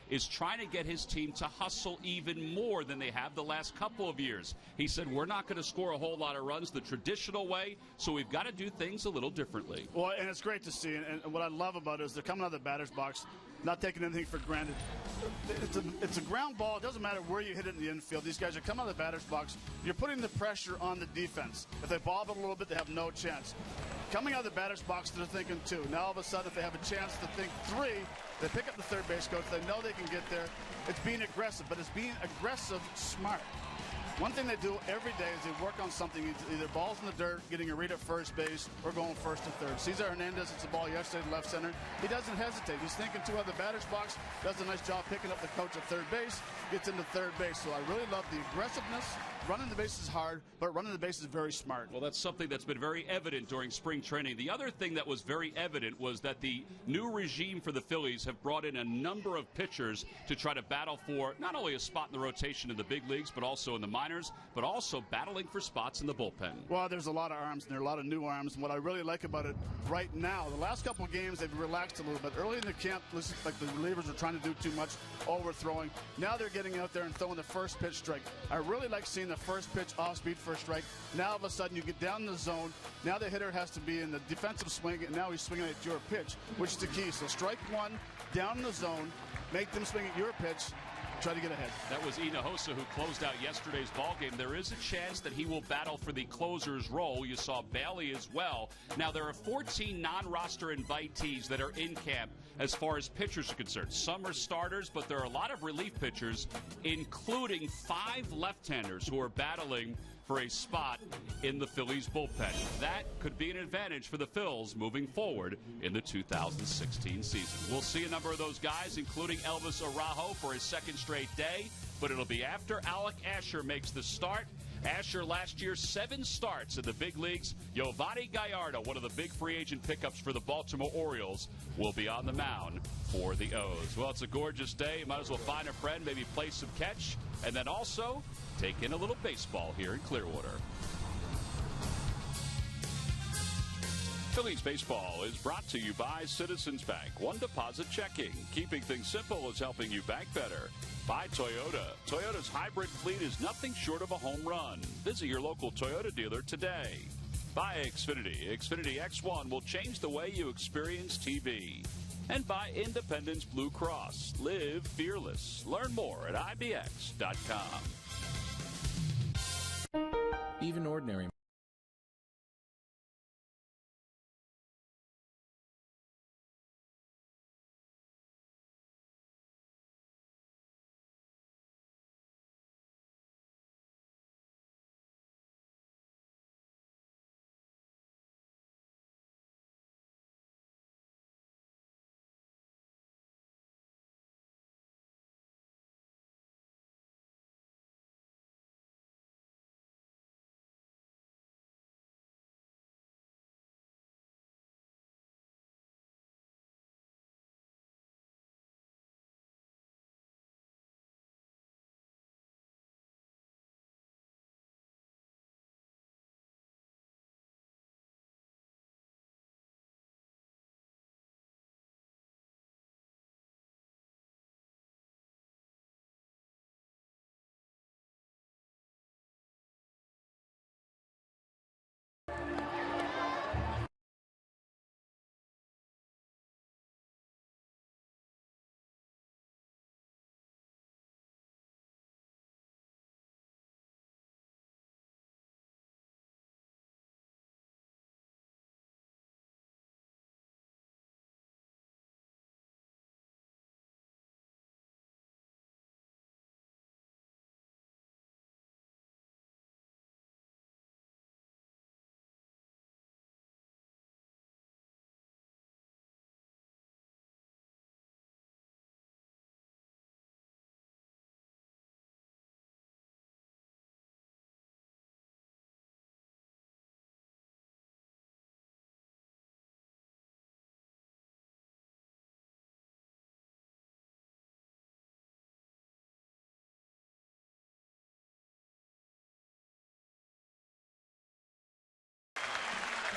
is trying to get his team to hustle even more than they have the last couple of years. He said, we're not going to score a whole lot of runs the traditional way, so we've got to do things a little differently. Well, and it's great to see, and what I love about it is they're coming out of the batter's box, not taking anything for granted. It's a ground ball. It doesn't matter where you hit it in the infield. These guys are coming out of the batter's box. You're putting the pressure on the defense. If they bob it a little bit, they have no chance. Coming out of the batter's box, they're thinking two. Now, all of a sudden, if they have a chance to think three, they pick up the third base coach. They know they can get there. It's being aggressive, but it's being aggressive smart. One thing they do every day is they work on something, either balls in the dirt, getting a read at first base, or going first to third. Cesar Hernandez hits the ball yesterday to left center. He doesn't hesitate. He's thinking two out of the batter's box, does a nice job picking up the coach at third base, gets into third base. So I really love the aggressiveness. Running the bases is hard, but running the bases is very smart. Well, that's something that's been very evident during spring training. The other thing that was very evident was that the new regime for the Phillies have brought in a number of pitchers to try to battle for not only a spot in the rotation in the big leagues, but also in the minors, but also battling for spots in the bullpen. Well, there's a lot of arms, and there are a lot of new arms. And what I really like about it right now, the last couple of games, they've relaxed a little bit. Early in the camp, it looks like the relievers are trying to do too much, overthrowing. Now they're getting out there and throwing the first pitch strike. I really like seeing the first pitch off-speed first strike. Now, all of a sudden, you get down in the zone. Now the hitter has to be in the defensive swing, and now he's swinging at your pitch, which is the key. So strike one, down in the zone, make them swing at your pitch, try to get ahead. That was Hinojosa who closed out yesterday's ballgame. There is a chance that he will battle for the closer's role. You saw Bailey as well. Now, there are 14 non-roster invitees that are in camp as far as pitchers are concerned. Some are starters, but there are a lot of relief pitchers, including 5 left-handers who are battling for a spot in the Phillies bullpen. That could be an advantage for the Phils moving forward in the 2016 season. We'll see a number of those guys, including Elvis Araujo for his second straight day, but it'll be after Alec Asher makes the start. Asher last year, 7 starts in the big leagues. Giovanni Gallardo, one of the big free agent pickups for the Baltimore Orioles, will be on the mound for the O's. Well, it's a gorgeous day. You might as well find a friend, maybe play some catch, and then also take in a little baseball here in Clearwater. Phillies baseball is brought to you by Citizens Bank. One deposit checking. Keeping things simple is helping you bank better. By Toyota. Toyota's hybrid fleet is nothing short of a home run. Visit your local Toyota dealer today. By Xfinity. Xfinity X1 will change the way you experience TV. And by Independence Blue Cross. Live fearless. Learn more at IBX.com. Even ordinary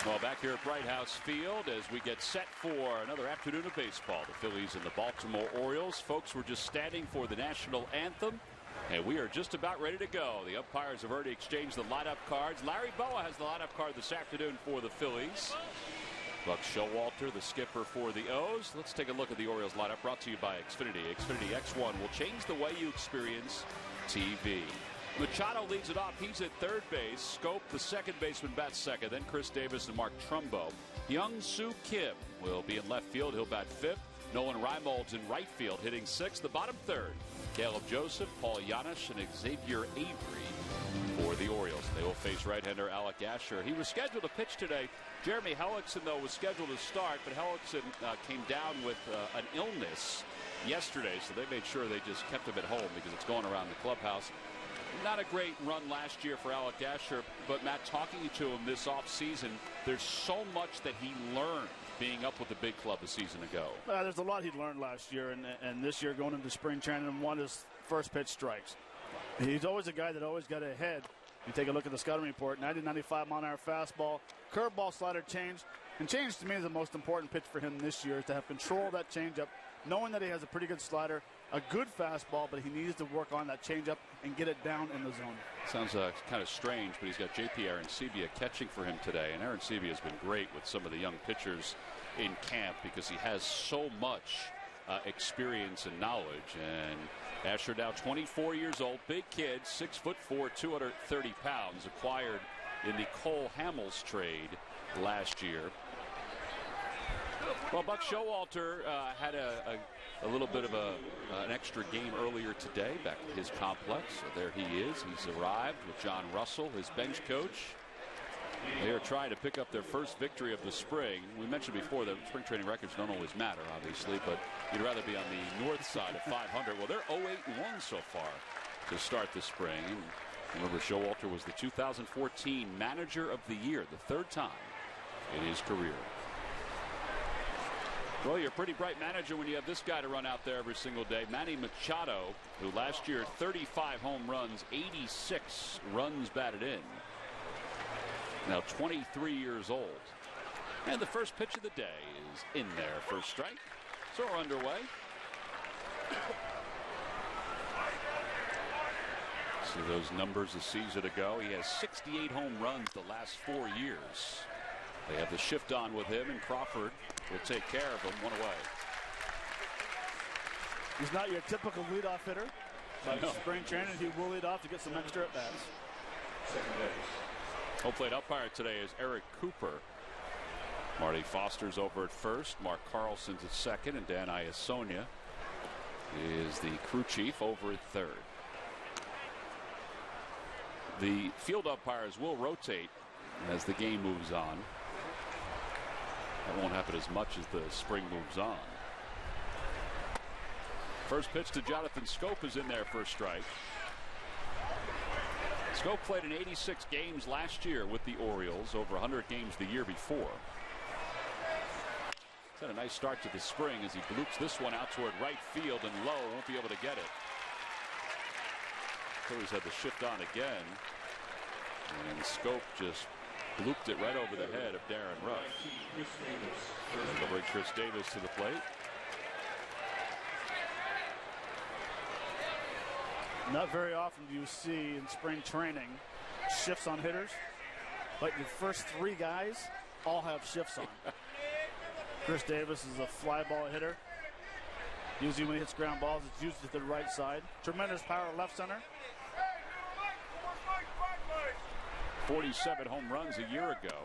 Well, back here at Bright House Field as we get set for another afternoon of baseball. The Phillies and the Baltimore Orioles. Folks, we're just standing for the national anthem, and we are just about ready to go. The umpires have already exchanged the lineup cards. Larry Boa has the lineup card this afternoon for the Phillies. Buck Showalter, the skipper for the O's. Let's take a look at the Orioles lineup, brought to you by Xfinity. Xfinity X1 will change the way you experience TV. Machado leads it off. He's at third base. Scope, the second baseman, bats second. Then Chris Davis and Mark Trumbo. Young Soo Kim will be in left field. He'll bat fifth. Nolan Reimold's in right field, hitting sixth. The bottom third, Caleb Joseph, Paul Janisch, and Xavier Avery for the Orioles. They will face right-hander Alec Asher. He was scheduled to pitch today. Jeremy Hellickson, though, was scheduled to start, but Hellickson came down with an illness yesterday, so they made sure they just kept him at home because it's going around the clubhouse. Not a great run last year for Alec Asher, but Matt, talking to him this offseason, there's so much that he learned being up with the big club a season ago. There's a lot he learned last year, and this year going into spring training and won his first pitch strikes. He's always a guy that always got ahead. You take a look at the scouting report, 90-95 mile-an-hour fastball, curveball, slider change. And change to me is the most important pitch for him this year, is to have control of that changeup, knowing that he has a pretty good slider, a good fastball, but he needs to work on that changeup and get it down in the zone. Sounds kind of strange, but he's got J.P. Arancibia catching for him today, and Arancibia has been great with some of the young pitchers in camp because he has so much experience and knowledge. And Asher, now 24 years old, big kid, 6'4", 230 pounds, acquired in the Cole Hamels trade last year. Well, Buck Showalter had a little bit of an extra game earlier today back at his complex. So there he is. He's arrived with John Russell, his bench coach. They are trying to pick up their first victory of the spring. We mentioned before that spring training records don't always matter, obviously, but you'd rather be on the north side of 500. Well, they're 0-8-1 so far to start the spring. And remember, Showalter was the 2014 Manager of the Year, the third time in his career. Well, you're a pretty bright manager when you have this guy to run out there every single day. Manny Machado, who last year 35 home runs, 86 runs batted in. Now 23 years old. And the first pitch of the day is in there for a strike. So we're underway. See those numbers a season ago. He has 68 home runs the last 4 years. They have the shift on with him, and Crawford will take care of him. One away. He's not your typical leadoff hitter. But spring training, he will lead off to get some extra at bats. Home plate umpire today is Eric Cooper. Marty Foster's over at first. Mark Carlson's at second, and Dan Iasonia is the crew chief over at third. The field umpires will rotate as the game moves on. That won't happen as much as the spring moves on. First pitch to Jonathan Scope is in there for a strike. Scope played in 86 games last year with the Orioles, over 100 games the year before. He's had a nice start to the spring as he bloops this one out toward right field, and Lowe won't be able to get it. Phillies had the shift on again, and Scope just blooped it right over the head of Darren Ruff. And they'll bring Chris Davis to the plate. Not very often do you see in spring training shifts on hitters, but your first three guys all have shifts on. Chris Davis is a fly ball hitter. Usually when he hits ground balls, it's usually to the right side. Tremendous power left center. 47 home runs a year ago.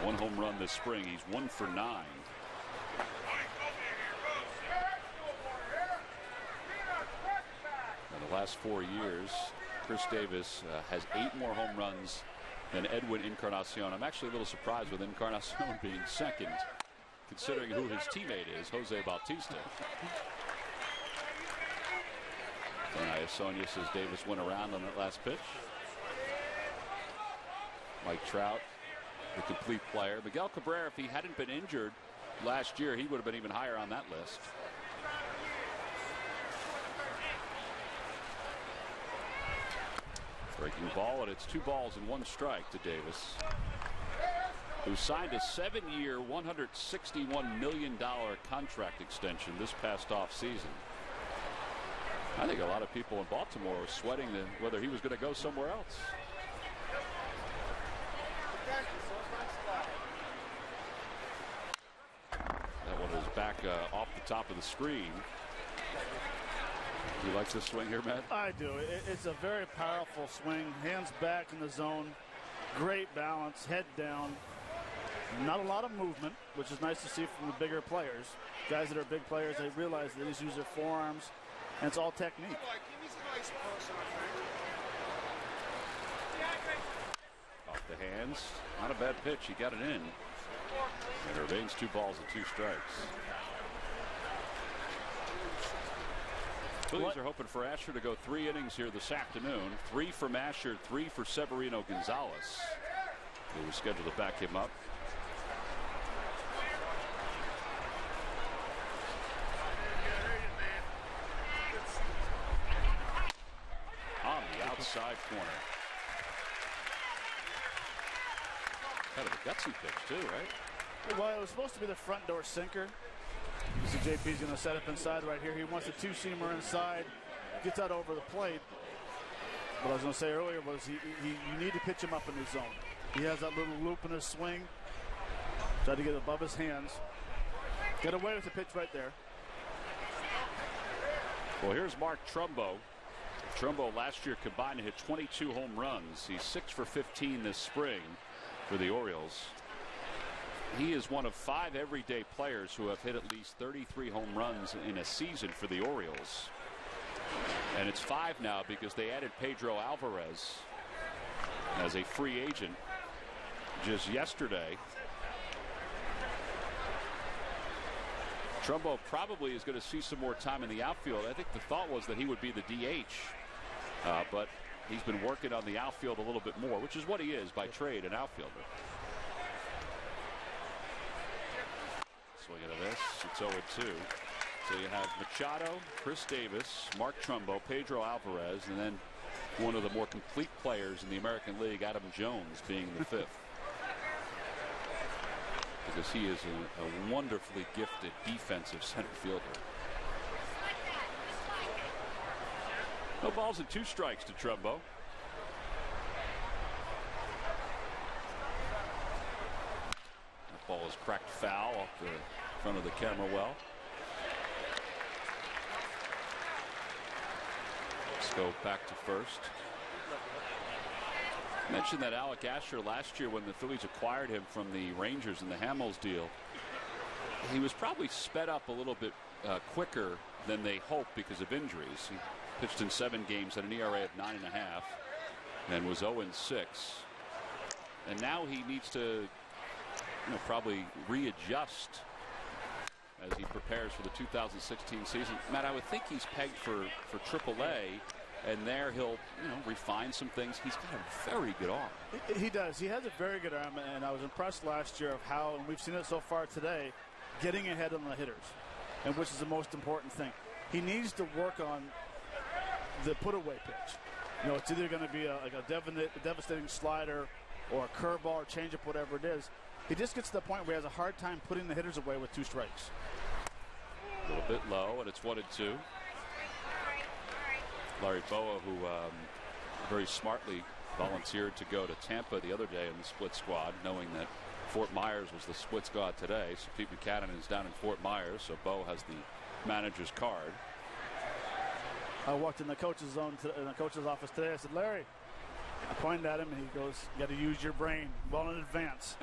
One home run this spring. He's 1 for 9. In the last 4 years, Chris Davis has 8 more home runs than Edwin Encarnacion. I'm actually a little surprised with Encarnacion being second, considering who his teammate is, Jose Bautista. And Iasonia says Davis went around on that last pitch. Mike Trout, the complete player. Miguel Cabrera, if he hadn't been injured last year, he would have been even higher on that list. Breaking ball, and it's 2 balls and 1 strike to Davis. who signed a 7-year, $161 million contract extension this past offseason. I think a lot of people in Baltimore were sweating whether he was going to go somewhere else. That one is back off the top of the screen. Do you like this swing here, Matt? I do. It's a very powerful swing. Hands back in the zone. Great balance. Head down. Not a lot of movement, which is nice to see from the bigger players. Guys that are big players, they realize they just use their forearms, and it's all technique. Off the hands. Not a bad pitch. He got it in. And it remains 2 balls and 2 strikes. Phillies are hoping for Asher to go 3 innings here this afternoon. 3 from Asher, 3 for Severino Gonzalez. They were scheduled to back him up. On the outside corner. Kind of a gutsy pitch too, right? Well, it was supposed to be the front door sinker. So JP's going to set up inside right here. He wants a 2-seamer inside. Gets out over the plate. What I was going to say earlier was you need to pitch him up in his zone. He has that little loop in his swing. Tried to get above his hands. Get away with the pitch right there. Well, here's Mark Trumbo. Trumbo last year combined to hit 22 home runs. He's 6 for 15 this spring for the Orioles. He is one of 5 everyday players who have hit at least 33 home runs in a season for the Orioles. And it's 5 now because they added Pedro Alvarez as a free agent just yesterday. Trumbo probably is going to see some more time in the outfield. I think the thought was that he would be the DH, but he's been working on the outfield a little bit more, which is what he is by trade, an outfielder. Swing at this. It's 0-2. So you have Machado, Chris Davis, Mark Trumbo, Pedro Alvarez, and then one of the more complete players in the American League, Adam Jones, being the 5th. Because he is a wonderfully gifted defensive center fielder. No balls and 2 strikes to Trumbo. That ball is cracked foul off the front of the camera well. Let's go back to first. I mentioned that Alec Asher last year when the Phillies acquired him from the Rangers in the Hamels deal. He was probably sped up a little bit quicker than they hoped because of injuries. He pitched in 7 games at an ERA of 9.5 and was 0-6. And now he needs to probably readjust as he prepares for the 2016 season. Matt, I would think he's pegged for AAA, and there he'll refine some things. He's got a very good arm. He does. He has a very good arm, and I was impressed last year of how, and we've seen it so far today, getting ahead on the hitters, and which is the most important thing. He needs to work on the put-away pitch. It's either going to be a devastating slider or a curveball or changeup, whatever it is. He just gets to the point where he has a hard time putting the hitters away with 2 strikes. A little bit low, and it's 1-2. Larry Boa, who very smartly volunteered to go to Tampa the other day in the split squad, knowing that Fort Myers was the split squad today. So Pete Buchanan is down in Fort Myers, so Bo has the manager's card. I walked in the coach's zone, in the coach's office today. I said, Larry, I pointed at him, and he goes, you got to use your brain well in advance.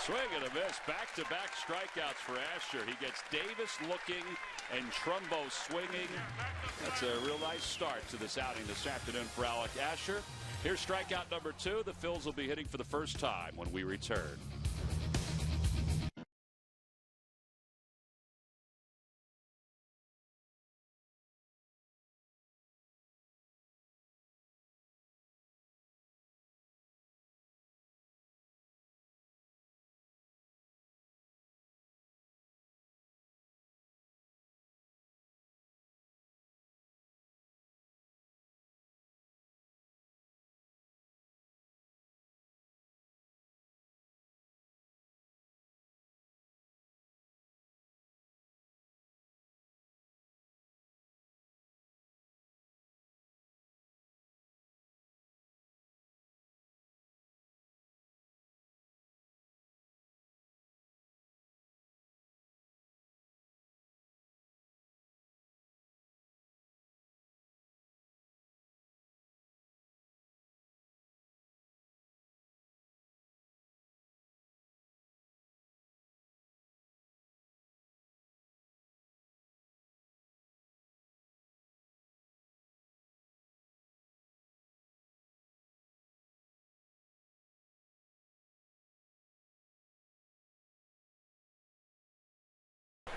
Swing and a miss. Back-to-back strikeouts for Asher. He gets Davis looking and Trumbo swinging. That's a real nice start to this outing this afternoon for Alec Asher. Here's strikeout number 2. The Phils will be hitting for the first time when we return.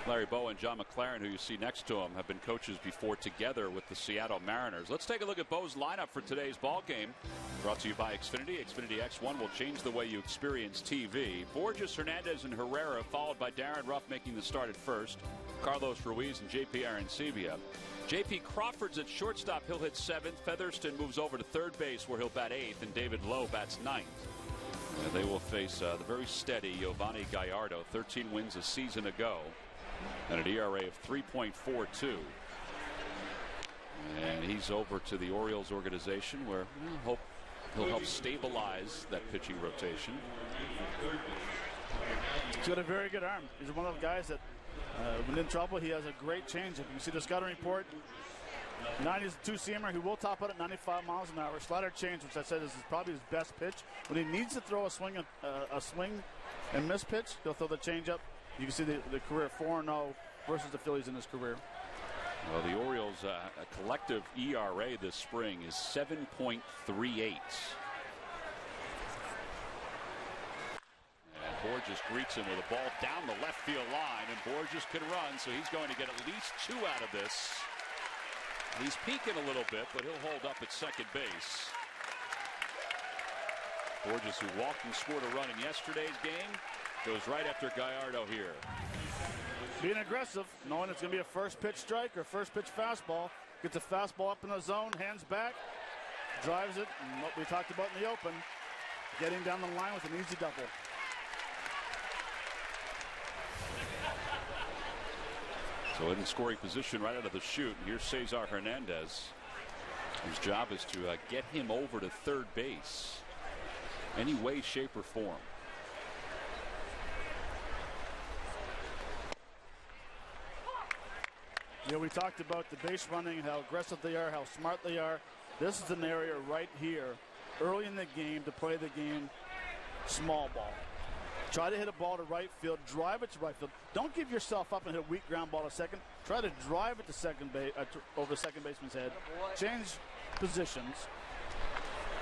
Larry Bowa and John McLaren, who you see next to him, have been coaches before together with the Seattle Mariners. Let's take a look at Bo's lineup for today's ball game. Brought to you by Xfinity. Xfinity X1 will change the way you experience TV. Borges, Hernandez, and Herrera, followed by Darren Ruff making the start at first. Carlos Ruiz and J.P. Arancibia. J.P. Crawford's at shortstop. He'll hit 7th. Featherston moves over to third base, where he'll bat 8th, and David Lowe bats 9th. And they will face the very steady Giovanni Gallardo, 13 wins a season ago, and an ERA of 3.42. And he's over to the Orioles organization, where he'll help stabilize that pitching rotation. He's got a very good arm. He's one of the guys that, when in trouble, he has a great changeup. You can see the scouting report. 90 is a two-seamer. He will top out at 95 miles an hour. Slider change, which I said is probably his best pitch. When he needs to throw a swing and miss pitch, he'll throw the changeup. You can see the career 4-0 versus the Phillies in his career. Well, the Orioles' collective ERA this spring is 7.38. And Borges greets him with a ball down the left field line, and Borges can run, so he's going to get at least 2 out of this. He's peeking a little bit, but he'll hold up at second base. Borges, who walked and scored a run in yesterday's game, goes right after Gallardo here. Being aggressive, knowing it's going to be a first pitch strike or first pitch fastball. Gets a fastball up in the zone, hands back, drives it, and what we talked about in the open, getting down the line with an easy double. So in scoring position right out of the chute. Here's Cesar Hernandez, whose job is to get him over to third base any way, shape, or form. You know, we talked about the base running, how aggressive they are, how smart they are. This is an area right here, early in the game, to play the game small ball. Try to hit a ball to right field, drive it to right field. Don't give yourself up and hit a weak ground ball to second. Try to drive it to second base, over the second baseman's head. Change positions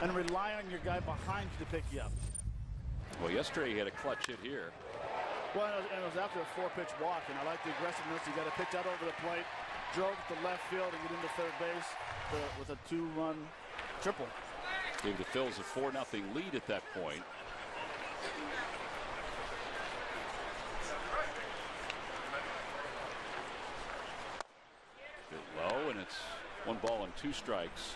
and rely on your guy behind you to pick you up. Well, yesterday he had a clutch hit here. Well, and it was after a 4-pitch walk, and I like the aggressiveness. You got to pitch out over the plate, drove to left field, and get into third base with a 2-run triple. Gave the Phils a 4-0 lead at that point. Low, and it's 1 ball and 2 strikes.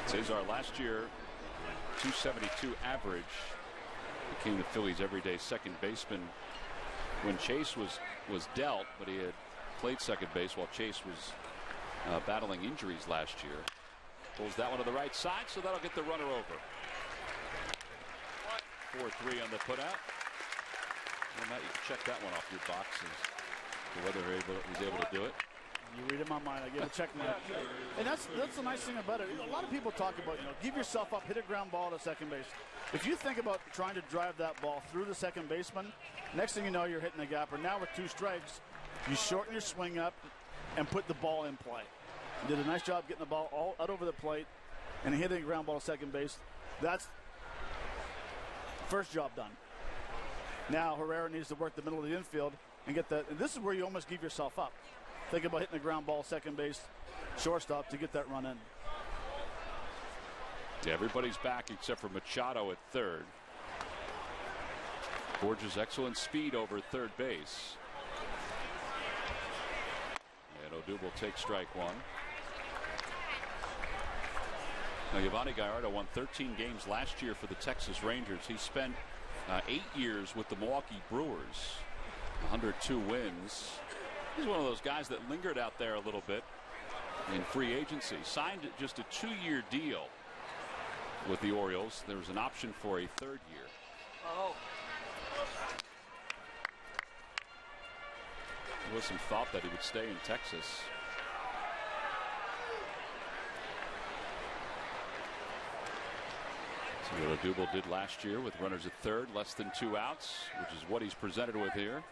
Cesar last year, 272 average, became the Phillies' everyday second baseman when Chase was dealt, but he had played second base while Chase was battling injuries last year. Pulls that one to the right side, so that'll get the runner over. 4-3 on the putout. Well, Matt, you can check that one off your box as to whether he's able to do it. You read it in my mind. I give a check mark. And that's the nice thing about it. A lot of people talk about, give yourself up, hit a ground ball to second base. If you think about trying to drive that ball through the second baseman, next thing you know, you're hitting the gapper. Now with 2 strikes, you shorten your swing up and put the ball in play. You did a nice job getting the ball all out over the plate and hitting a ground ball to second base. That's first job done. Now Herrera needs to work the middle of the infield and get that. And this is where you almost give yourself up. Think about hitting the ground ball, second base, shortstop to get that run in. Yeah, everybody's back except for Machado at third. Borges' excellent speed over third base. And Odubel takes strike 1. Now, Giovanni Gallardo won 13 games last year for the Texas Rangers. He spent 8 years with the Milwaukee Brewers, 102 wins. He's one of those guys that lingered out there a little bit in free agency. Signed just a 2-year deal with the Orioles. There was an option for a 3rd year. There was some thought that he would stay in Texas. See what Odubel did last year with runners at third, less than 2 outs, which is what he's presented with here.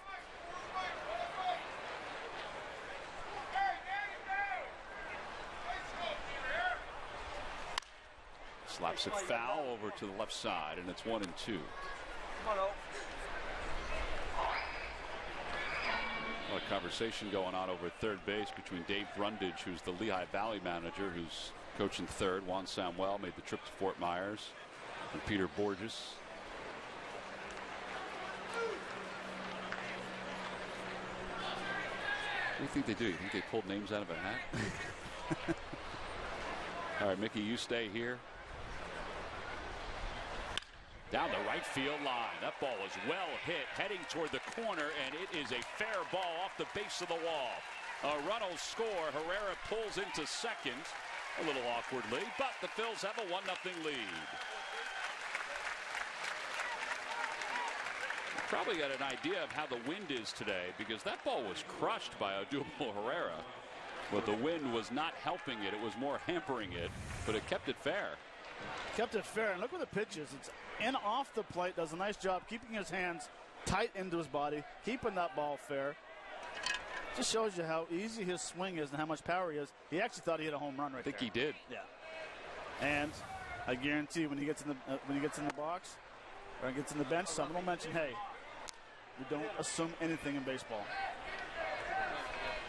Slaps it foul over to the left side, and it's 1-2. A lot of conversation going on over third base between Dave Brundage, who's the Lehigh Valley manager, who's coaching third. Juan Samuel made the trip to Fort Myers, and Peter Borges. What do you think they do? You think they pulled names out of a hat? All right, Mickey, you stay here. Down the right field line. That ball is well hit, heading toward the corner, and it is a fair ball off the base of the wall. A run will score. Herrera pulls into second, a little awkwardly, but the Phils have a 1-0 lead. Probably got an idea of how the wind is today, because that ball was crushed by Odubel Herrera, but the wind was not helping it. It was more hampering it, but it kept it fair. Kept it fair, and look where the pitch is. It's in off the plate. Does a nice job keeping his hands tight into his body, keeping that ball fair. Just shows you how easy his swing is and how much power he has. He actually thought he hit a home run right there. I think he did. Yeah. And I guarantee when he gets in the box or gets in the bench, someone will mention, "Hey, you don't assume anything in baseball."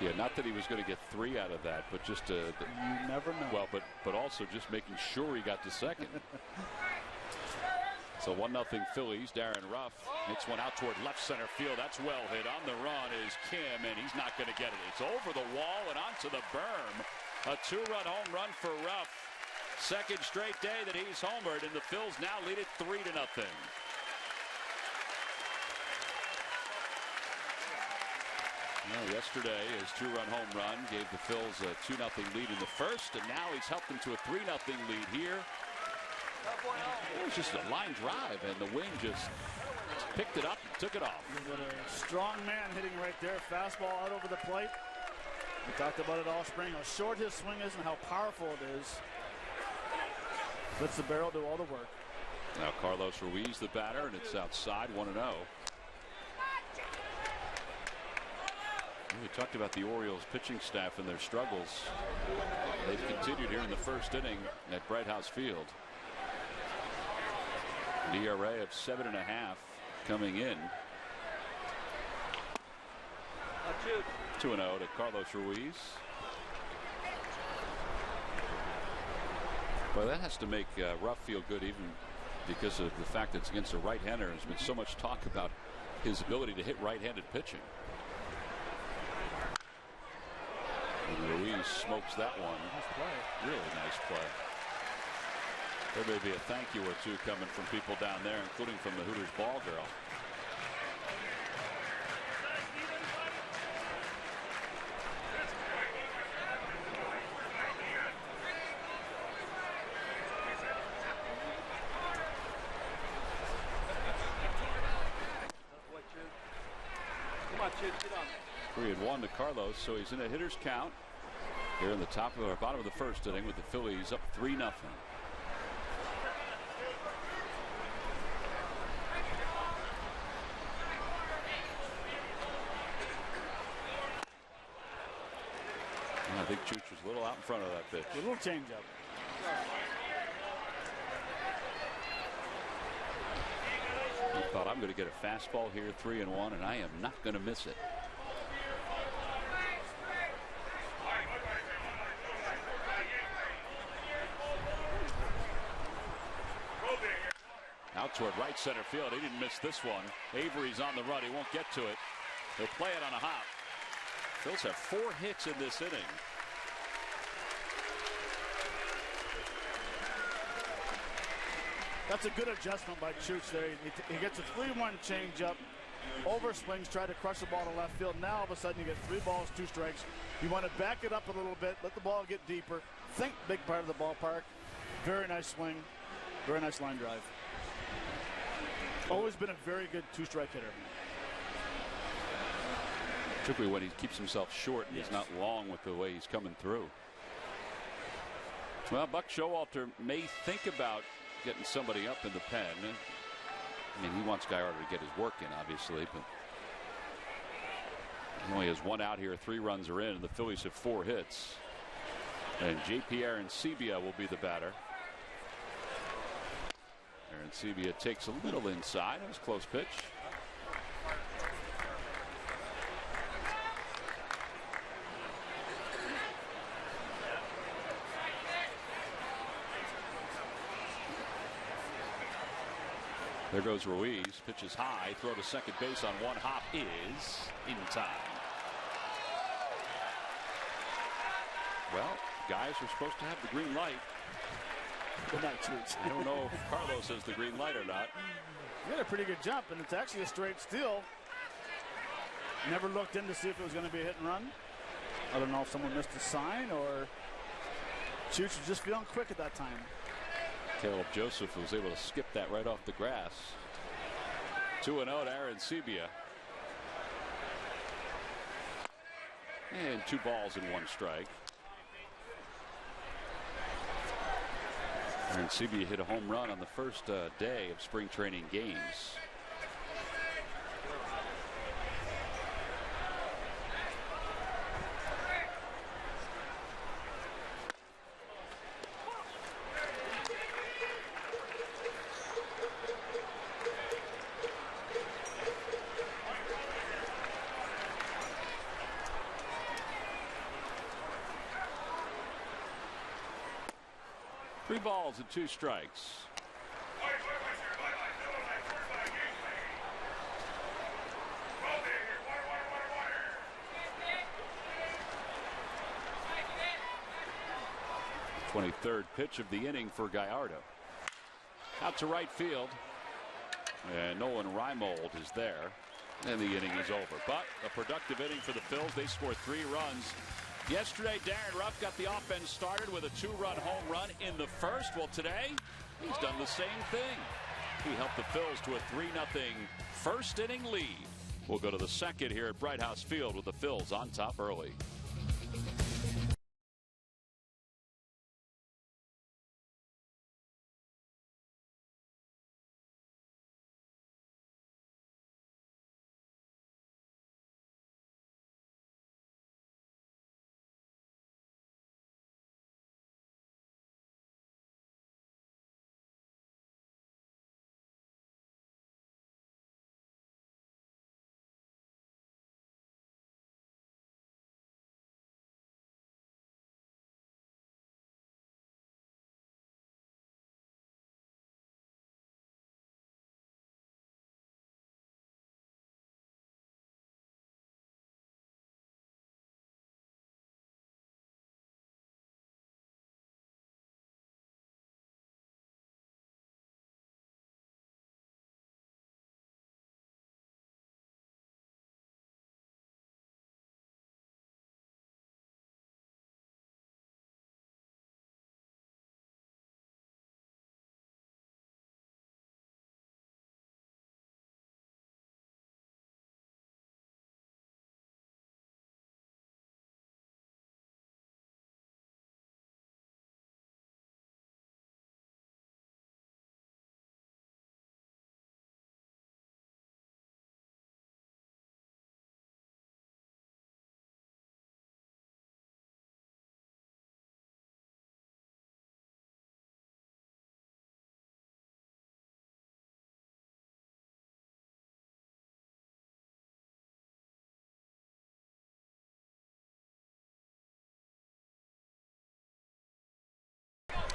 Yeah, not that he was going to get 3 out of that, but just you never know. Well, but also just making sure he got to second. So 1-0 Phillies. Darren Ruff hits one out toward left center field. That's well hit. On the run is Kim, and he's not going to get it. It's over the wall and onto the berm. A 2-run home run for Ruff. Second straight day that he's homered, and the Phils now lead it 3-0. Well, yesterday, his 2-run home run gave the Phils a 2-0 lead in the first, and now he's helped them to a 3-0 lead here. It was just a line drive, and the wind just picked it up and took it off. What a strong man hitting right there. Fastball out over the plate. We talked about it all spring, how short his swing is and how powerful it is. Lets the barrel do all the work. Now Carlos Ruiz, the batter, and it's outside 1-0. We talked about the Orioles pitching staff and their struggles. They've continued here in the first inning at Bright House Field. An ERA of 7.5 coming in. 2-0 to Carlos Ruiz. Well, that has to make Ruff feel good, even because of the fact that it's against a right-hander. There's been so much talk about his ability to hit right-handed pitching. And Ruiz smokes that one. Nice play. Really nice play. There may be a thank you or two coming from people down there, including from the Hooters ball girl. Come on, Chid, get on. 3-1 to Carlos, so he's in a hitter's count here in the bottom of the first inning with the Phillies up 3-0. I think Chooch was a little out in front of that pitch. A little changeup. He thought, I'm going to get a fastball here, 3-1, and I am not going to miss it. Out toward right center field. He didn't miss this one. Avery's on the run. He won't get to it. He'll play it on a hop. Phils have 4 hits in this inning. That's a good adjustment by Chooch there. He gets a 3-1 changeup, overswings, try to crush the ball to left field. Now all of a sudden you get 3 balls, 2 strikes. You want to back it up a little bit, let the ball get deeper. Think big part of the ballpark. Very nice swing, very nice line drive. Always been a very good 2-strike hitter. Particularly when he keeps himself short and yes. He's not long with the way he's coming through. Well, Buck Showalter may think about getting somebody up in the pen. I mean, he wants Gallardo to get his work in, obviously, but he only has 1 out here. 3 runs are in, and the Phillies have 4 hits. And J.P. Arancibia will be the batter. Arancibia takes a little inside. That was a close pitch. There goes Ruiz. Pitches high. Throw to second base on one hop is in time. Well, guys are supposed to have the green light. I don't know if Carlos has the green light or not. He had a pretty good jump, and it's actually a straight steal. Never looked in to see if it was going to be a hit and run. I don't know if someone missed a sign or Chooch was just feeling quick at that time. Caleb Joseph was able to skip that right off the grass. 2-0 to Aaron Sebia. And 2 balls and 1 strike. Aaron Sebia hit a home run on the first day of spring training games. Three balls and 2 strikes. The 23rd pitch of the inning for Gallardo. Out to right field. And Nolan Reimold is there. And the inning is over. But a productive inning for the Phils. They scored 3 runs. Yesterday, Darren Ruff got the offense started with a 2-run home run in the first. Well, today, he's done the same thing. He helped the Phils to a 3-0 first inning lead. We'll go to the second here at Bright House Field with the Phils on top early.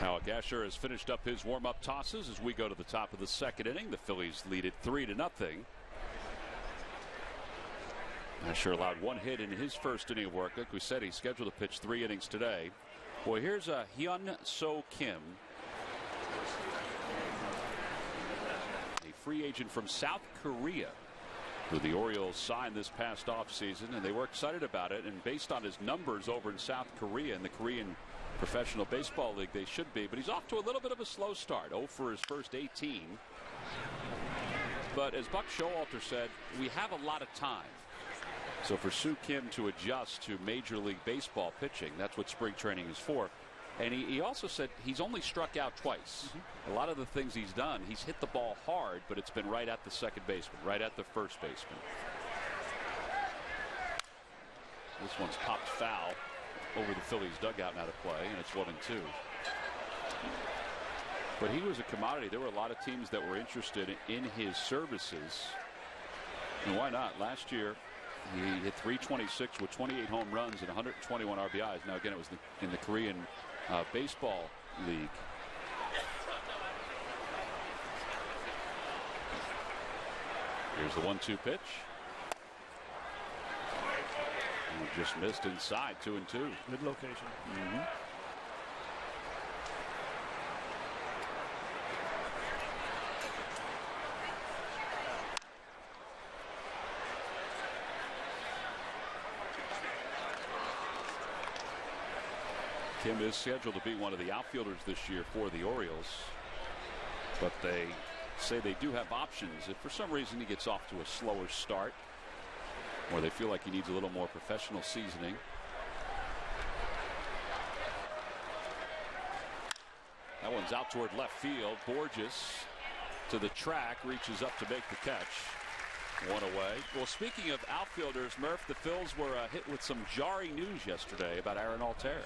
Alec Asher has finished up his warm-up tosses as we go to the top of the second inning. The Phillies lead it 3-0. Asher allowed 1 hit in his first inning of work. Like we said, he's scheduled to pitch 3 innings today. Well, here's Hyun So Kim, a free agent from South Korea, who the Orioles signed this past offseason, and they were excited about it. And based on his numbers over in South Korea in the Korean Professional Baseball League, they should be. But he's off to a little bit of a slow start. 0 for his first 18. But as Buck Showalter said, we have a lot of time. So for Soo Kim to adjust to Major League Baseball pitching, that's what spring training is for. And he also said he's only struck out twice. A lot of the things he's done, he's hit the ball hard, but it's been right at the second baseman, right at the first baseman. This one's popped foul over the Phillies dugout and out of play, and it's 1-2. But he was a commodity. There were a lot of teams that were interested in his services. And why not? Last year, he hit .326 with 28 home runs and 121 RBIs. Now, again, it was in the Korean Baseball League. Here's the 1-2 pitch. And just missed inside, 2-2. Good location. Kim is scheduled to be one of the outfielders this year for the Orioles, but they say they do have options if for some reason he gets off to a slower start or they feel like he needs a little more professional seasoning. That one's out toward left field. Borges to the track, reaches up to make the catch. One away. Well, speaking of outfielders, Murph, the Phils were hit with some jarring news yesterday about Aaron Altherr.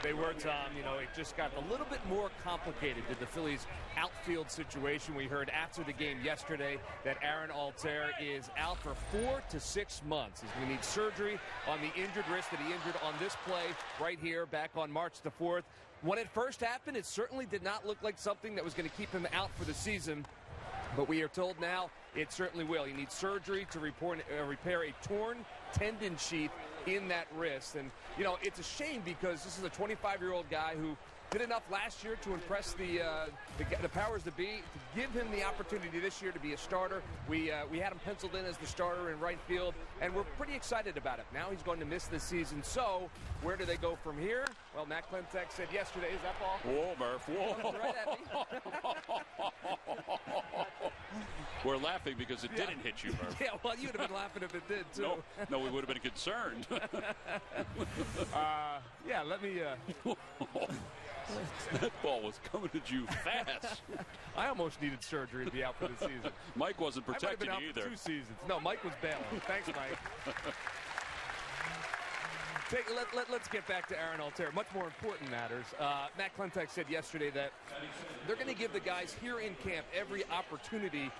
They were, Tom. You know, it just got a little bit more complicated with the Phillies' outfield situation. We heard after the game yesterday that Aaron Altherr is out for 4 to 6 months. He's going to need surgery on the injured wrist that he injured on this play right here back on March the 4th. When it first happened, it certainly did not look like something that was going to keep him out for the season. But we are told now it certainly will. He needs surgery to repair a torn tendon sheath in that wrist. And, you know, it's a shame because this is a 25-year-old guy who did enough last year to impress the powers that be, to give him the opportunity this year to be a starter. We had him penciled in as the starter in right field, and we're pretty excited about it. Now he's going to miss this season. So where do they go from here? Well, Matt Klentak said yesterday, is that ball? Whoa, Murph, whoa. We're laughing because it didn't hit you, Murph. Yeah, well, you'd have been laughing if it did, too. No, we would have been concerned. Yeah, let me... That ball was coming at you fast. I almost needed surgery to be out for the season. Mike wasn't protecting you you either. For 2 seasons. No, Mike was bailing. Thanks, Mike. Let's get back to Aaron Altherr. Much more important matters. Matt Klentak said yesterday that they're going to give the guys here in camp every opportunity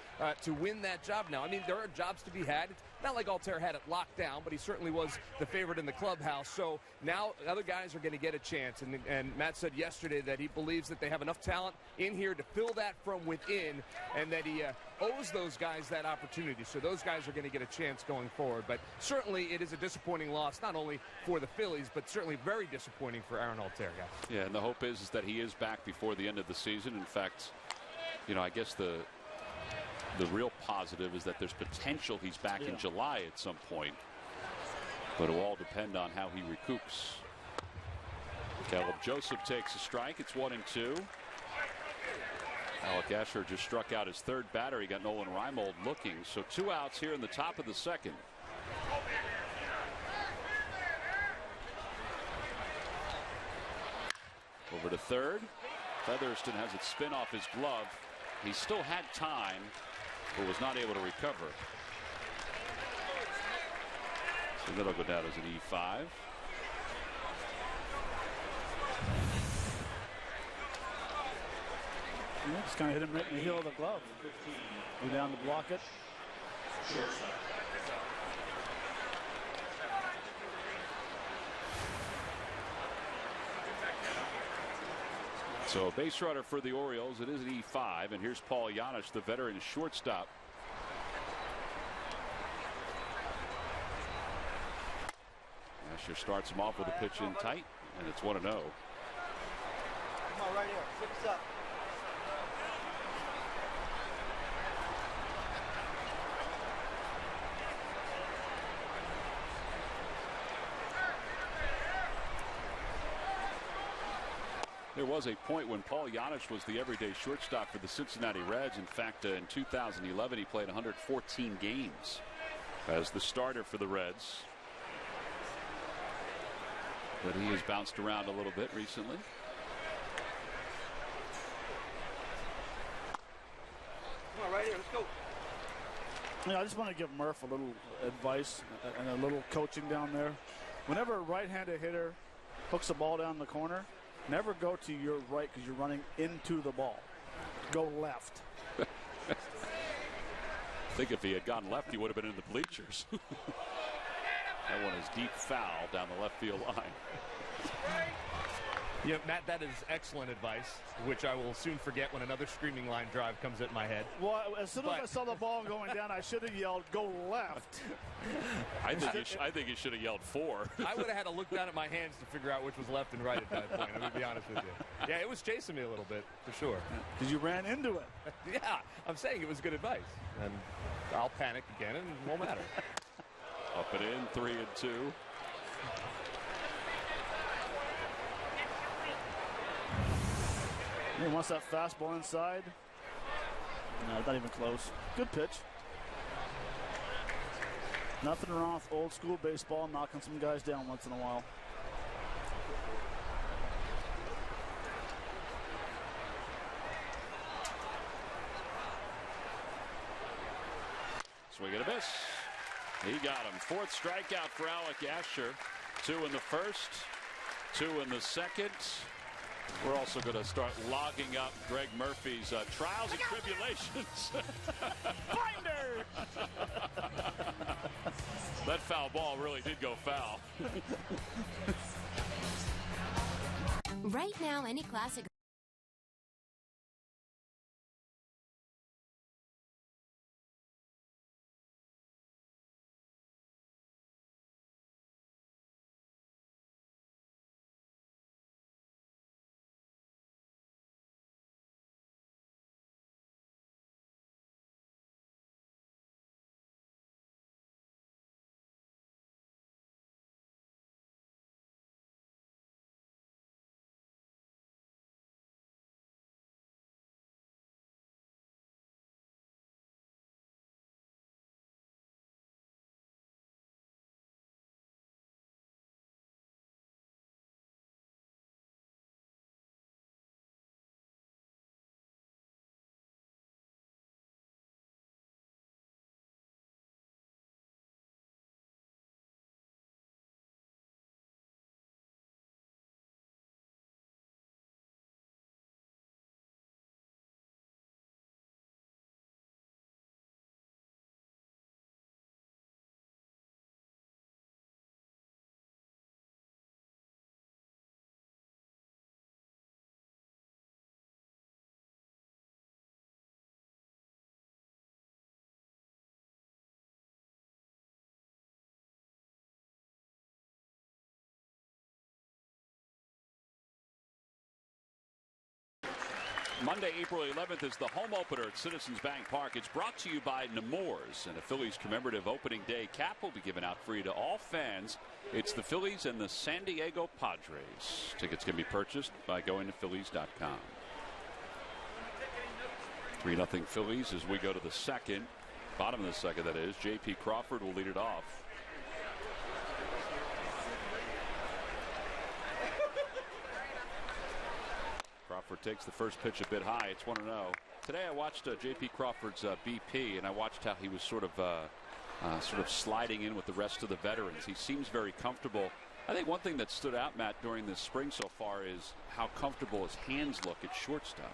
to win that job now. I mean, there are jobs to be had. It's not like Altherr had it locked down, but he certainly was the favorite in the clubhouse. So now other guys are going to get a chance. And Matt said yesterday that he believes that they have enough talent in here to fill that from within, and that he owes those guys that opportunity. So those guys are going to get a chance going forward. But certainly it is a disappointing loss, not only for the Phillies, but certainly very disappointing for Aaron Altherr, guys. Yeah, and the hope is that he is back before the end of the season. In fact, you know, I guess the real positive is that there's potential he's back in July at some point. But it will all depend on how he recoups. Caleb Joseph takes a strike. It's 1-2. Alec Asher just struck out his third batter. He got Nolan Reimold looking. So 2 outs here in the top of the second. Over to third. Featherston has it spin off his glove. He still had time, but was not able to recover. So that'll go down as an E5. Yeah, just kind of hit him right in the heel of the glove. Go down to block it. So a base runner for the Orioles. It is an E5, and here's Paul Yanush, the veteran shortstop. Asher starts him off with a pitch in tight, and it's 1-0. Come on, right here. 6 up. There was a point when Paul Yanush was the everyday shortstop for the Cincinnati Reds. In fact, in 2011, he played 114 games as the starter for the Reds. But he has bounced around a little bit recently. Come on, right here. Let's go. You know, I just want to give Murph a little advice and a little coaching down there. Whenever a right-handed hitter hooks a ball down the corner, never go to your right because you're running into the ball. Go left. I think if he had gone left, he would have been in the bleachers. That one is deep foul down the left field line. Yeah, Matt, that is excellent advice, which I will soon forget when another streaming line drive comes at my head. Well, as soon as I saw the ball going down, I should have yelled, "Go left." I think you should have yelled 4. I would have had to look down at my hands to figure out which was left and right at that point. I'm going to be honest with you. Yeah, it was chasing me a little bit, for sure. Because you ran into it. Yeah, I'm saying it was good advice. And I'll panic again, and it won't matter. Up and in, 3-2. He wants that fastball inside. No, not even close. Good pitch. Nothing wrong with old school baseball, knocking some guys down once in a while. Swing and a miss. He got him. 4th strikeout for Alec Asher. 2 in the first, 2 in the second. We're also going to start logging up Greg Murphy's trials and tribulations. Finder! That foul ball really did go foul. Right now, any classic. Monday, April 11th is the home opener at Citizens Bank Park. It's brought to you by Nemours, and a Phillies commemorative opening day cap will be given out free to all fans. It's the Phillies and the San Diego Padres. Tickets can be purchased by going to Phillies.com. 3-0 Phillies as we go to the second. Bottom of the second, that is. J.P. Crawford will lead it off. Crawford takes the first pitch a bit high. It's 1-0. Today I watched J.P. Crawford's BP, and I watched how he was sort of sliding in with the rest of the veterans. He seems very comfortable. I think one thing that stood out, Matt, during this spring so far is how comfortable his hands look at shortstop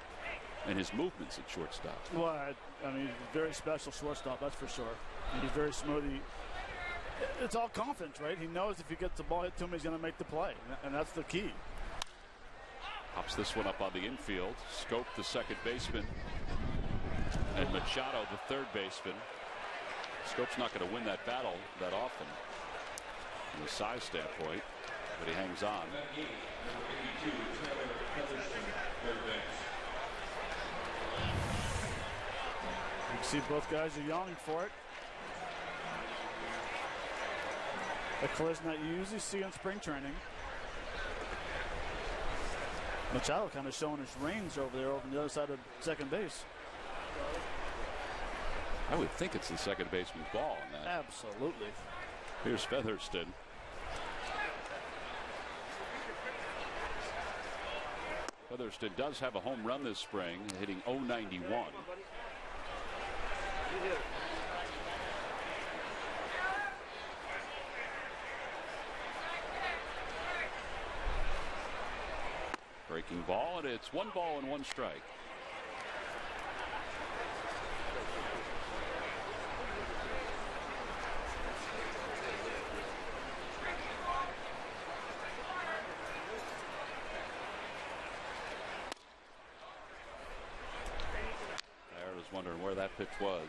and his movements at shortstop. Well, I mean, very special shortstop, that's for sure. He's very smooth. It's all confidence, right? He knows if he gets the ball hit to him, he's going to make the play, and that's the key. Pops this one up on the infield. Scope, the second baseman, and Machado, the third baseman. Scope's not going to win that battle that often from a size standpoint, but he hangs on. You can see both guys are yawning for it. A collision that you usually see in spring training. Machado kind of showing his range over there over on the other side of second base. I would think it's the second baseman's ball on that. Absolutely. Here's Featherston. Featherston does have a home run this spring, hitting .091. Breaking ball, and it's 1 ball and 1 strike. pitch was.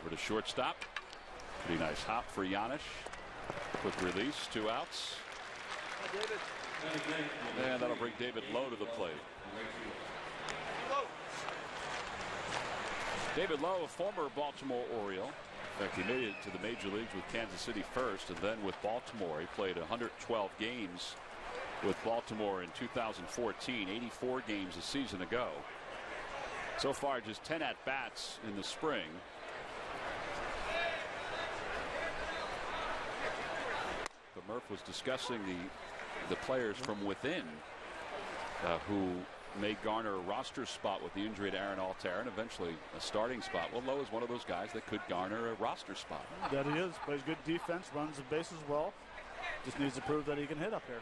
Over to shortstop. Pretty nice hop for Giannis. Quick release, 2 outs. And that'll bring David Lowe to the plate. David Lowe, a former Baltimore Oriole. In fact, he made it to the major leagues with Kansas City first and then with Baltimore. He played 112 games with Baltimore in 2014, 84 games a season ago. So far, just 10 at-bats in the spring. But Murph was discussing the players from within who may garner a roster spot with the injury to Aaron Altherr and eventually a starting spot. Well, Lowe is one of those guys that could garner a roster spot. That he is. Plays good defense, runs the bases well. Just needs to prove that he can hit up here.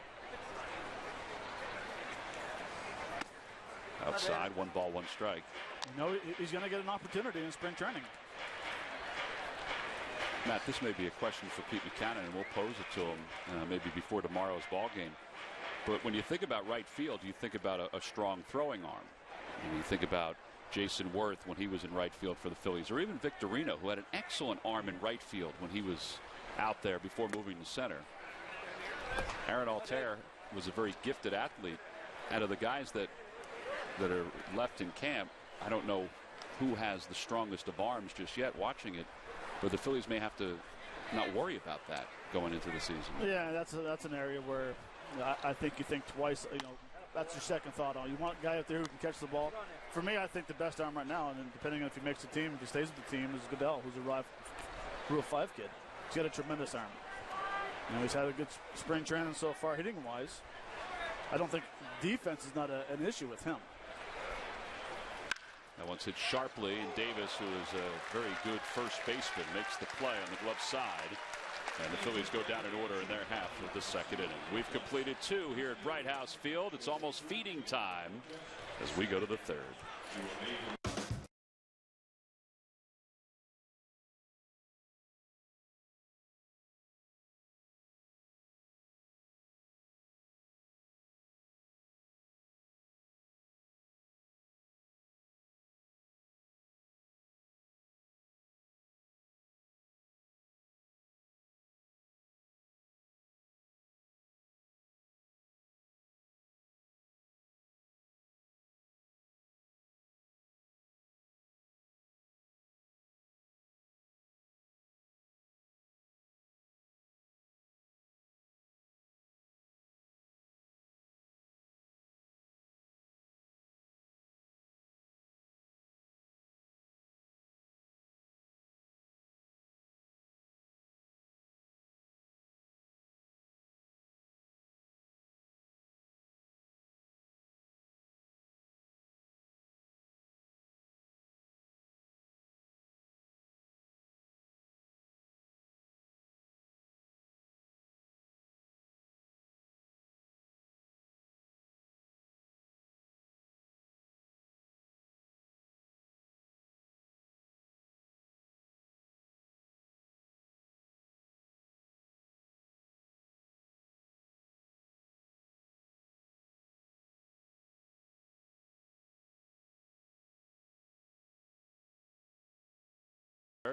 Outside, 1 ball, 1 strike. You know, he's going to get an opportunity in spring training. Matt, this may be a question for Pete Buchanan, and we'll pose it to him maybe before tomorrow's ball game. But when you think about right field, you think about a strong throwing arm. And you think about Jason Worth when he was in right field for the Phillies, or even Victorino, who had an excellent arm in right field when he was out there before moving to center. Aaron Altherr was a very gifted athlete. Out of the guys that are left in camp, I don't know who has the strongest of arms just yet watching it, but the Phillies may have to not worry about that going into the season. Yeah, that's an area where I think you think twice. You know, that's your second thought on. You want a guy out there who can catch the ball. For me, I think the best arm right now, and then depending on if he makes the team, if he stays with the team, is Goodell, who's a Rule 5 kid. He's got a tremendous arm. You know, he's had a good spring training so far, hitting-wise. I don't think defense is not an issue with him. That one's hit sharply, and Davis, who is a very good first baseman, makes the play on the glove side. And the Phillies go down in order in their half of the second inning. We've completed 2 here at Bright House Field. It's almost feeding time as we go to the 3rd.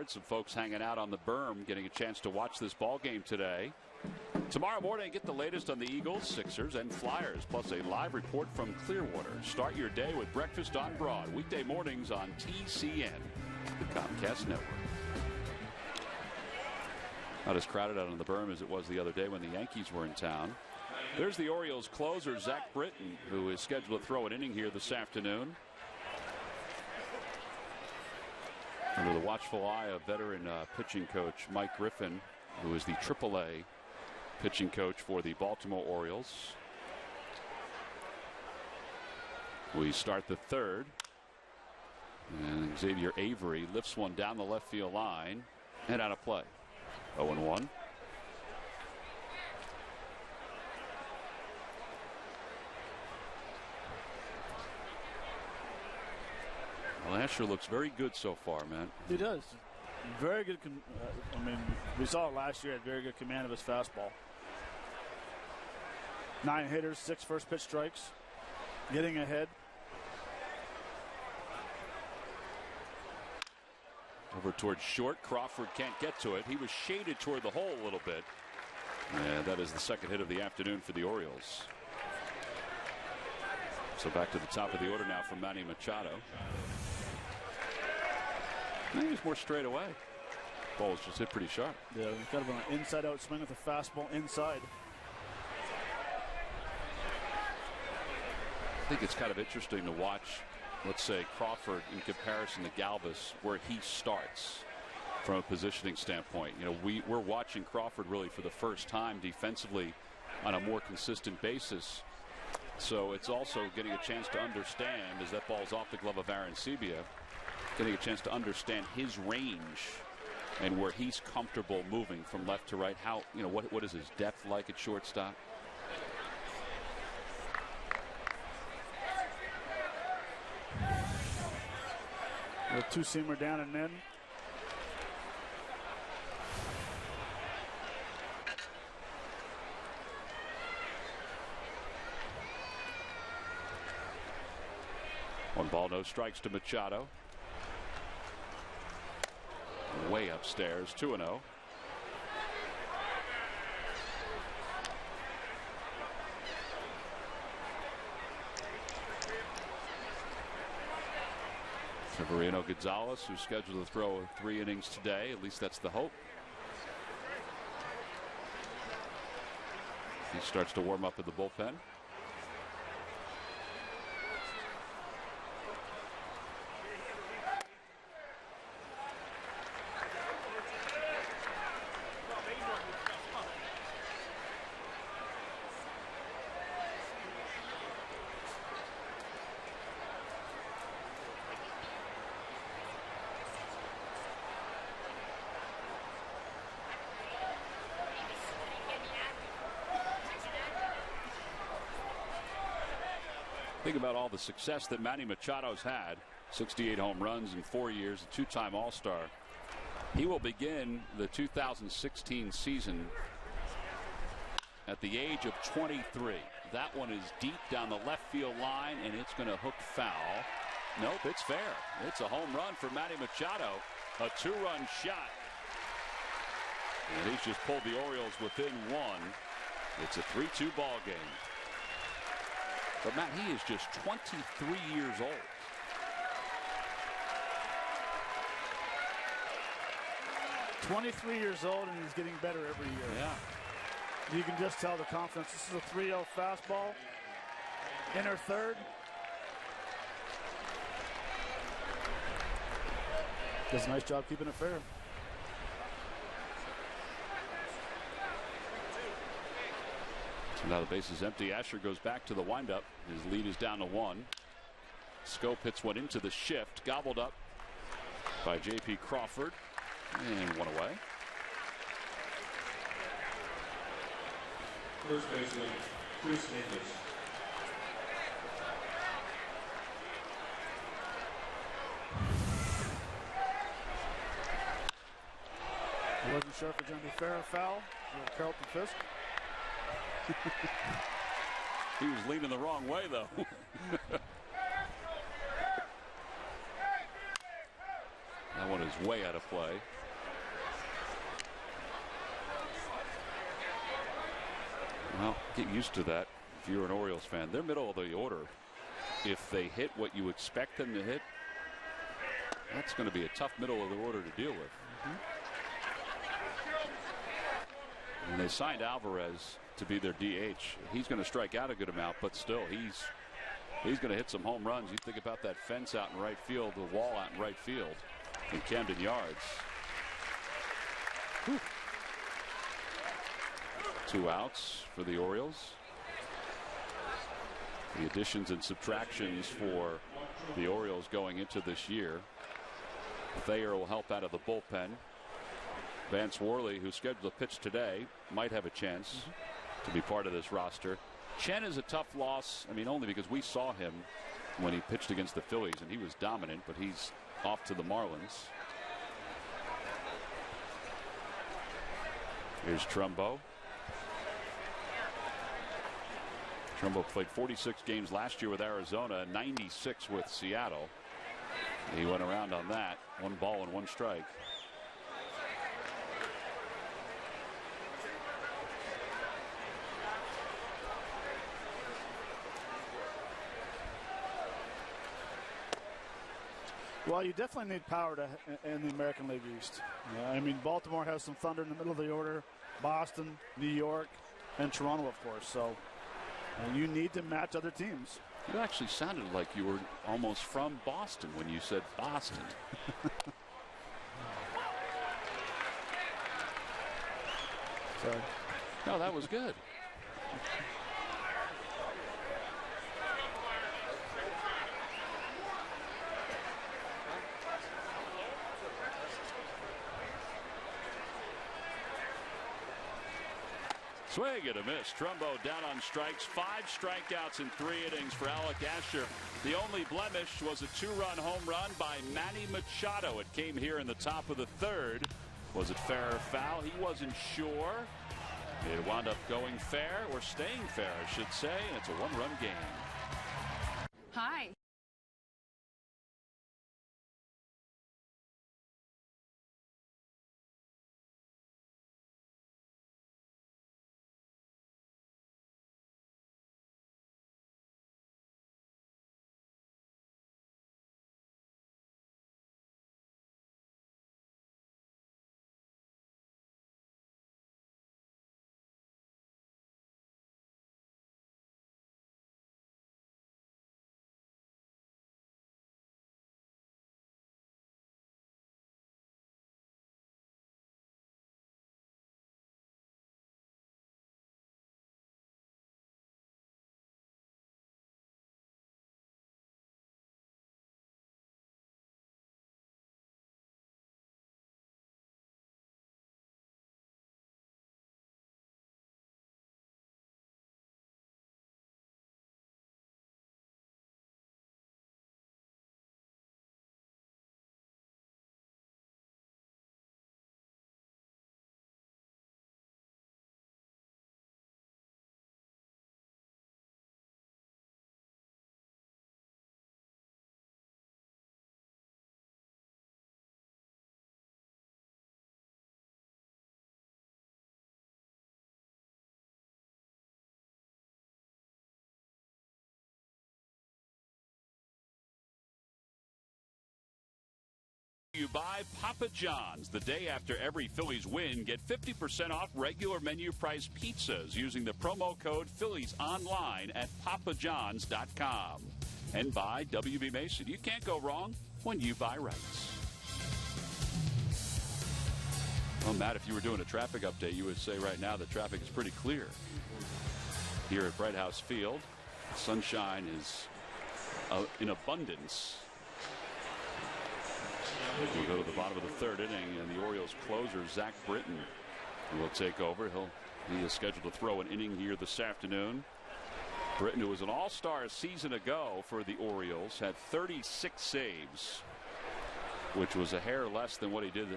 Some folks hanging out on the berm getting a chance to watch this ball game today. Tomorrow morning, get the latest on the Eagles, Sixers, and Flyers, plus a live report from Clearwater. Start your day with Breakfast on Broad, weekday mornings on TCN, the Comcast Network. Not as crowded out on the berm as it was the other day when the Yankees were in town. There's the Orioles closer, Zach Britton, who is scheduled to throw an inning here this afternoon. Under the watchful eye of veteran pitching coach Mike Griffin, who is the AAA pitching coach for the Baltimore Orioles. We start the 3rd. And Xavier Avery lifts one down the left field line and out of play. 0-1. Well, Asher looks very good so far, man. He does. Very good. I mean, we saw it last year. Had very good command of his fastball. 9 hitters, 6 first pitch strikes. Getting ahead. Over towards short. Crawford can't get to it. He was shaded toward the hole a little bit. And that is the second hit of the afternoon for the Orioles. So back to the top of the order now from Manny Machado. I think he's more straight away. Ball was just hit pretty sharp. Yeah, he's got an inside-out swing with a fastball inside. I think it's kind of interesting to watch, let's say, Crawford in comparison to Galvis, where he starts from a positioning standpoint. You know, we're watching Crawford really for the first time defensively on a more consistent basis. So it's also getting a chance to understand, as that ball's off the glove of Aaron Sebia, getting a chance to understand his range and where he's comfortable moving from left to right. How, you know, what is his depth like at shortstop? A two-seamer down and in. One ball, no strikes to Machado. Way upstairs, 2-0. Severino Gonzalez, who's scheduled to throw 3 innings today. At least that's the hope. He starts to warm up in the bullpen. Think about all the success that Manny Machado's had. 68 home runs in 4 years, a 2-time All-Star. He will begin the 2016 season at the age of 23. That one is deep down the left field line, and it's going to hook foul. Nope, it's fair. It's a home run for Manny Machado. A 2-run shot. And he's just pulled the Orioles within 1. It's a 3-2 ball game. But, Matt, he is just 23 years old. "23 years old, and he's getting better every year." Yeah. You can just tell the confidence. This is a 3-0 fastball. Inner third. Does a nice job keeping it fair. So now the base is empty. Asher goes back to the windup. His lead is down to 1. Scope hits one into the shift. Gobbled up by J.P. Crawford. And one away. First baseman, Chris Neris. I wasn't sure if it's going to be fair or foul. Carlton Fisk. He was leaning the wrong way, though. That one is way out of play. Well, get used to that if you're an Orioles fan. They're middle of the order. If they hit what you expect them to hit, that's going to be a tough middle of the order to deal with. And they signed Alvarez to be their DH. He's going to strike out a good amount, but still, he's going to hit some home runs. You think about that fence out in right field, the wall out in right field in Camden Yards. Whew. 2 outs for the Orioles. The additions and subtractions for the Orioles going into this year. Thayer will help out of the bullpen. Vance Worley, who's scheduled to pitch today, might have a chance to be part of this roster. Chen is a tough loss. I mean, only because we saw him when he pitched against the Phillies, and he was dominant, but he's off to the Marlins. Here's Trumbo. Trumbo played 46 games last year with Arizona, 96 with Seattle. He went around on that. 1 ball and 1 strike. Well, you definitely need power in the American League East. Yeah, I mean, Baltimore has some thunder in the middle of the order. Boston, New York, and Toronto, of course. So you need to match other teams. You actually sounded like you were almost from Boston when you said Boston. Sorry. No, that was good. Swing and a miss. Trumbo down on strikes. 5 strikeouts in 3 innings for Alec Asher. The only blemish was a 2-run home run by Manny Machado. It came here in the top of the 3rd. Was it fair or foul? He wasn't sure. It wound up going fair, or staying fair, I should say. It's a 1-run game. Hi. You buy Papa John's. The day after every Phillies win, get 50% off regular menu price pizzas using the promo code Phillies online at papajohns.com. And buy WB Mason. You can't go wrong when you buy right. Well, Matt, if you were doing a traffic update, you would say right now the traffic is pretty clear here at Bright House Field. Sunshine is in abundance. We'll go to the bottom of the 3rd inning, and the Orioles closer, Zach Britton, will take over. He is scheduled to throw an inning here this afternoon. Britton, who was an all-star a season ago for the Orioles, had 36 saves, which was a hair less than what he did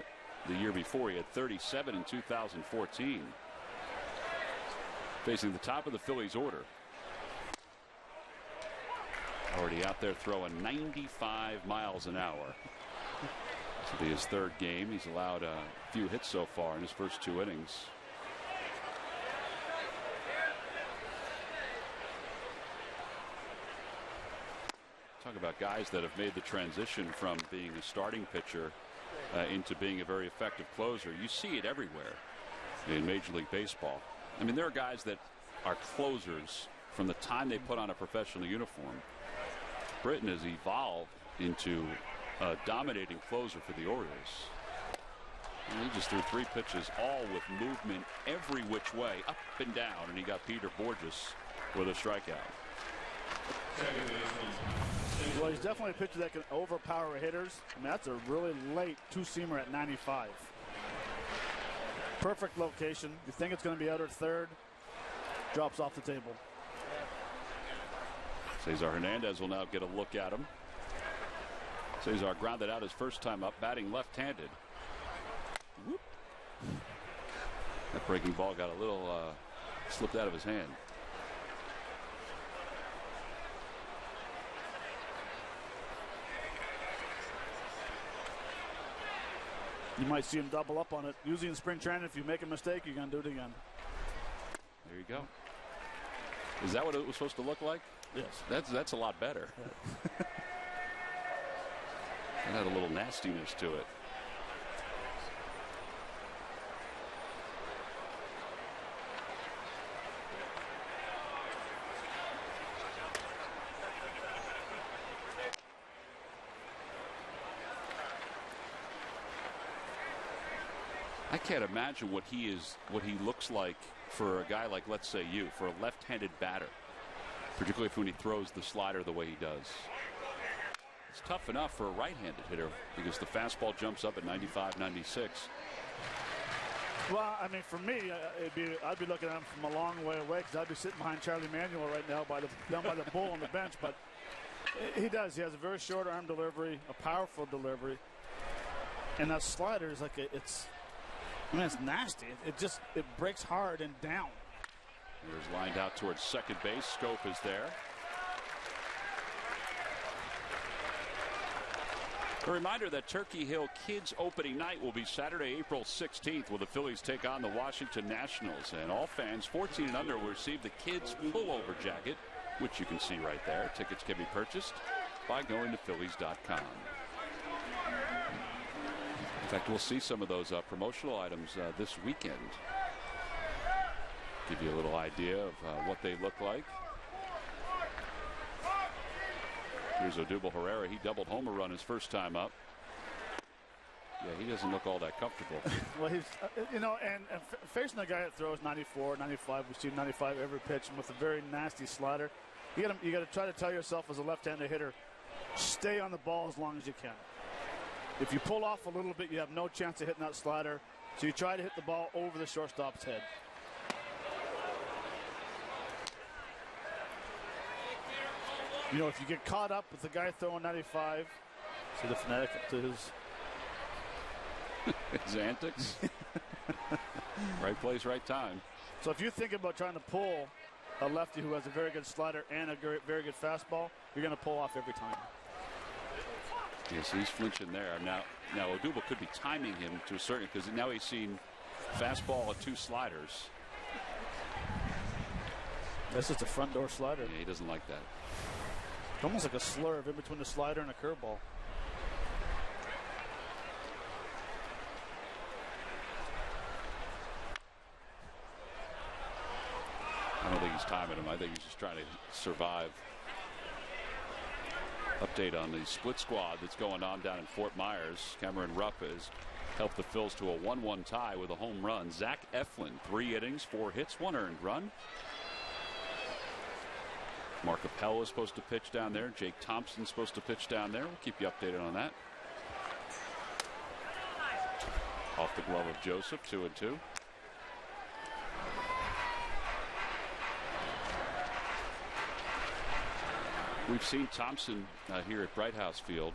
the year before. He had 37 in 2014. Facing the top of the Phillies order. Already out there throwing 95 miles an hour. This will be his 3rd game. He's allowed a few hits so far in his first 2 innings. Talk about guys that have made the transition from being a starting pitcher into being a very effective closer. You see it everywhere in Major League Baseball. I mean, there are guys that are closers from the time they put on a professional uniform. Britton has evolved into a dominating closer for the Orioles. And he just threw 3 pitches, all with movement every which way, up and down, and he got Peter Borges with a strikeout. Well, he's definitely a pitcher that can overpower hitters. I mean, that's a really late 2-seamer at 95. Perfect location. You think it's going to be out at 3rd, drops off the table. Cesar Hernandez will now get a look at him. Cesar grounded out his first time up, batting left-handed. That breaking ball got a little slipped out of his hand. You might see him double up on it. Usually in spring training, if you make a mistake, you're going to do it again. There you go. Is that what it was supposed to look like? Yes. That's a lot better. It had a little nastiness to it. I can't imagine what he looks like for a guy like, let's say you, for a left-handed batter, particularly when he throws the slider the way he does. It's tough enough for a right-handed hitter because the fastball jumps up at 95, 96. Well, I mean, for me, I'd be looking at him from a long way away because I'd be sitting behind Charlie Manuel right now down by the bull on the bench. But he does. He has a very short arm delivery, a powerful delivery, and that slider is like it's nasty. It breaks hard and down. Here's lined out towards second base. Scope is there. A reminder that Turkey Hill Kids opening night will be Saturday, April 16th, when the Phillies take on the Washington Nationals. And all fans 14 and under will receive the Kids pullover jacket, which you can see right there. Tickets can be purchased by going to Phillies.com. In fact, we'll see some of those promotional items this weekend. Give you a little idea of what they look like. Here's Odubel Herrera. He doubled home a run his first time up. Yeah, he doesn't look all that comfortable. Well, he's, and facing a guy that throws 94, 95, we've seen 95 every pitch, and with a very nasty slider, you got to try to tell yourself as a left-handed hitter, stay on the ball as long as you can. If you pull off a little bit, you have no chance of hitting that slider. So you try to hit the ball over the shortstop's head. If you get caught up with the guy throwing 95, see the fanatic to his antics. Right place, right time. So if you think about trying to pull a lefty who has a very good slider and a very good fastball, you're going to pull off every time. Yes, he's flinching there. Now Odubel could be timing him to a certain, because now he's seen fastball and two sliders. That's just a front door slider. Yeah, he doesn't like that. It's almost like a slurve in between a slider and a curveball. I don't think he's timing him. I think he's just trying to survive. Update on the split squad that's going on down in Fort Myers. Cameron Ruff has helped the Phils to a 1-1 tie with a home run. Zach Eflin, 3 innings, 4 hits, 1 earned run. Mark Appel is supposed to pitch down there. Jake Thompson's supposed to pitch down there. We'll keep you updated on that. Off the glove of Joseph, 2-2. We've seen Thompson here at Bright House Field.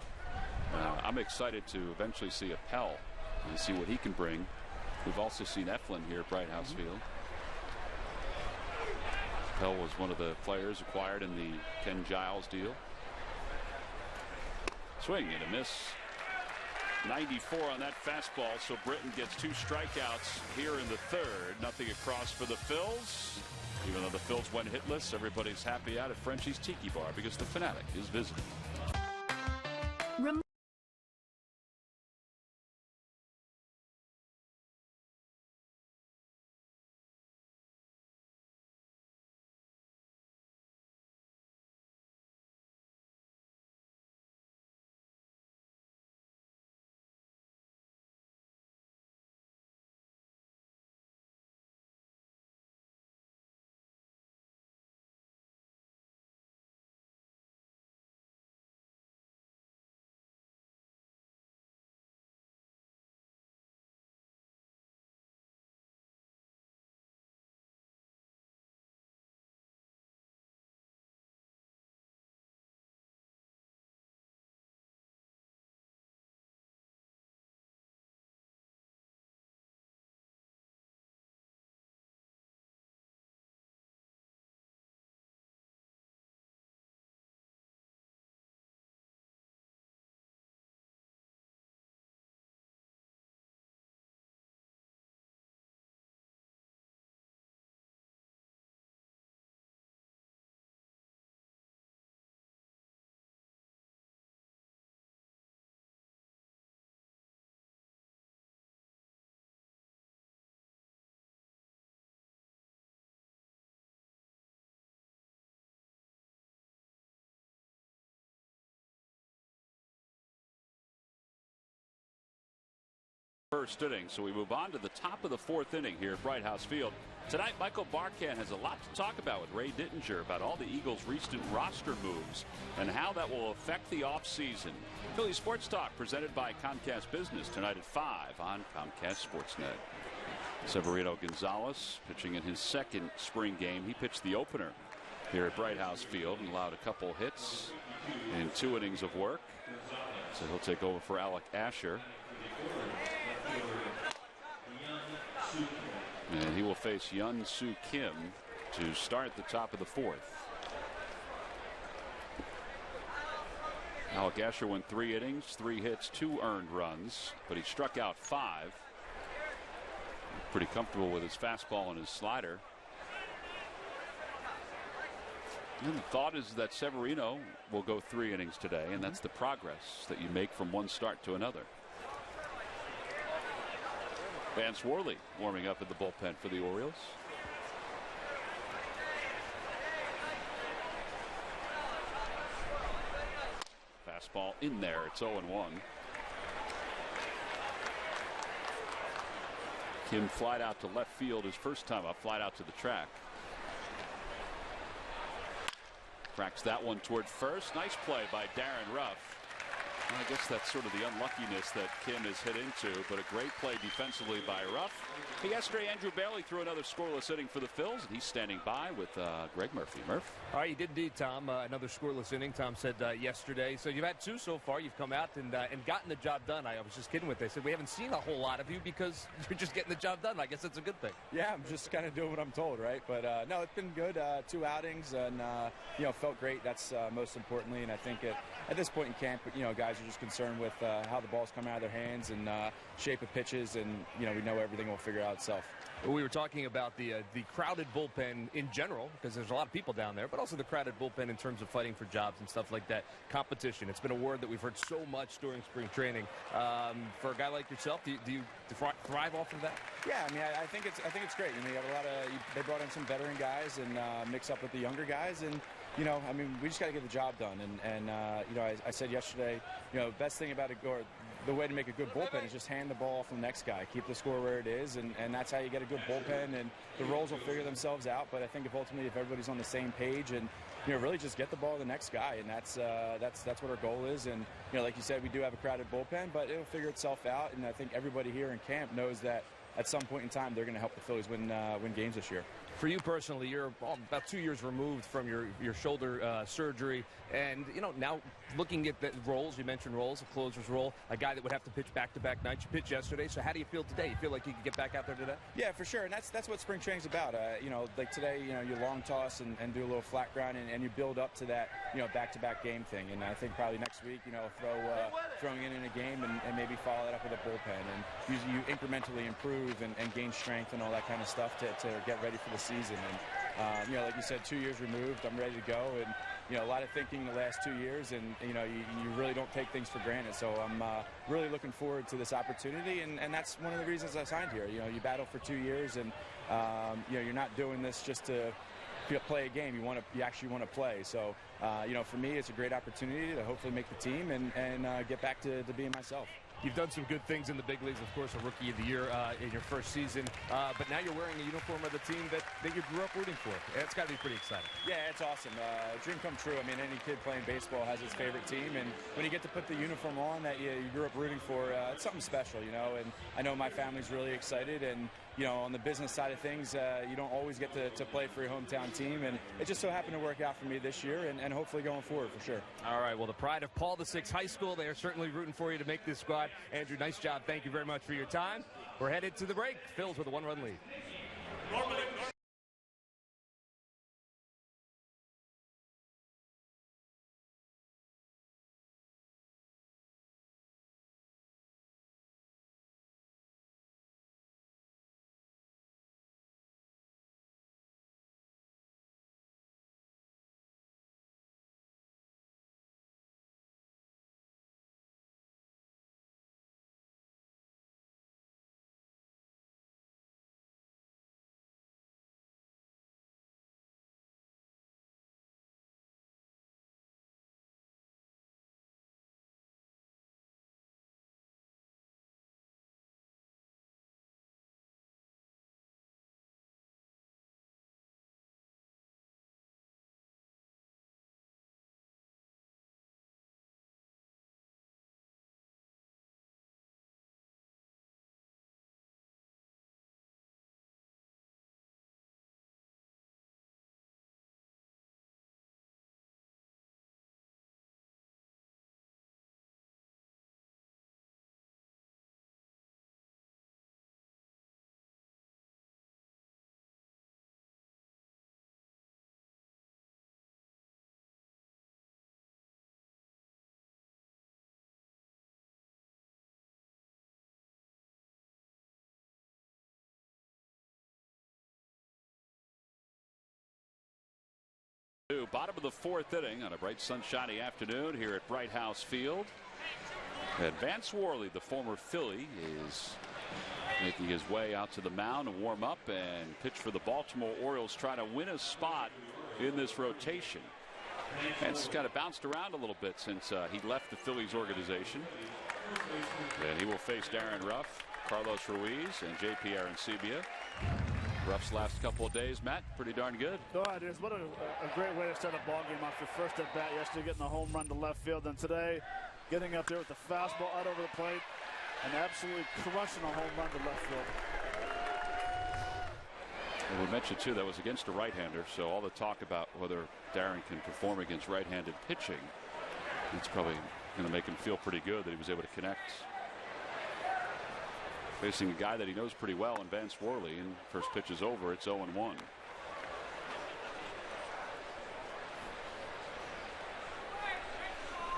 I'm excited to eventually see Appel and see what he can bring. We've also seen Eflin here at Bright House Field. Appel was one of the players acquired in the Ken Giles deal. Swing and a miss. 94 on that fastball, so Britton gets 2 strikeouts here in the third. Nothing across for the Phils. Even though the Phils went hitless, everybody's happy out at Frenchie's Tiki Bar because the Fanatic is visiting. first inning. So we move on to the top of the fourth inning here at Bright House Field. Tonight, Michael Barkan has a lot to talk about with Ray Dittinger about all the Eagles' recent roster moves and how that will affect the offseason. Philly Sports Talk presented by Comcast Business tonight at 5 on Comcast Sportsnet. Severino Gonzalez pitching in his second spring game. He pitched the opener here at Bright House Field and allowed a couple hits in 2 innings of work. So he'll take over for Alec Asher. And he will face Yun Soo Kim to start the top of the fourth. Alec Asher went 3 innings, 3 hits, 2 earned runs, but he struck out 5. Pretty comfortable with his fastball and his slider. And the thought is that Severino will go 3 innings today, and that's the progress that you make from one start to another. Vance Worley warming up in the bullpen for the Orioles. Fastball in there. It's 0-1. Kim flied out to left field his first time up, flied out to the track. Cracks that one toward first. Nice play by Darren Ruff. Well, I guess that's sort of the unluckiness that Kim has hit into, but a great play defensively by Ruff. Yesterday, Andrew Bailey threw another scoreless inning for the Phils, and he's standing by with Greg Murphy. Murph? All right, you did indeed, Tom. Another scoreless inning, Tom said yesterday. So you've had 2 so far. You've come out and gotten the job done. I was just kidding with they said we haven't seen a whole lot of you because you're just getting the job done. I guess that's a good thing. Yeah, I'm just kind of doing what I'm told, right? But no, it's been good. 2 outings and felt great. That's most importantly, and I think at this point in camp, guys are just concerned with how the ball's coming out of their hands and shape of pitches, and we know everything will figure out itself. Well, we were talking about the crowded bullpen in general because there's a lot of people down there, but also the crowded bullpen in terms of fighting for jobs and stuff like that. Competition. It's been a word that we've heard so much during spring training. For a guy like yourself, do you thrive off of that? Yeah, I mean, I think it's great. You have a lot of they brought in some veteran guys and mix up with the younger guys, and I mean, we just got to get the job done. And I said yesterday, best thing about the way to make a good bullpen is just hand the ball off to the next guy. Keep the score where it is, and that's how you get a good bullpen, and the roles will figure themselves out. But I think if everybody's on the same page and, really just get the ball to the next guy, and that's what our goal is. And, like you said, we do have a crowded bullpen, but it'll figure itself out. And I think everybody here in camp knows that at some point in time they're going to help the Phillies win games this year. For you personally, you're about 2 years removed from your shoulder surgery, and now looking at the roles, you mentioned roles, a closer's role, a guy that would have to pitch back-to-back nights. You pitched yesterday, so how do you feel today? You feel like you can get back out there today? Yeah, for sure, and that's what spring training's about. Like today, you long toss and do a little flat grind, and you build up to that, back-to-back game thing. And I think probably next week, throwing in a game and maybe follow that up with a bullpen, and you incrementally improve and gain strength and all that kind of stuff to get ready for the season. And like you said, 2 years removed, I'm ready to go, and a lot of thinking the last 2 years, and you really don't take things for granted. So I'm really looking forward to this opportunity, and that's one of the reasons I signed here. You battle for 2 years, and you're not doing this just to play a game. You actually want to play. So for me, it's a great opportunity to hopefully make the team and get back to being myself. You've done some good things in the big leagues, of course, a Rookie of the Year in your first season, but now you're wearing a uniform of the team that you grew up rooting for. It's got to be pretty exciting. Yeah, it's awesome. Dream come true. I mean, any kid playing baseball has his favorite team, and when you get to put the uniform on that you grew up rooting for, it's something special, and I know my family's really excited, and on the business side of things, you don't always get to play for your hometown team, and it just so happened to work out for me this year, and hopefully going forward for sure. All right, well, the pride of Paul VI High School, they are certainly rooting for you to make this squad. Andrew, nice job. Thank you very much for your time. We're headed to the break. Phil's with a 1-run lead. Bottom of the 4th inning on a bright sunshiny afternoon here at Bright House Field. And Vance Worley, the former Philly, is making his way out to the mound to warm up and pitch for the Baltimore Orioles, trying to win a spot in this rotation. Vance kind of bounced around a little bit since he left the Phillies organization. And he will face Darren Ruff, Carlos Ruiz, and J.P. Arancibia. Ruff's last couple of days, Matt, pretty darn good. Oh, it is. What a great way to start a ball game off your first at bat yesterday, getting a home run to left field, and today getting up there with the fastball out over the plate and absolutely crushing a home run to left field. And we mentioned too that was against a right-hander, so all the talk about whether Darren can perform against right-handed pitching, it's probably going to make him feel pretty good that he was able to connect. Facing a guy that he knows pretty well in Vance Worley, and first pitch is over. It's 0-1.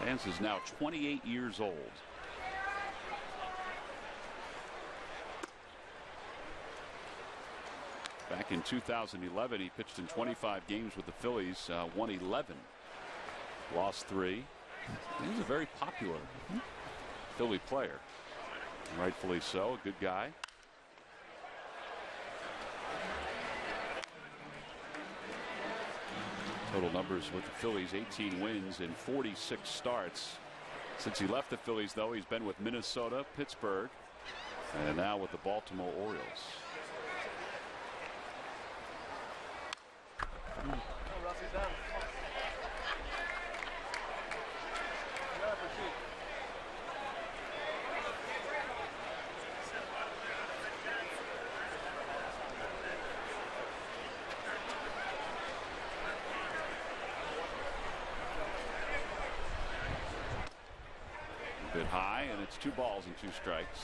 Vance is now 28 years old. Back in 2011, he pitched in 25 games with the Phillies, won 11, lost 3. He's a very popular Philly player. Rightfully so, a good guy. Total numbers with the Phillies, 18 wins in 46 starts. Since he left the Phillies, though, he's been with Minnesota, Pittsburgh, and now with the Baltimore Orioles. Bit high, and it's 2 balls and 2 strikes.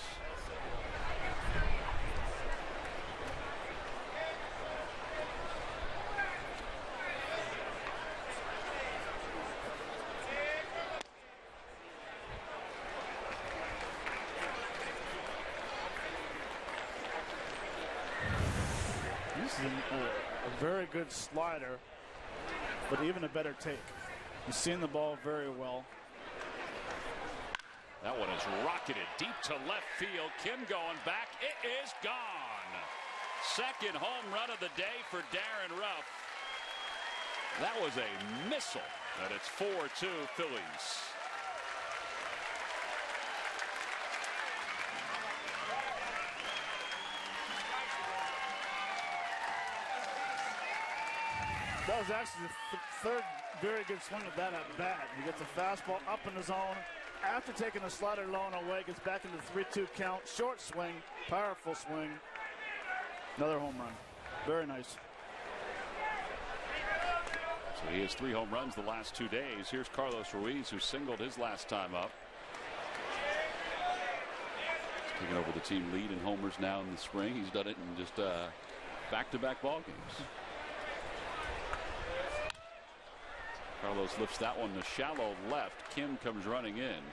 This is a very good slider, but even a better take. He's seen the ball very well. That one is rocketed deep to left field. Kim going back. It is gone. Second home run of the day for Darren Ruff. That was a missile, and it's 4-2 Phillies. That was actually the third very good swing of that at bat. He gets a fastball up in the zone. After taking a slider low and away, gets back into the 3-2 count. Short swing, powerful swing. Another home run. Very nice. So he has 3 home runs the last 2 days. Here's Carlos Ruiz, who singled his last time up. He's taking over the team lead in homers now in the spring. He's done it in just back-to-back ball games. Carlos lifts that one to shallow left. Kim comes running in.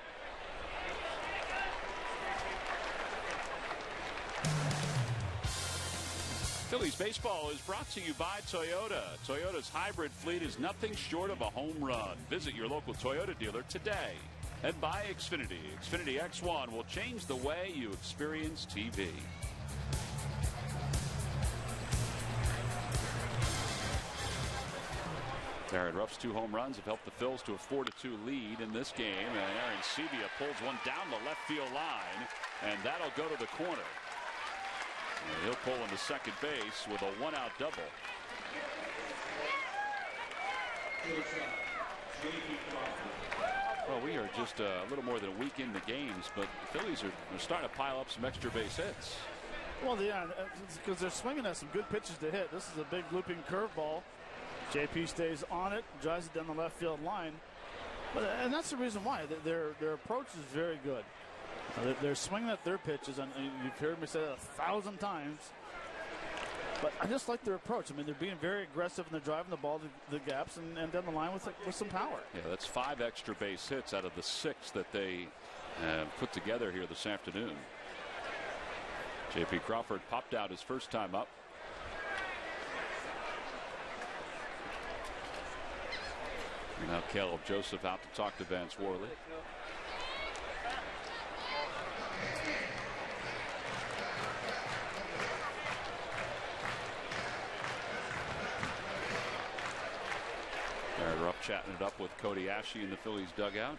Phillies baseball is brought to you by Toyota. Toyota's hybrid fleet is nothing short of a home run. Visit your local Toyota dealer today. And by Xfinity. Xfinity X1 will change the way you experience TV. Darren Ruff's 2 home runs have helped the Phils to a 4-2 lead in this game, and Arancibia pulls one down the left field line, and that'll go to the corner. And he'll pull into second base with a 1-out double. Well, we are just a little more than a week into games, but the Phillies are starting to pile up some extra base hits. Well, yeah, because they're swinging at some good pitches to hit. This is a big looping curveball. JP stays on it, drives it down the left field line. And that's the reason why. Their approach is very good. They're swinging at their pitches, and you've heard me say that 1,000 times. But I just like their approach. I mean, they're being very aggressive, and they're driving the ball to the gaps and down the line with some power. Yeah, that's 5 extra base hits out of the 6 that they put together here this afternoon. J.P. Crawford popped out his first time up. And now Caleb Joseph out to talk to Vance Worley. Darren Ruff chatting it up with Cody Ashley in the Phillies dugout.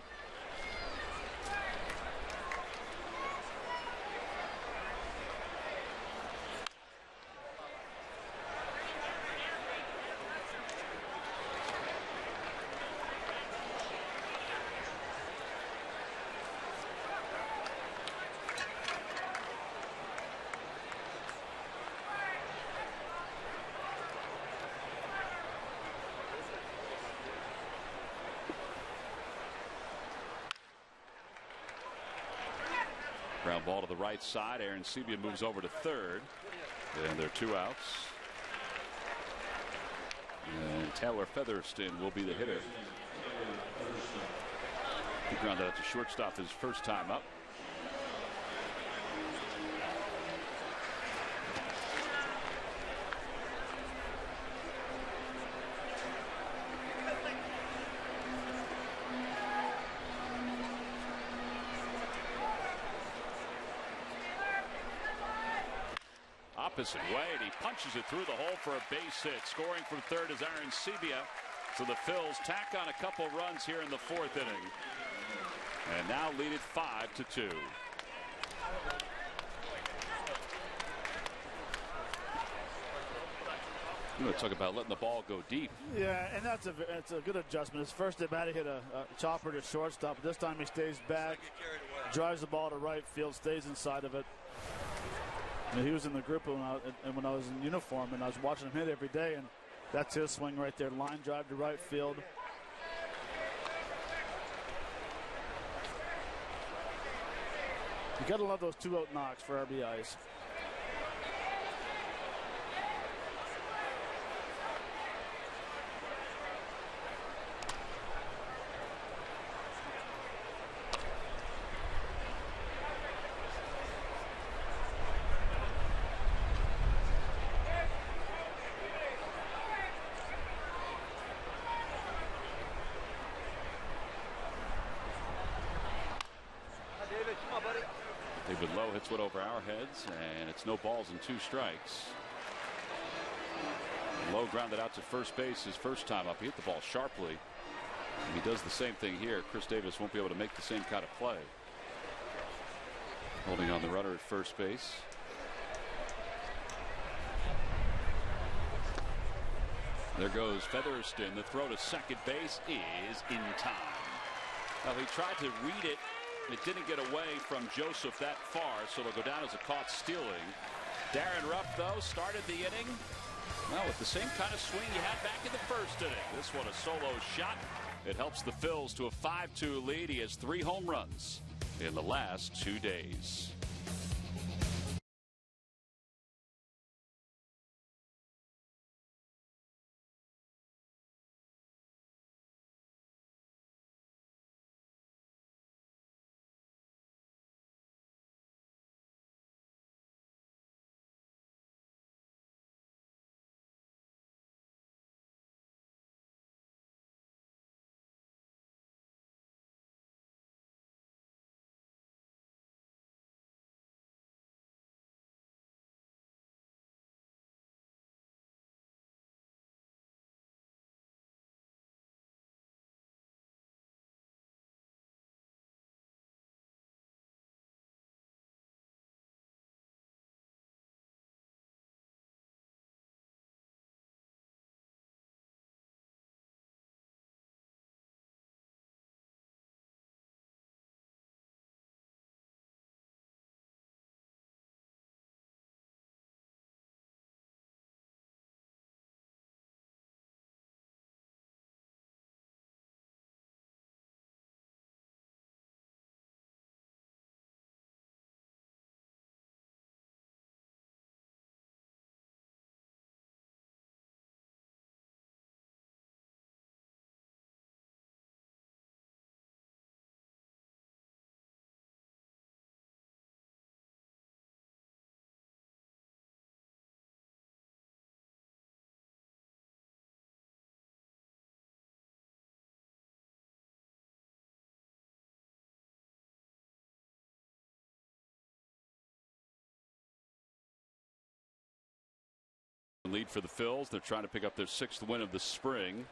Ground ball to the right side. Aaron Sebia moves over to third. And there are 2 outs. And Taylor Featherston will be the hitter. He grounded out to shortstop his first time up. Opposite way, and he punches it through the hole for a base hit. Scoring from third is Aaron Sebia. So the Phils tack on a couple runs here in the 4th inning. And now lead it 5-2. You want to talk about letting the ball go deep. Yeah, and that's a good adjustment. His first at bat, he hit a chopper to shortstop. This time he stays back, drives the ball to right field, stays inside of it. He was in the group when I was in uniform, and I was watching him hit every day, and that's his swing right there. Line drive to right field. You got to love those 2-out knocks for RBIs. David Lowe hits one over our heads, and it's no balls and 2 strikes. Lowe grounded out to first base his first time up. He hit the ball sharply. And he does the same thing here. Chris Davis won't be able to make the same kind of play. Holding on the runner at first base. There goes Featherston. The throw to second base is in time. Well, he tried to read it. It didn't get away from Joseph that far, so it'll go down as a caught stealing. Darren Ruff, though, started the inning, well, with the same kind of swing he had back in the first inning. This one a solo shot. It helps the Phils to a 5-2 lead. He has 3 home runs in the last 2 days. lead for the Phils. They're trying to pick up their 6th win of the spring.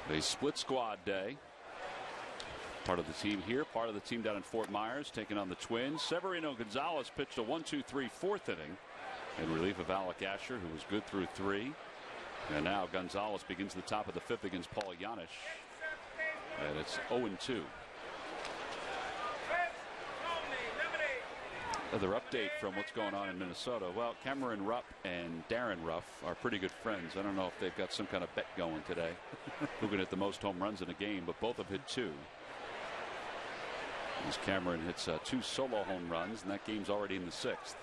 They split squad day. Part of the team here, part of the team down in Fort Myers, taking on the Twins. Severino Gonzalez pitched a 1-2-3 4th inning in relief of Alec Asher, who was good through 3. And now Gonzalez begins the top of the 5th against Paul Janisch. And it's 0-2. Another update from what's going on in Minnesota. Well, Cameron Ruff and Darren Ruff are pretty good friends. I don't know if they've got some kind of bet going today. Who can hit the most home runs in a game, but both have hit 2. As Cameron hits 2 solo home runs, and that game's already in the 6th.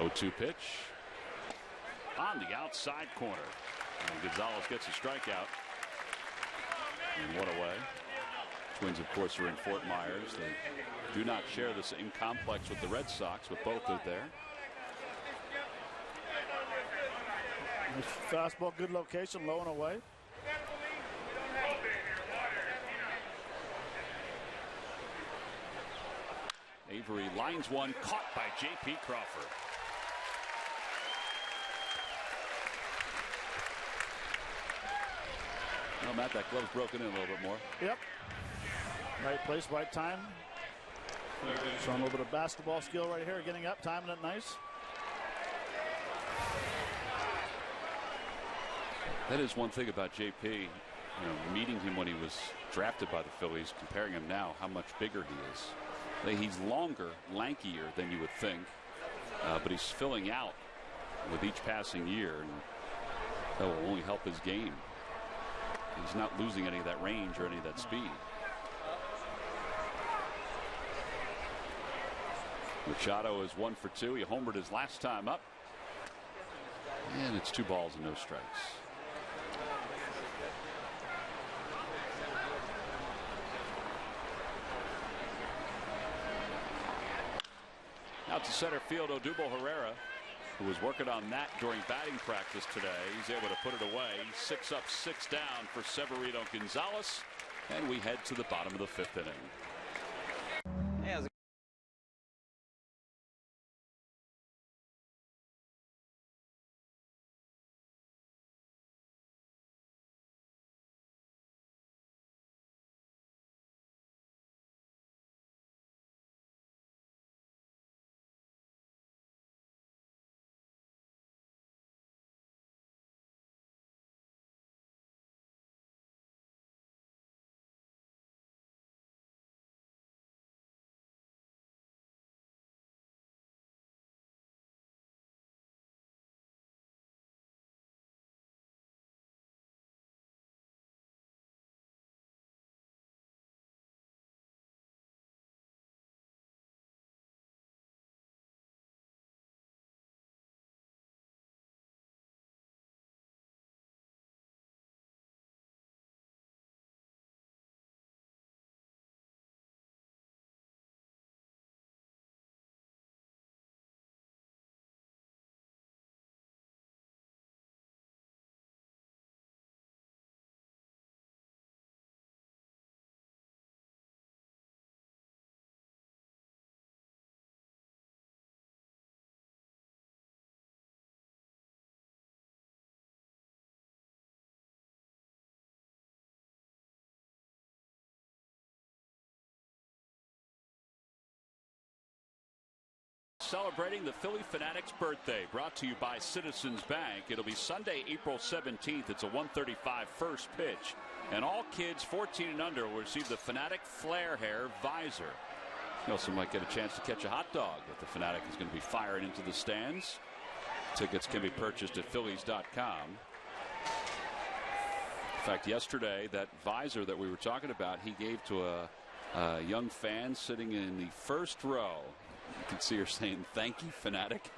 Oh, 2 pitch on the outside corner, and Gonzalez gets a strikeout. And 1 away. Twins, of course, are in Fort Myers. They do not share the same complex with the Red Sox, but both are there. Fastball, good location, low and away. Avery lines one, caught by J.P. Crawford. No, Matt, that glove's broken in a little bit more. Yep. Right place, right time. Showing a little bit of basketball skill right here, getting up, timing it nice. That is one thing about JP, you know, meeting him when he was drafted by the Phillies, comparing him now, how much bigger he is. He's longer, lankier than you would think, but he's filling out with each passing year, and that will only help his game. He's not losing any of that range or any of that speed. Machado is 1 for 2. He homered his last time up, and it's 2 balls and no strikes. Out to center field, Odubel Herrera, who was working on that during batting practice today. He's able to put it away. 6 up, 6 down for Severino Gonzalez, and we head to the bottom of the 5th inning. Celebrating the Philly Fanatics' birthday, brought to you by Citizens Bank. It'll be Sunday, April 17th. It's a 1:35 first pitch, and all kids 14 and under will receive the Fanatic Flare Hair Visor. You also might get a chance to catch a hot dog if the Fanatic is going to be firing into the stands. Tickets can be purchased at Phillies.com. In fact, yesterday, that visor that we were talking about, he gave to a young fan sitting in the first row. You can see her saying, "Thank you, Fanatic."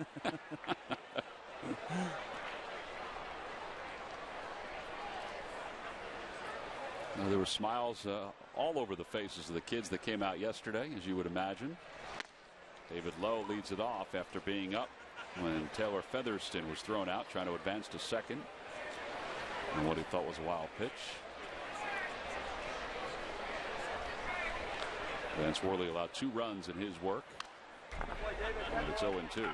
There were smiles all over the faces of the kids that came out yesterday, as you would imagine. David Lowe leads it off after being up when Taylor Featherston was thrown out, trying to advance to second, and what he thought was a wild pitch. Vance Worley allowed 2 runs in his work. And it's 0-2.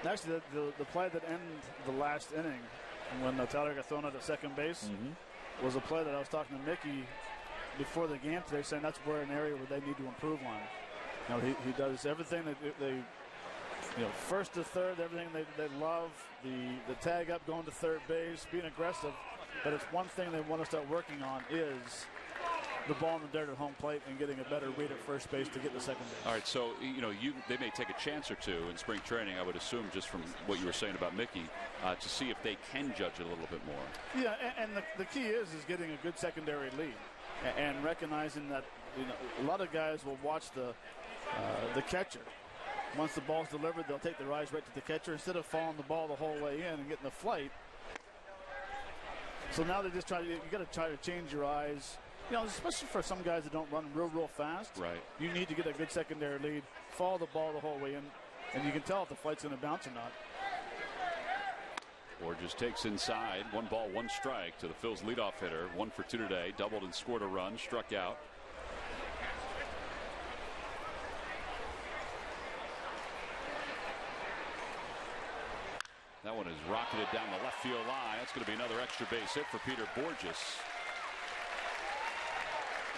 Actually, the play that ended the last inning when Tyler got thrown out at second base was a play that I was talking to Mickey before the game today, saying that's where an area where they need to improve on. He does everything that they first to third, everything they love, the tag up, going to third base, being aggressive. But it's one thing they want to start working on is the ball in the dirt at home plate and getting a better read at first base to get to second base. All right, so they may take a chance or two in spring training, I would assume, just from what you were saying about Mickey, to see if they can judge it a little bit more. Yeah, and the key is getting a good secondary lead and recognizing that a lot of guys will watch the catcher. Once the ball's delivered, they'll take their eyes right to the catcher instead of following the ball the whole way in and getting the flight. So now they just you got to try to change your eyes. Especially for some guys that don't run real fast. Right. You need to get a good secondary lead, follow the ball the whole way in, and you can tell if the flight's going to bounce or not. Borges takes inside. 1 ball, 1 strike to the Phil's leadoff hitter. 1 for 2 today. Doubled and scored a run. Struck out. That one is rocketed down the left field line. That's going to be another extra base hit for Peter Borges.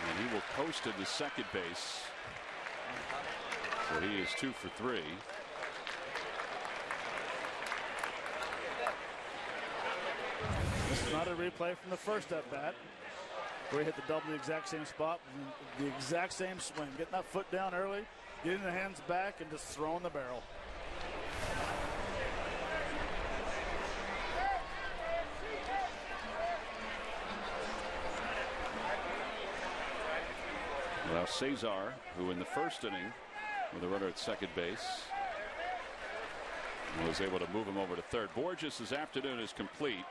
And he will coast into second base. So he is 2 for 3. This is not a replay from the first at bat, where he hit the double the exact same spot, the exact same swing, getting that foot down early, getting the hands back, and just throwing the barrel. Now Cesar, who in the first inning with a runner at second base was able to move him over to third. Borges this afternoon is complete.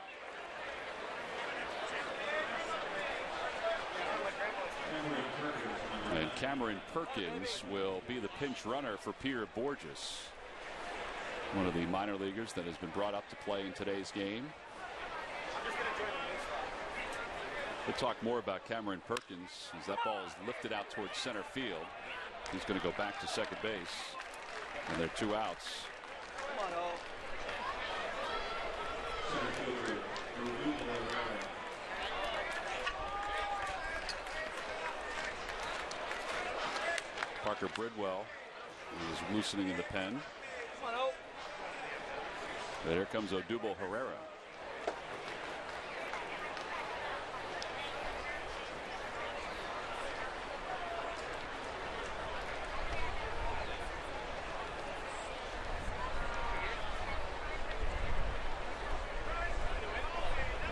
And Cameron Perkins will be the pinch runner for Peter Borges, one of the minor leaguers that has been brought up to play in today's game. We'll talk more about Cameron Perkins as that ball is lifted out towards center field. He's going to go back to second base, and they're 2 outs. Come on, Parker Bridwell is loosening in the pen. And here comes Odubel Herrera.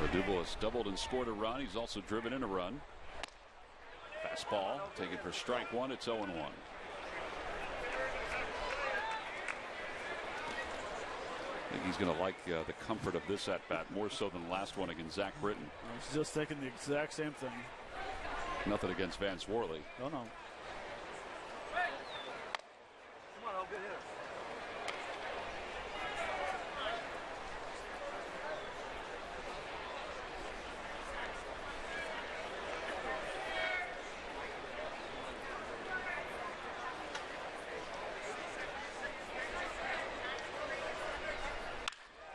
Odubel has doubled and scored a run. He's also driven in a run. Fastball taken for strike 1. It's 0-1. I think he's going to like the comfort of this at bat more so than the last one against Zach Britton. He's just thinking the exact same thing. Nothing against Vance Worley. Oh, no. Come on, good hitter.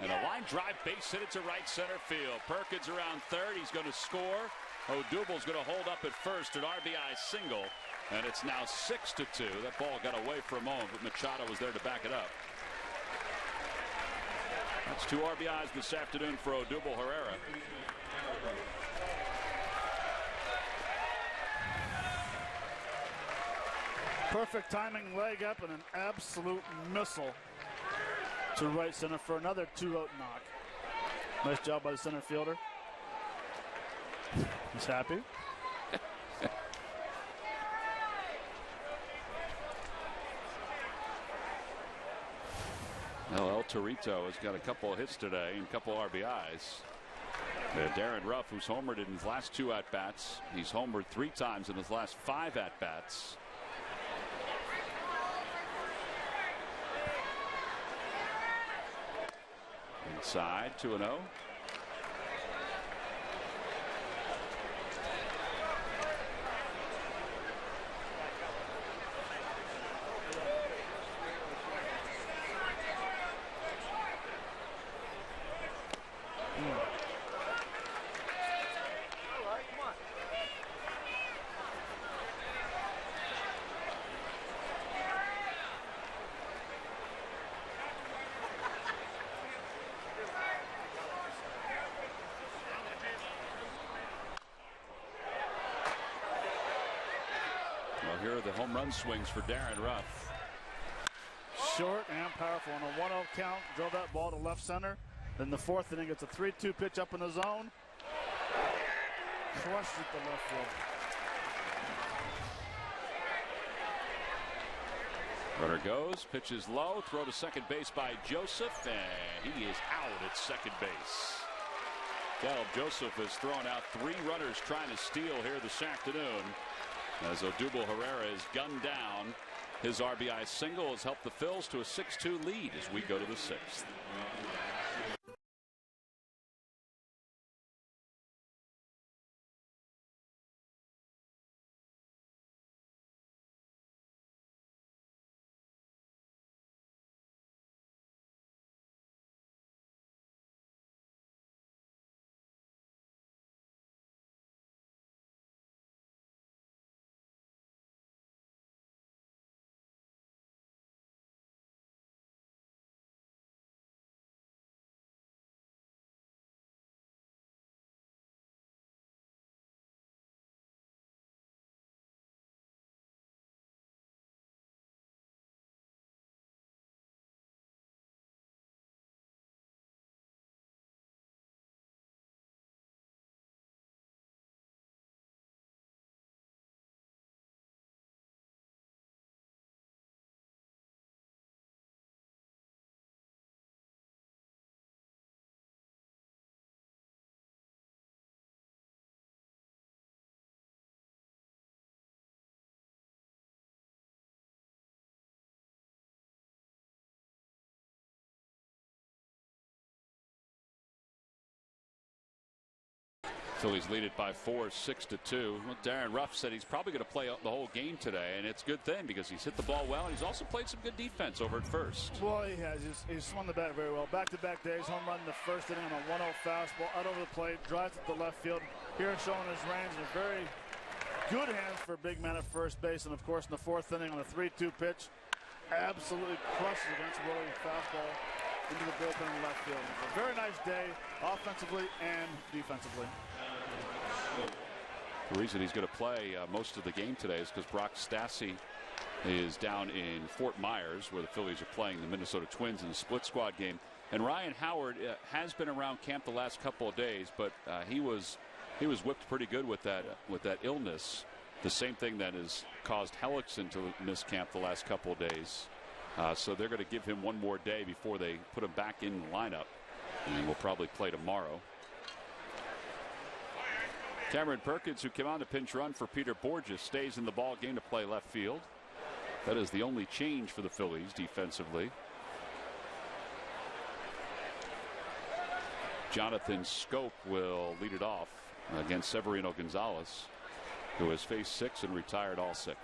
And a line drive base hit it to right center field. Perkins around third. He's going to score. Odubel's going to hold up at first, an RBI single. And it's now 6-2. That ball got away for a moment, but Machado was there to back it up. That's 2 RBIs this afternoon for Odubel Herrera. Perfect timing, leg up, and an absolute missile to right center for another 2-out knock. Nice job by the center fielder. He's happy. Well, El Torito has got a couple of hits today and a couple of RBIs. Darren Ruff, who's homered in his last 2 at-bats. He's homered 3 times in his last 5 at-bats. Inside 2-0. Here are the home run swings for Darren Ruff. Short and powerful on a 1-0 count. Drove that ball to left center. Then the fourth inning, it's a 3-2 pitch up in the zone. Crushed it to left field. Runner goes, pitches low, throw to second base by Joseph, and he is out at second base. Caleb Joseph has thrown out 3 runners trying to steal here this afternoon, as Odubel Herrera is gunned down. His RBI single has helped the Phils to a 6-2 lead as we go to the 6th. Phillies lead it by 4, 6-2. Well, Darren Ruff said he's probably going to play the whole game today, and it's a good thing because he's hit the ball well, and he's also played some good defense over at first. Well, he has. He's swung the bat very well. Back-to-back days, home run in the first inning on a 1-0 fastball out over the plate, drives it to left field. Here showing his range in very good hands for a big man at first base, and of course in the fourth inning on a 3-2 pitch, absolutely crushes against Willie fastball into the bullpen in left field. A very nice day offensively and defensively. The reason he's going to play most of the game today is because Brock Stassi is down in Fort Myers, where the Phillies are playing the Minnesota Twins in a split squad game. And Ryan Howard has been around camp the last couple of days, but he was whipped pretty good with that illness. The same thing that has caused Hellickson to miss camp the last couple of days. So they're going to give him one more day before they put him back in the lineup, and will probably play tomorrow. Cameron Perkins, who came on to pinch run for Peter Borges, stays in the ball game to play left field. That is the only change for the Phillies defensively. Jonathan Scope will lead it off against Severino Gonzalez, who has faced 6 and retired all 6.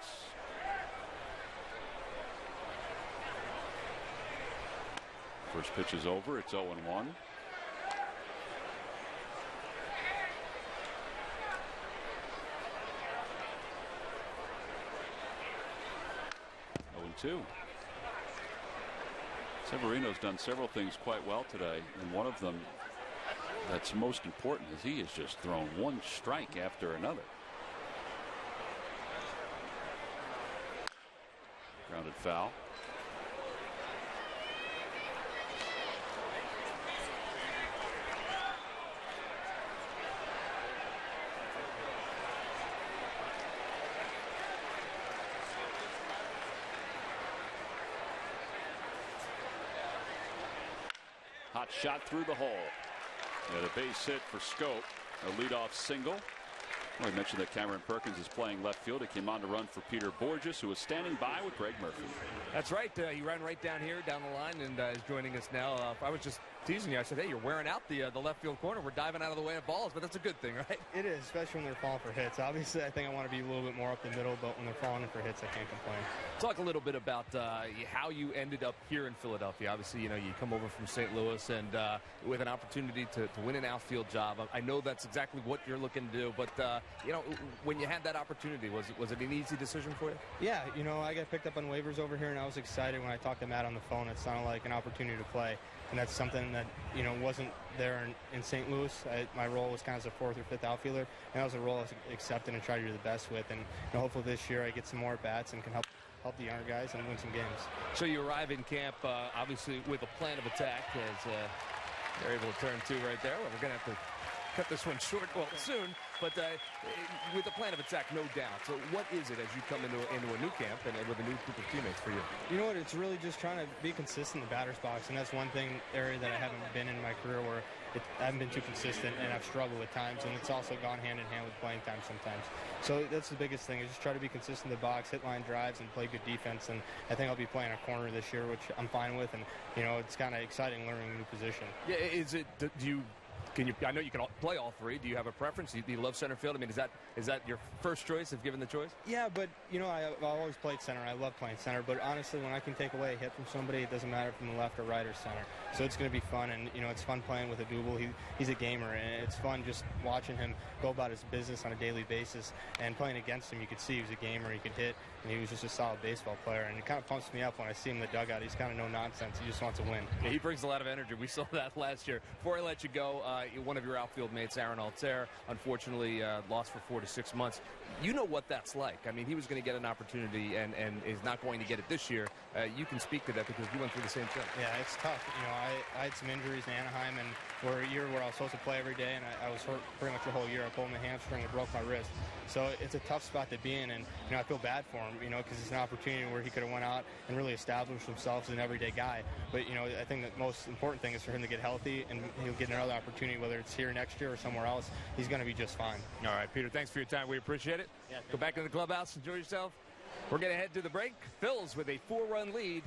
First pitch is over. It's 0-1. 0-2. Severino's done several things quite well today, and one of them that's most important is he has just thrown one strike after another. Grounded foul. Hot shot through the hole. And a base hit for Scope. A leadoff single. Well, I mentioned that Cameron Perkins is playing left field. He came on to run for Peter Borges, who was standing by with Greg Murphy. That's right. He ran right down here, down the line, and is joining us now. I was just teasing you. I said, hey, you're wearing out the left field corner. We're diving out of the way of balls, but that's a good thing, right? It is, especially when they're falling for hits. Obviously, I think I want to be a little bit more up the middle, but when they're falling in for hits, I can't complain. Talk a little bit about how you ended up here in Philadelphia. Obviously, you come over from St. Louis and with an opportunity to win an outfield job. I know that's exactly what you're looking to do, but, when you had that opportunity, was it an easy decision for you? Yeah, I got picked up on waivers over here, and I was excited when I talked to Matt on the phone. It sounded like an opportunity to play, and that's something that, wasn't there in St. Louis. My role was kind of as a fourth or fifth outfielder, and that was a role I was accepted and tried to do the best with. And hopefully this year I get some more bats and can help the younger guys and win some games. So you arrive in camp, obviously, with a plan of attack, as they're able to turn two right there. Well, we're going to have to cut this one short, soon, but with a plan of attack, no doubt. So what is it as you come into a new camp and with a new group of teammates for you? You know what? It's really just trying to be consistent in the batter's box, and that's one area that I haven't been in my career where I haven't been too consistent, and I've struggled at times, and it's also gone hand in hand with playing time sometimes. So that's the biggest thing, is just try to be consistent in the box, hit line drives, and play good defense. And I think I'll be playing a corner this year, which I'm fine with, and it's kind of exciting learning a new position. Yeah, I know you can play all three. Do you have a preference? Do you love center field? I mean, is that your first choice if given the choice? Yeah, but I've always played center. I love playing center, but honestly, when I can take away a hit from somebody, it doesn't matter from the left or right or center. So it's going to be fun, and it's fun playing with a Double. He's a gamer, and it's fun just watching him go about his business on a daily basis. And playing against him, you could see he was a gamer. He could hit, and he was just a solid baseball player. And it kind of pumps me up when I see him in the dugout. He's kind of no nonsense. He just wants to win. Yeah, he brings a lot of energy. We saw that last year. Before I let you go, one of your outfield mates, Aaron Altherr, unfortunately lost for 4 to 6 months. You know what that's like. I mean, he was going to get an opportunity and is not going to get it this year. You can speak to that because you went through the same thing. Yeah, it's tough. I had some injuries in Anaheim, and for a year where I was supposed to play every day, and I was hurt pretty much the whole year. I pulled my hamstring and broke my wrist. So it's a tough spot to be in, and I feel bad for him, because it's an opportunity where he could have went out and really established himself as an everyday guy. But I think the most important thing is for him to get healthy, and he'll get another opportunity, whether it's here next year or somewhere else. He's going to be just fine. All right, Peter, thanks for your time. We appreciate it. Yeah, go back to the clubhouse, enjoy yourself. We're going to head to the break. Phils with a 4-run lead.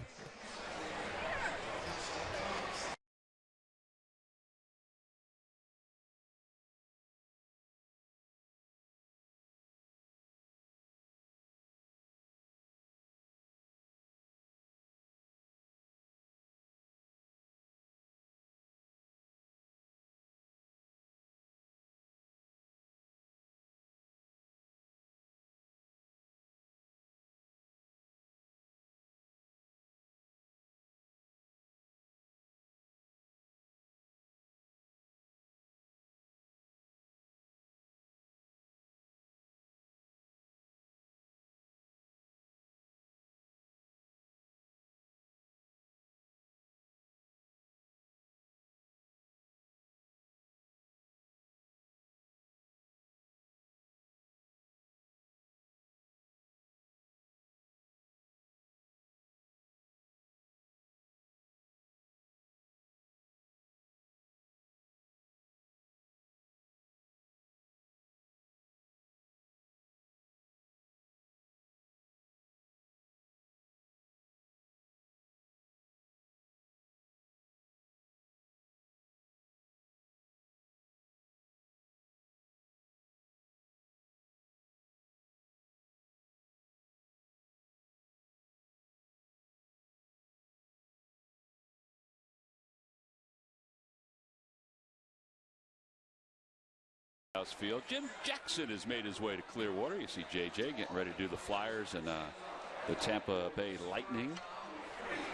Field. Jim Jackson has made his way to Clearwater. You see JJ getting ready to do the Flyers and the Tampa Bay Lightning.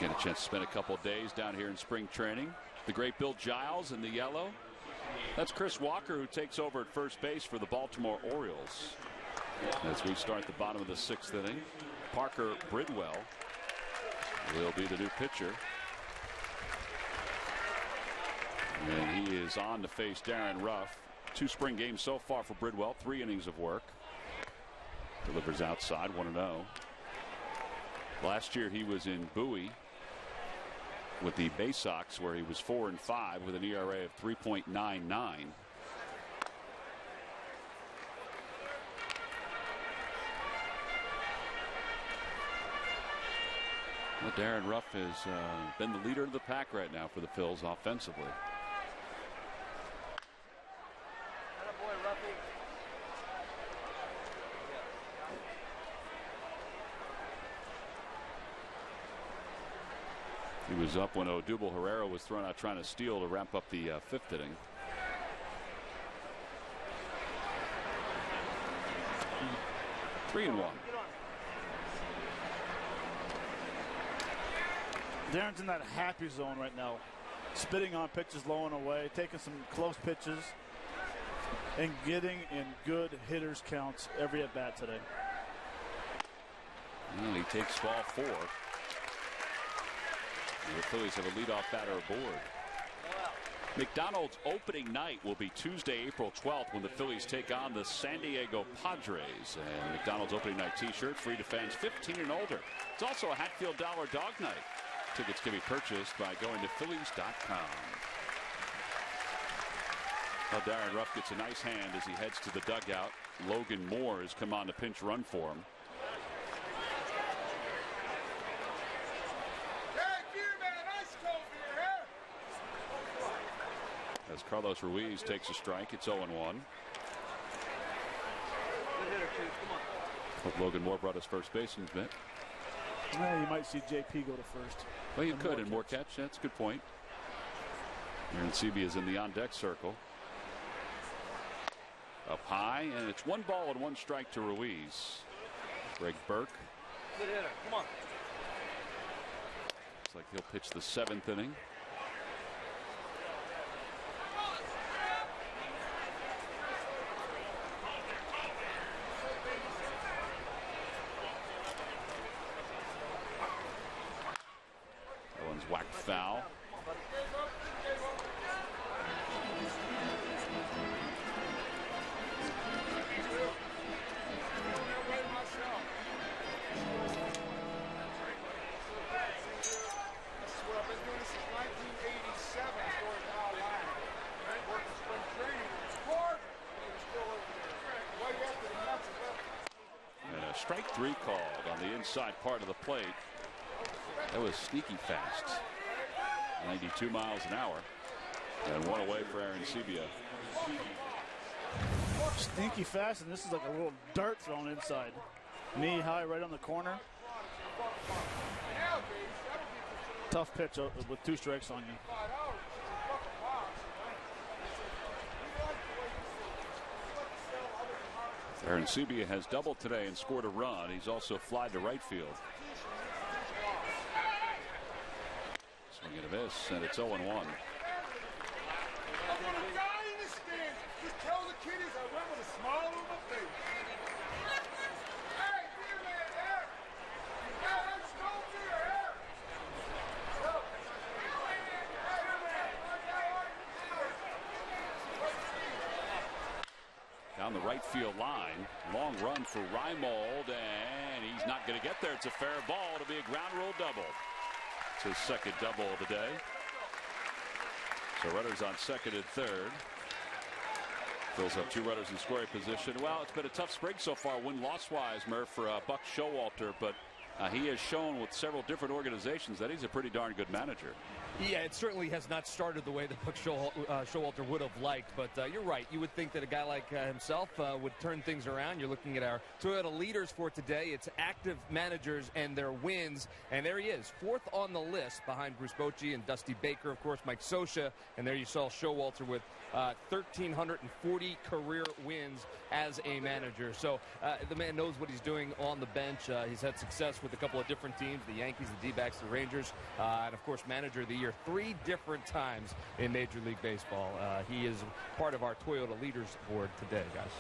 Getting a chance to spend a couple of days down here in spring training. The great Bill Giles in the yellow. That's Chris Walker, who takes over at first base for the Baltimore Orioles. As we start the bottom of the 6th inning, Parker Bridwell will be the new pitcher. And he is on to face Darren Ruff. 2 spring games so far for Bridwell. 3 innings of work. Delivers outside, 1-0. Last year he was in Bowie with the Bay Sox, where he was 4-5 with an ERA of 3.99. Well, Darren Ruff has been the leader of the pack right now for the Phils offensively. He was up when Odubel Herrera was thrown out trying to steal to wrap up the 5th inning. Three and 1. Darren's in that happy zone right now. Spitting on pitches low and away, taking some close pitches, and getting in good hitters counts every at bat today. Well, he takes ball 4. The Phillies have a leadoff batter aboard. McDonald's opening night will be Tuesday, April 12th, when the Phillies take on the San Diego Padres. And McDonald's opening night t-shirt free to fans 15 and older. It's also a Hatfield Dollar Dog Night. Tickets can be purchased by going to Phillies.com. Well, Darren Ruff gets a nice hand as he heads to the dugout. Logan Moore has come on to pinch run for him. As Carlos Ruiz takes a strike, it's 0-1. Hope Logan Moore brought his first baseman's mitt. Well, you might see JP go to first. Well, you could, and more catch. That's a good point. Aaron Sebia is in the on-deck circle. Up high, and it's 1 ball and 1 strike to Ruiz. Greg Burke. Good hitter. Come on. Looks like he'll pitch the 7th inning. Whacked foul. And a strike 3 called on the inside part of the plate. That was sneaky fast. 92 miles an hour. And 1 away for Aaron Sebia. Sneaky fast, and this is like a little dart thrown inside. Knee high right on the corner. Tough pitch with 2 strikes on you. Aaron Sebia has doubled today and scored a run. He's also flied to right field. Swing and a miss, and it's 0-1. Down the right field line, long run for Reimold, and he's not going to get there. It's a fair ball. It'll be a ground rule double. It's his second double of the day. So runners on second and third. Fills up 2 runners in scoring position. Well, it's been a tough spring so far, win-loss wise, Murph, for Buck Showalter, but he has shown with several different organizations that he's a pretty darn good manager. Yeah, it certainly has not started the way that Buck Showalter would have liked, but you're right. You would think that a guy like himself would turn things around. You're looking at our Toyota leaders for today. It's active managers and their wins, and there he is, 4th on the list behind Bruce Bochy and Dusty Baker, of course, Mike Scioscia, and there you saw Showalter with 1,340 career wins as a manager. So the man knows what he's doing on the bench. He's had success with a couple of different teams, the Yankees, the D-backs, the Rangers, and of course manager of the year 3 different times in Major League Baseball. He is part of our Toyota leaders board today, guys.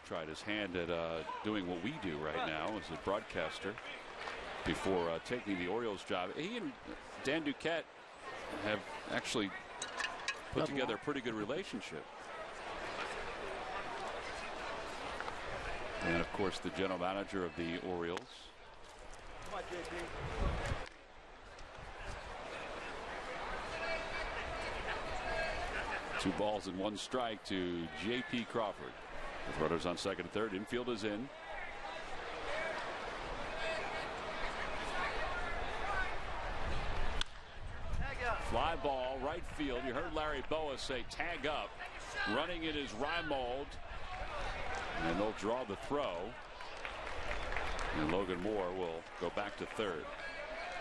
Tried his hand at doing what we do right now as a broadcaster before taking the Orioles job. He and Dan Duquette have actually put together a pretty good relationship. And of course the general manager of the Orioles. Come on, JP. Two balls and 1 strike to J.P. Crawford. With runners on second and third, infield is in. ball, right field. You heard Larry Boa say tag up. Running it is Reimold. And they'll draw the throw. And Logan Moore will go back to third.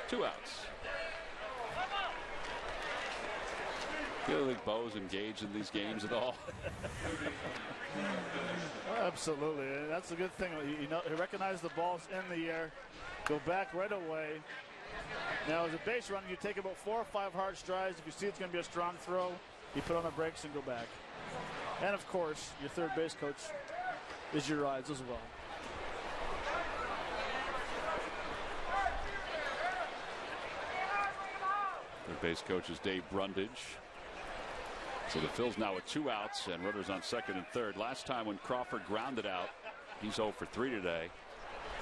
2 outs. Do you think Bo's engaged in these games at all? Absolutely. That's a good thing. You know, he recognized the ball's in the air. Go back right away. Now, as a base runner, you take about 4 or 5 hard strides. If you see it's going to be a strong throw, you put on the brakes and go back. And, of course, your third base coach is your rides as well. Third base coach is Dave Brundage. So the Phils now with 2 outs and runners on second and third. Last time when Crawford grounded out, he's 0 for 3 today.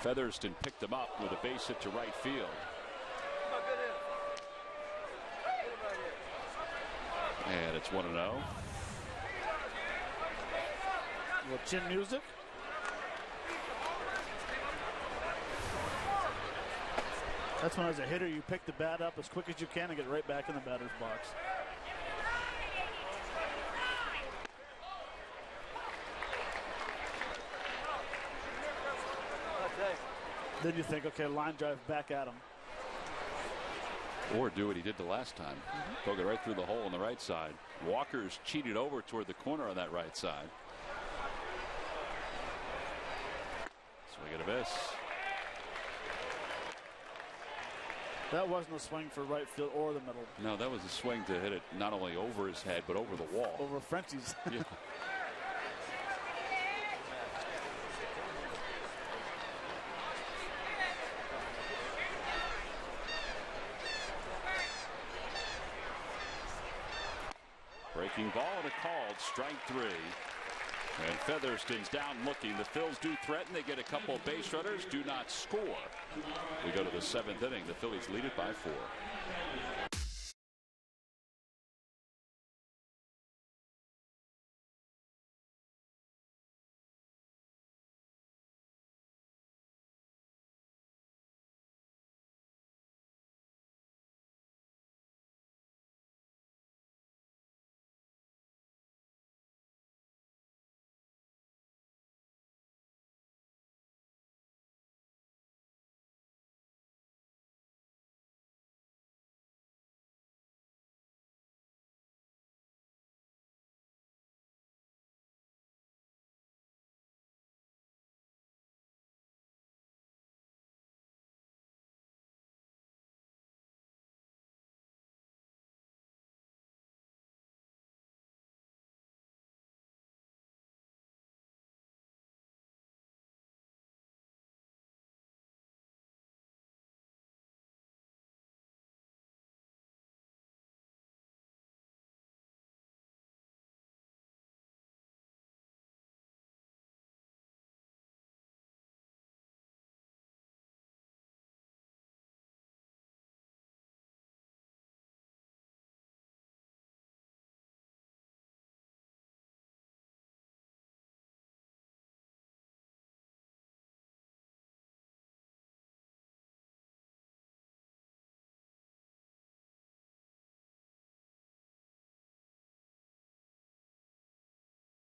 Featherston picked him up with a base hit to right field. And it's 1-0. Little chin music. That's when, as a hitter, you pick the bat up as quick as you can and get right back in the batter's box. Then you think, okay, line drive back at him. Or do what he did the last time. Poke it right through the hole on the right side. Walker's cheated over toward the corner on that right side. Swing and a miss. That wasn't a swing for right field or the middle. No, that was a swing to hit it not only over his head, but over the wall. Over Frenchie's. Yeah. Breaking ball and a called strike 3. And Featherston's down looking. The Phils do threaten. They get a couple of base runners, do not score. We go to the 7th inning. The Phillies lead it by 4.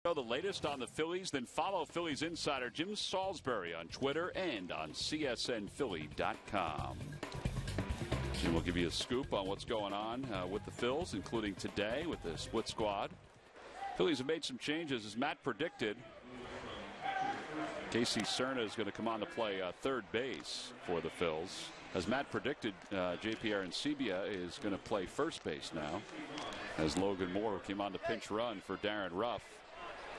The latest on the Phillies, then follow Phillies insider Jim Salisbury on Twitter and on csnphilly.com. And we'll give you a scoop on what's going on with the Phils, including today with the split squad. Phillies have made some changes, as Matt predicted. Casey Cerna is going to come on to play third base for the Phils. As Matt predicted, J.P. Arancibia is going to play first base now, as Logan Moore, who came on to pinch run for Darren Ruff,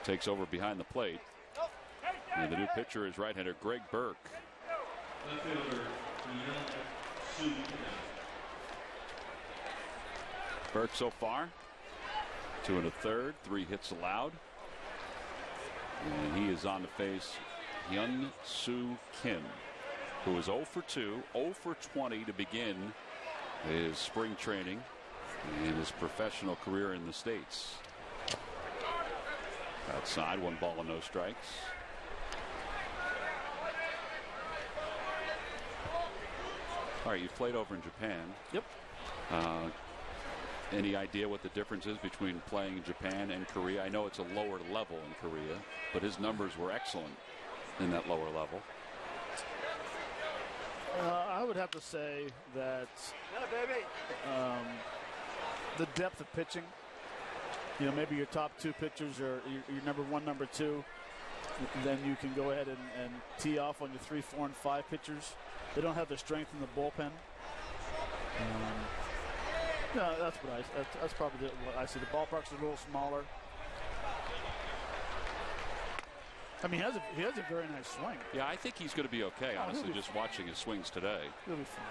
takes over behind the plate. And the new pitcher is right-hander Greg Burke. Burke so far, 2 1/3, 3 hits allowed. And he is on to face Hyun Soo Kim, who is 0 for 2, 0 for 20 to begin his spring training and his professional career in the States. Outside, 1 ball and no strikes. All right, you've played over in Japan. Yep. Any idea what the difference is between playing in Japan and Korea? I know it's a lower level in Korea, but his numbers were excellent in that lower level. I would have to say that the depth of pitching, maybe your top 2 pitchers are your number 1, number 2. Then you can go ahead and tee off on your 3, 4, and 5 pitchers. They don't have the strength in the bullpen. That's probably what I see. The ballparks are a little smaller. I mean, he has a very nice swing. Yeah, I think he's going to be okay, honestly, just watching his swings today. He'll be fine.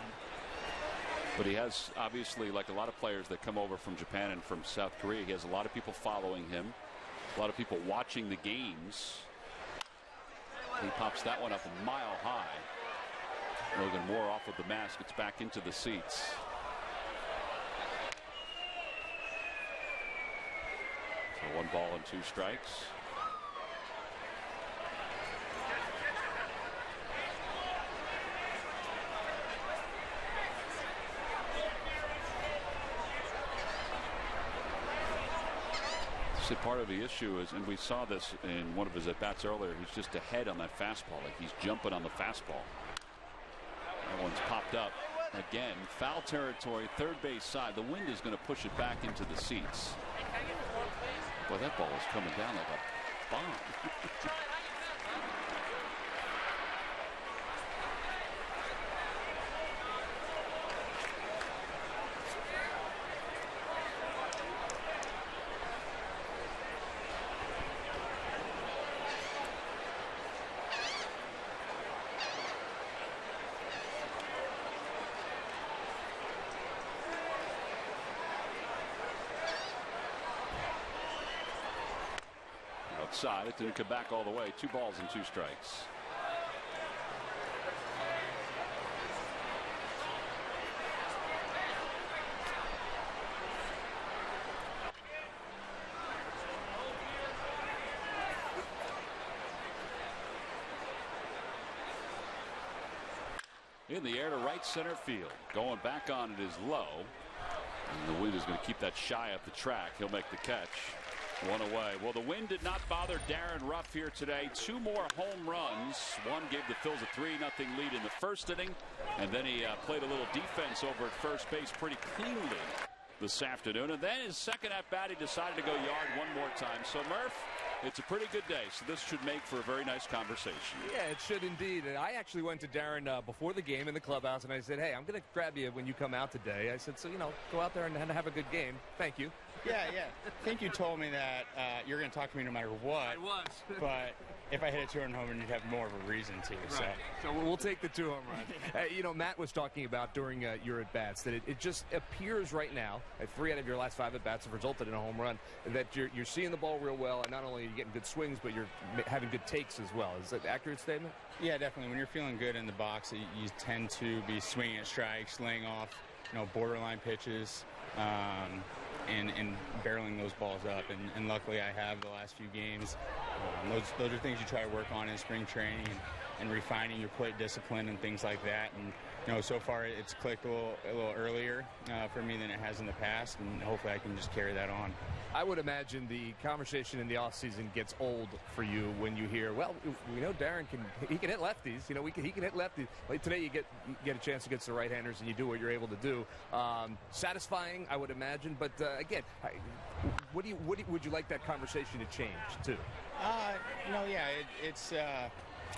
But he has, obviously, like a lot of players that come over from Japan and from South Korea, he has a lot of people following him, a lot of people watching the games. He pops that one up a mile high. Logan Moore off of the mask. Gets back into the seats. So 1 ball and 2 strikes. See, part of the issue is, and we saw this in one of his at-bats earlier, he's just ahead on that fastball. Like he's jumping on the fastball. That one's popped up. Again, foul territory, third base side. The wind is going to push it back into the seats. Boy, that ball is coming down like a bomb. Outside, it didn't come back all the way. 2 balls and 2 strikes. In the air to right center field. Going back on it is low. And the wind is going to keep that shy up the track. He'll make the catch. 1 away. Well, the wind did not bother Darren Ruff here today. 2 more home runs. One gave the Phils a 3-0 lead in the first inning. And then he played a little defense over at first base pretty cleanly this afternoon. And then his second at bat, he decided to go yard one more time. So, Murph, it's a pretty good day. So this should make for a very nice conversation. Yeah, it should indeed. And I actually went to Darren before the game in the clubhouse, and I said, hey, I'm going to grab you when you come out today. I said, so, go out there and have a good game. Thank you. Yeah. I think you told me that you're going to talk to me no matter what. I was. But if I hit a 2-run home run, you'd have more of a reason to. Right. So we'll take the 2 home runs. Matt was talking about during your at-bats that it just appears right now, 3 out of your last 5 at-bats have resulted in a home run, that you're seeing the ball real well, and not only are you getting good swings, but you're having good takes as well. Is that an accurate statement? Yeah, definitely. When you're feeling good in the box, you tend to be swinging at strikes, laying off, borderline pitches. And barreling those balls up, and luckily I have the last few games. Those are things you try to work on in spring training and refining your plate discipline and things like that. And so far it's clicked a little earlier for me than it has in the past, and hopefully I can just carry that on. I would imagine the conversation in the offseason gets old for you when you hear, well, we know Darren can hit lefties. He can hit lefties. Like today you get a chance against the right-handers and you do what you're able to do. Satisfying, I would imagine. But again, would you like that conversation to change too?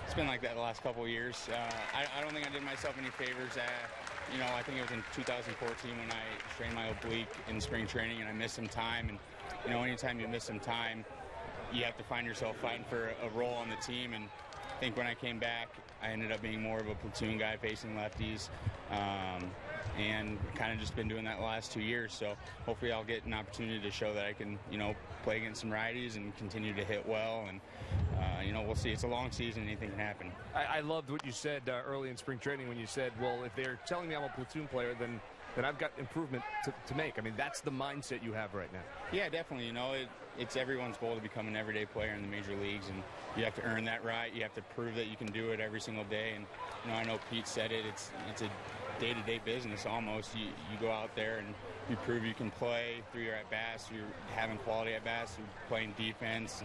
It's been like that the last couple of years. I don't think I did myself any favors. I think it was in 2014 when I strained my oblique in spring training and I missed some time. And anytime you miss some time, you have to find yourself fighting for a role on the team. And I think when I came back, I ended up being more of a platoon guy facing lefties, and kind of just been doing that the last 2 years. So hopefully I'll get an opportunity to show that I can, play against some righties and continue to hit well. And we'll see. It's a long season. Anything can happen. I loved what you said early in spring training when you said, well, if they're telling me I'm a platoon player, then I've got improvement to make. I mean, that's the mindset you have right now. Yeah, definitely. It's everyone's goal to become an everyday player in the major leagues, and you have to earn that right. You have to prove that you can do it every single day. And I know Pete said it. It's a day-to-day business almost. You go out there and you prove you can play through your at-bats, you're having quality at-bats, you're playing defense,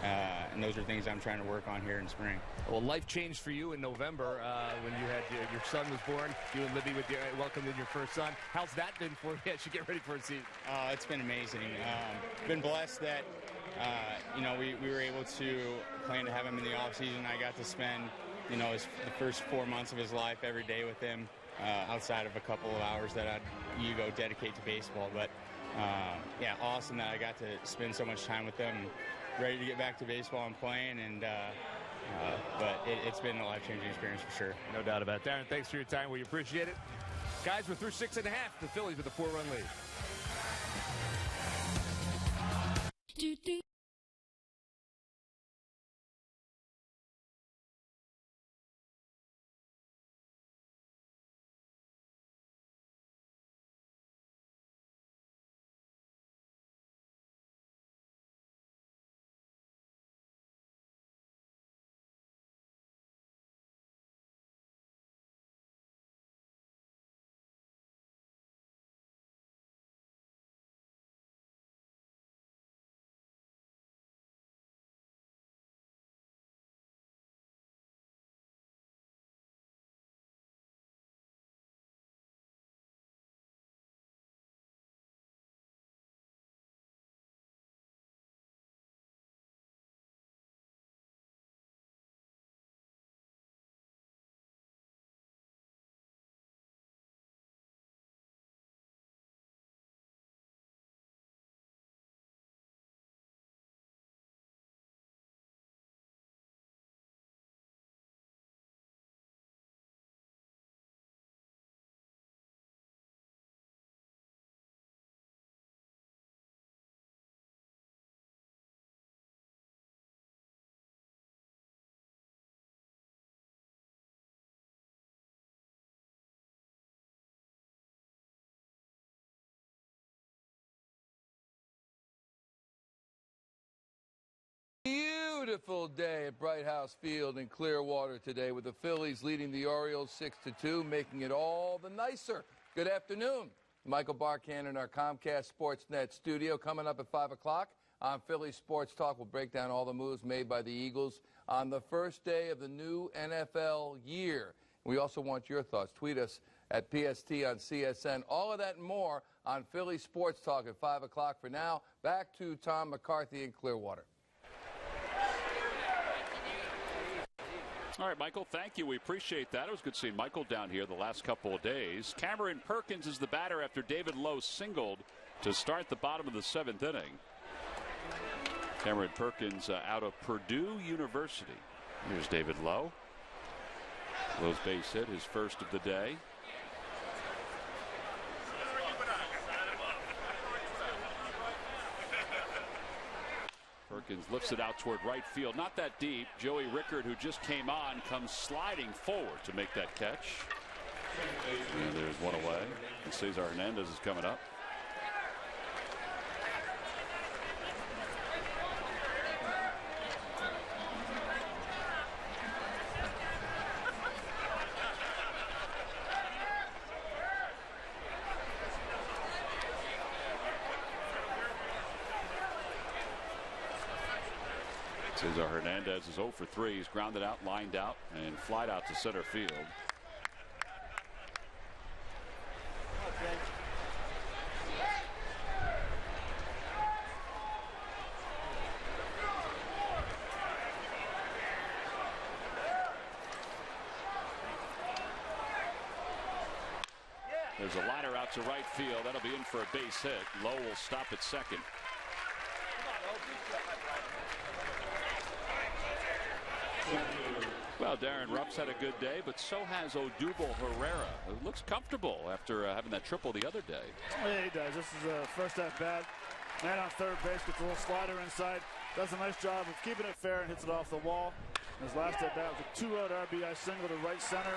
and those are things I'm trying to work on here in spring. Well, life changed for you in November when you had your son was born. You and Libby welcomed in your first son. How's that been for you as you get ready for a season? It's been amazing. Been blessed that we were able to plan to have him in the off season. I got to spend the first 4 months of his life every day with him, outside of a couple of hours that you go dedicate to baseball. But awesome that I got to spend so much time with him. Ready to get back to baseball and playing, but it's been a life-changing experience for sure. No doubt about it. Darren, thanks for your time. We appreciate it. Guys, we're through 6.5. The Phillies with a 4-run lead. Beautiful day at Bright House Field in Clearwater today with the Phillies leading the Orioles 6-2, making it all the nicer. Good afternoon. Michael Barkan in our Comcast Sportsnet studio. Coming up at 5 o'clock on Philly Sports Talk, we'll break down all the moves made by the Eagles on the first day of the new NFL year. We also want your thoughts. Tweet us at PST on CSN. All of that and more on Philly Sports Talk at 5 o'clock. For now, back to Tom McCarthy in Clearwater. All right, Michael, thank you. We appreciate that. It was good seeing Michael down here the last couple of days. Cameron Perkins is the batter after David Lowe singled to start the bottom of the 7th inning. Cameron Perkins out of Purdue University. Here's David Lowe. Lowe's base hit, his first of the day. Perkins lifts it out toward right field. Not that deep. Joey Rickard, who just came on, comes sliding forward to make that catch. And there's one away. And Cesar Hernandez is coming up. Cesar Hernandez is 0 for 3. He's grounded out, lined out, and flied out to center field. There's a liner out to right field. That'll be in for a base hit. Lowe will stop at second. Well, Darren Ruff's had a good day, but so has Odubel Herrera. It looks comfortable after having that triple the other day. Yeah, he does. This is the first at bat. Man on third base gets a little slider inside. Does a nice job of keeping it fair and hits it off the wall. His last at bat was a 2-out RBI single to right center.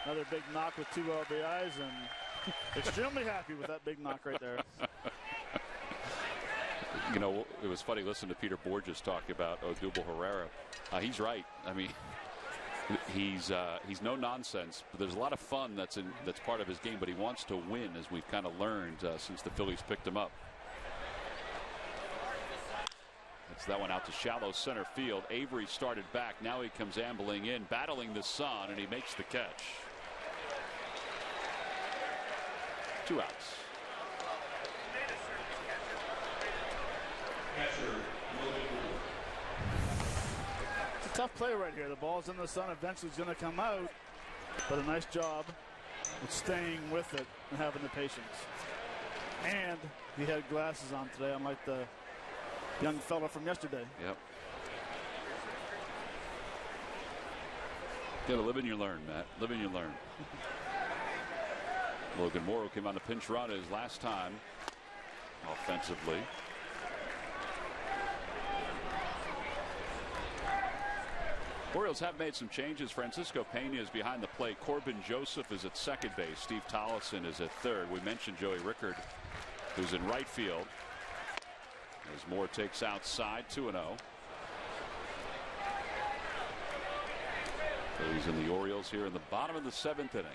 Another big knock with 2 RBIs, and extremely happy with that big knock right there. You know, it was funny listening to Peter Borges talk about Odubel Herrera. He's right. I mean, He's no nonsense, but there's a lot of fun that's part of his game. But he wants to win, as we've kind of learned since the Phillies picked him up. That's that one out to shallow center field. Avery started back. Now he comes ambling in, battling the sun, and he makes the catch. 2 outs. It's a tough play right here. The ball's in the sun. Eventually it's going to come out. But a nice job with staying with it and having the patience. And he had glasses on today, unlike the young fella from yesterday. Yep. You gotta live and you learn, Matt. Live and you learn. Logan Morrow came on the pinch run his last time offensively. Orioles have made some changes. Francisco Pena is behind the plate. Corbin Joseph is at second base. Steve Tollefson is at third. We mentioned Joey Rickard, who's in right field. As Moore takes outside, 2-0. Phillies and the Orioles here in the bottom of the 7th inning.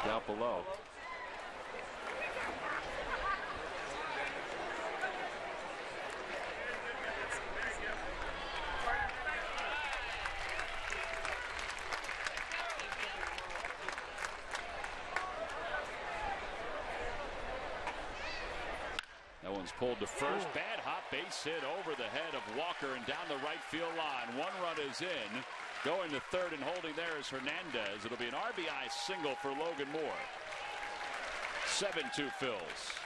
Out below. That one's pulled to first. Bad hop base hit over the head of Walker and down the right field line. 1 run is in. Going to third and holding there is Hernandez. It'll be an RBI single for Logan Moore. 7-2 Phils.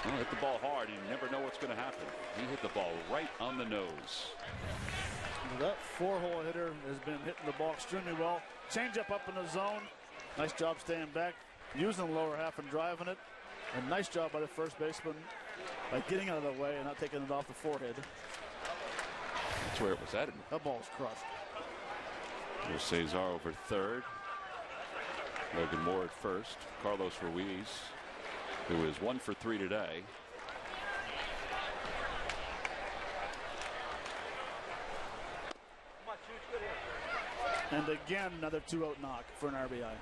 Well, hit the ball hard. You never know what's going to happen. He hit the ball right on the nose. That 4-hole hitter has been hitting the ball extremely well. Change up in the zone. Nice job staying back, using the lower half and driving it. A nice job by the first baseman by getting out of the way and not taking it off the forehead. That's where it was headed. That ball's crushed. There's Cesar over third. Logan Moore at first. Carlos Ruiz, who is 1 for 3 today. And again, another 2-out knock for an RBI.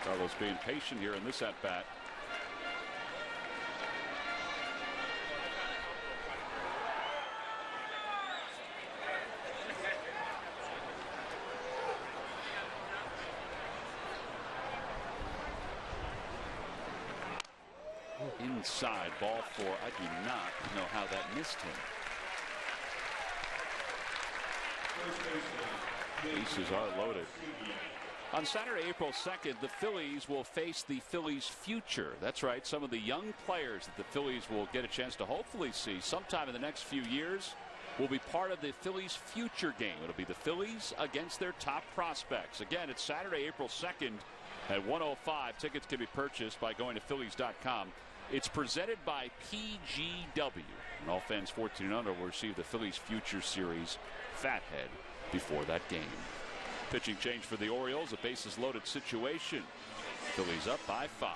Carlos being patient here in this at bat. Inside, ball 4. I do not know how that missed him. Bases are loaded. On Saturday, April 2nd, the Phillies will face the Phillies' future. That's right, some of the young players that the Phillies will get a chance to hopefully see sometime in the next few years will be part of the Phillies' future game. It'll be the Phillies against their top prospects. Again, it's Saturday, April 2nd at 1:05. Tickets can be purchased by going to Phillies.com. It's presented by PGW. And all fans 14 and under will receive the Phillies Future Series Fathead before that game. Pitching change for the Orioles, a bases loaded situation. Phillies up by 5.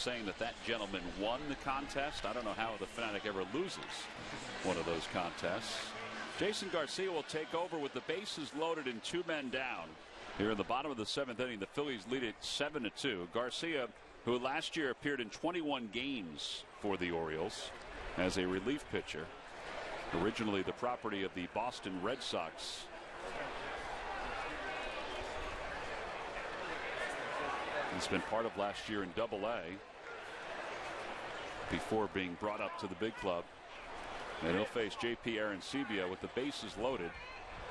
saying that that gentleman won the contest. I don't know how the Fanatic ever loses one of those contests. Jason Garcia will take over with the bases loaded and 2 men down. Here in the bottom of the 7th inning, the Phillies lead it 7-2. Garcia, who last year appeared in 21 games for the Orioles as a relief pitcher, originally the property of the Boston Red Sox. He's been part of last year in Double-A before being brought up to the big club. And he'll face J.P. Arancibia with the bases loaded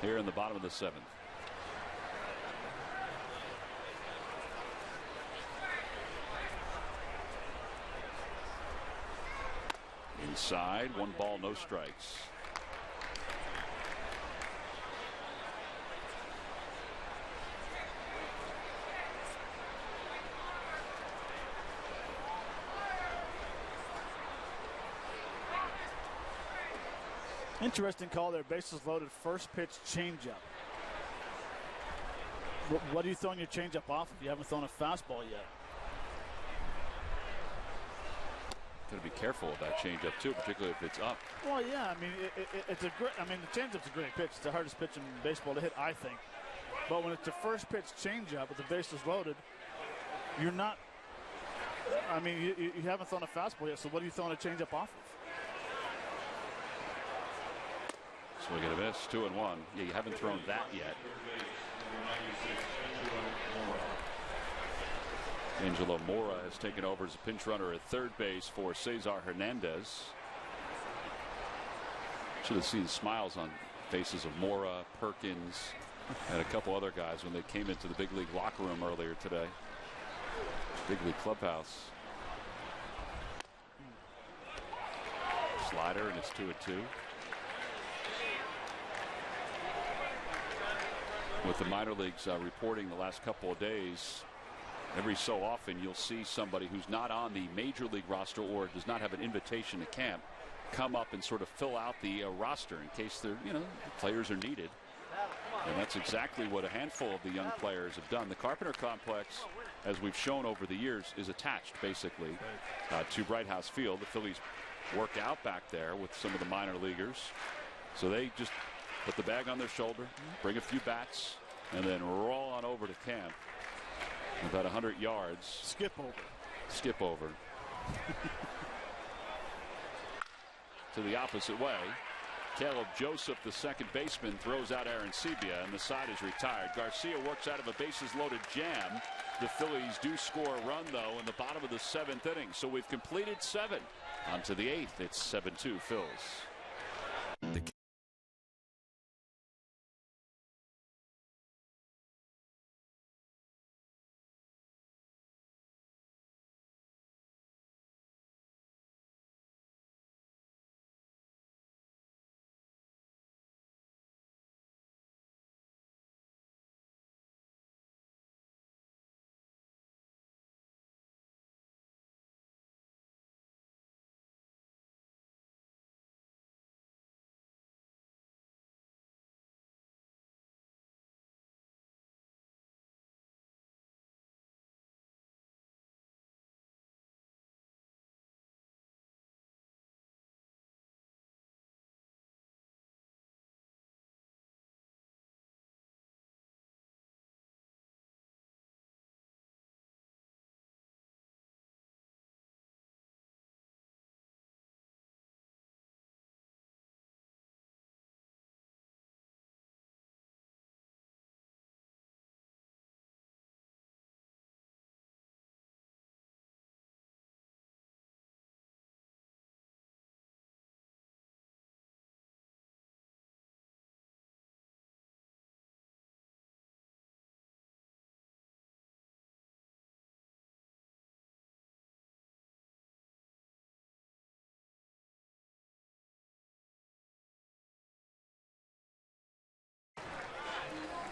here in the bottom of the 7th. Inside, 1 ball, no strikes. Interesting call there. Bases loaded. First pitch changeup. What are you throwing your changeup off of? You haven't thrown a fastball yet. Got to be careful of that changeup too, particularly if it's up. Well, yeah. I mean, it's a great. I mean, the changeup's a great pitch. It's the hardest pitch in baseball to hit, I think. But when it's a first pitch changeup with the bases loaded, you're not. I mean, you haven't thrown a fastball yet. So what are you throwing a changeup off of? Swing and a miss, 2-1. Yeah, you haven't thrown that yet. Angelo Mora has taken over as a pinch runner at third base for Cesar Hernandez. Should have seen smiles on faces of Mora, Perkins, and a couple other guys when they came into the big league locker room earlier today. Big league clubhouse. Slider, and it's 2-2. With the minor leagues reporting the last couple of days, every so often you'll see somebody who's not on the major league roster or does not have an invitation to camp come up and sort of fill out the roster in case they're, players are needed. And that's exactly what a handful of the young players have done. The Carpenter Complex, as we've shown over the years, is attached basically to Bright House Field. The Phillies work out back there with some of the minor leaguers. So they just put the bag on their shoulder, bring a few bats, and then roll on over to camp. About 100 yards. Skip over. To the opposite way. Caleb Joseph, the second baseman, throws out Arancibia, and the side is retired. Garcia works out of a bases-loaded jam. The Phillies do score a run, though, in the bottom of the 7th inning. So we've completed 7. On to the 8th. It's 7-2 Phils.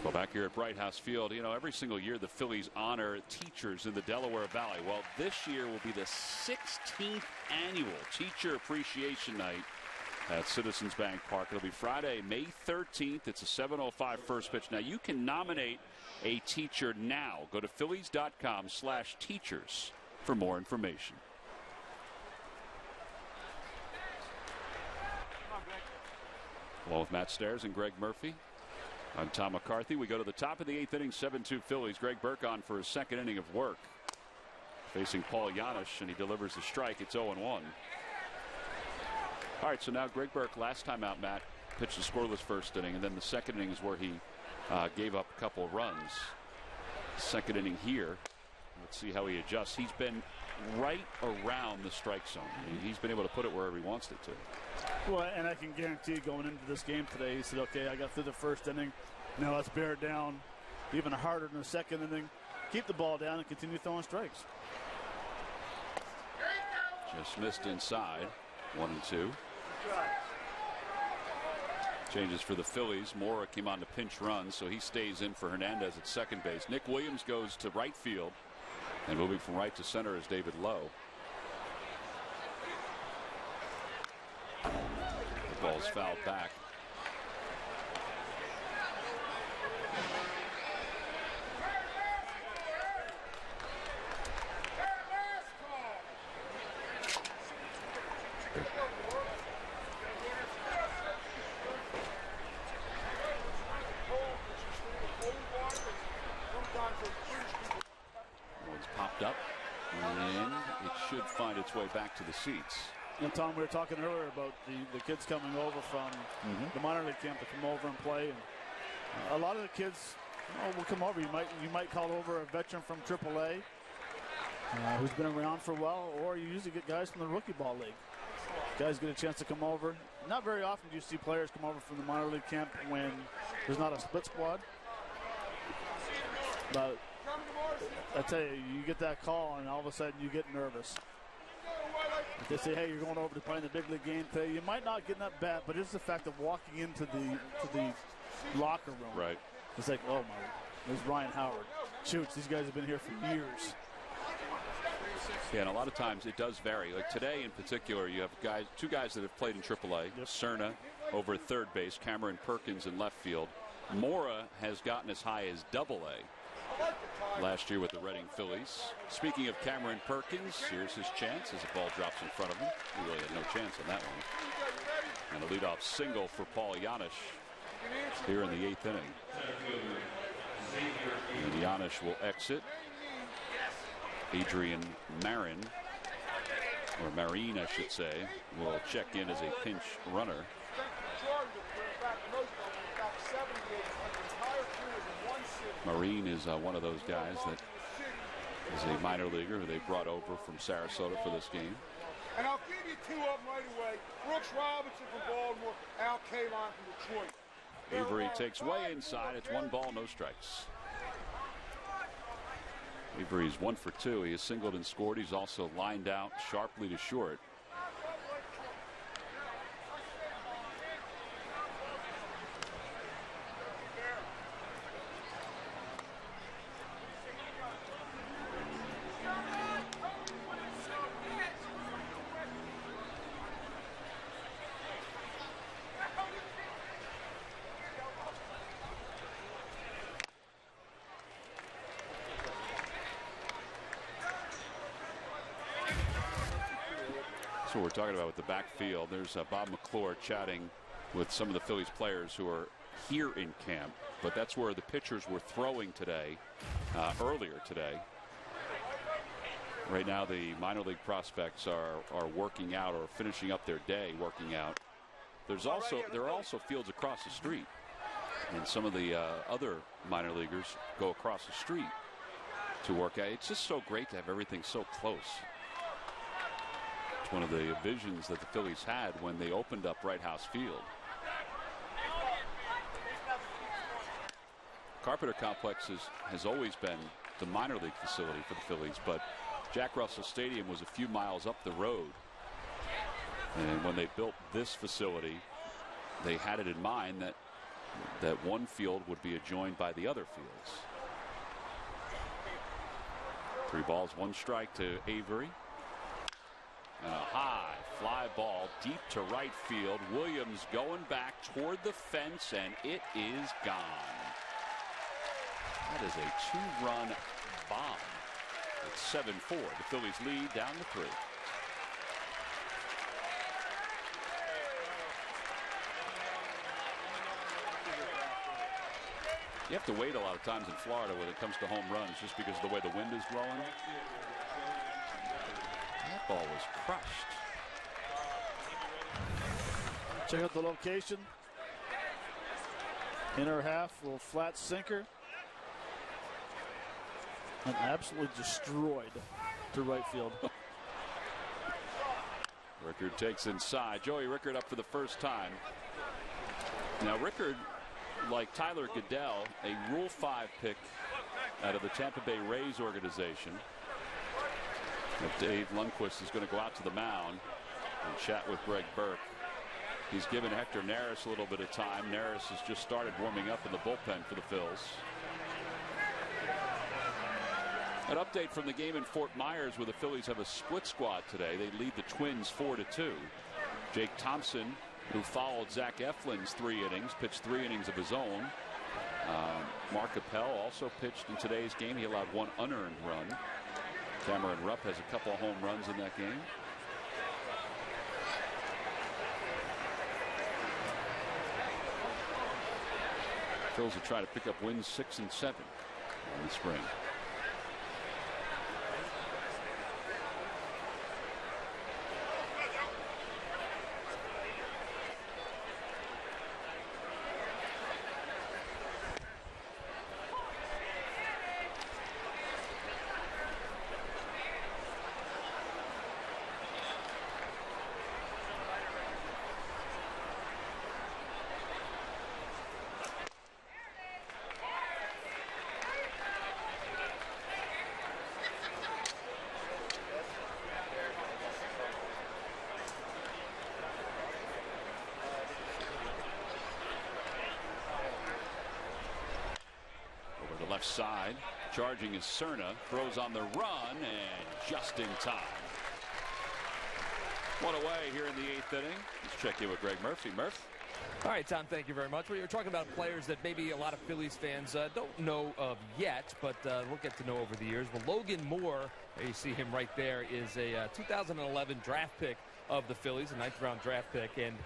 Well, back here at Bright House Field, every single year the Phillies honor teachers in the Delaware Valley. Well, this year will be the 16th annual Teacher Appreciation Night at Citizens Bank Park. It'll be Friday, May 13th. It's a 7:05 first pitch. Now, you can nominate a teacher now. Go to Phillies.com/teachers for more information. Along with Matt Stairs and Greg Murphy, I'm Tom McCarthy. We go to the top of the 8th inning, 7-2 Phillies. Greg Burke on for his second inning of work, facing Paul Janisch, and he delivers the strike. It's 0-1. All right, so now Greg Burke, last time out, Matt, pitched a scoreless first inning, and then the second inning is where he gave up a couple of runs. Second inning here. Let's see how he adjusts. He's been right around the strike zone. I mean, he's been able to put it wherever he wants it to. Well, and I can guarantee going into this game today, he said, okay, I got through the first inning. Now let's bear it down even harder in the second inning. Keep the ball down and continue throwing strikes. Just missed inside. 1-2. Changes for the Phillies. Mora came on to pinch run, so he stays in for Hernandez at second base. Nick Williams goes to right field, and moving from right to center is David Lowe. The ball's fouled back. One's popped up, and it should find its way back to the seats. And Tom, we were talking earlier about the kids coming over from the minor league camp to come over and play. And a lot of the kids will come over. You might call over a veteran from AAA who's been around for a while, or you usually get guys from the rookie ball league. Guys get a chance to come over. Not very often do you see players come over from the minor league camp when there's not a split squad. But I tell you, you get that call and all of a sudden you get nervous. If they say, hey, you're going over to play in the big league game today, you might not get that bat, but it's the fact of walking into the locker room. Right. It's like, oh my, there's Ryan Howard. Shoots, these guys have been here for years. Yeah, and a lot of times it does vary. Like today in particular, you have two guys that have played in AAA. Yep. Cerna over at third base, Cameron Perkins in left field. Mora has gotten as high as AA last year with the Reading Phillies. Speaking of Cameron Perkins, here's his chance as the ball drops in front of him. He really had no chance on that one. And a leadoff single for Paul Janisch here in the 8th inning. And Janisch will exit. Adrian Marin, or Marine, I should say, will check in as a pinch runner. Marine is one of those guys that is a minor leaguer who they brought over from Sarasota for this game. And I'll give you two of them right away. Brooks Robinson from Baltimore, Al Kaline from Detroit. Avery takes way inside. It's 1 ball, no strikes. Avery's 1 for 2. He has singled and scored. He's also lined out sharply to short. That's what we're talking about with the backfield. There's Bob McClure chatting with some of the Phillies players who are here in camp, but that's where the pitchers were throwing today, earlier today. Right now the minor league prospects are working out or finishing up their day working out. There are also fields across the street, and some of the other minor leaguers go across the street to work out. It's just so great to have everything so close. It's one of the visions that the Phillies had when they opened up Wright House Field. Carpenter Complex has always been the minor league facility for the Phillies, but Jack Russell Stadium was a few miles up the road. And when they built this facility, they had it in mind that one field would be adjoined by the other fields. 3 balls, 1 strike to Avery. And a high fly ball deep to right field. Williams going back toward the fence, and it is gone. That is a 2-run bomb. It's 7-4. The Phillies lead down to 3. You have to wait a lot of times in Florida when it comes to home runs just because of the way the wind is blowing. That ball was crushed. Check out the location. Inner half, little flat sinker. And absolutely destroyed to right field. Rickard takes inside. Joey Rickard up for the first time. Now Rickard, like Tyler Goodell, a Rule 5 pick out of the Tampa Bay Rays organization. Dave Lundquist is going to go out to the mound and chat with Greg Burke. He's given Hector Neris a little bit of time. Neris has just started warming up in the bullpen for the Phils. An update from the game in Fort Myers where the Phillies have a split squad today. They lead the Twins 4-2. Jake Thompson, who followed Zach Eflin's 3 innings, pitched 3 innings of his own. Mark Appel also pitched in today's game. He allowed 1 unearned run. Cameron Rupp has a couple of home runs in that game. Phils are trying to pick up wins 6 and 7 in the spring. Side, charging is Cerna, throws on the run and just in time. One away here in the 8th inning. Let's check in with Greg Murphy. Murph. All right, Tom, thank you very much. We were talking about players that maybe a lot of Phillies fans don't know of yet, but we'll get to know over the years. Well, Logan Moore, you see him right there, is a 2011 draft pick of the Phillies, a 9th round draft pick, and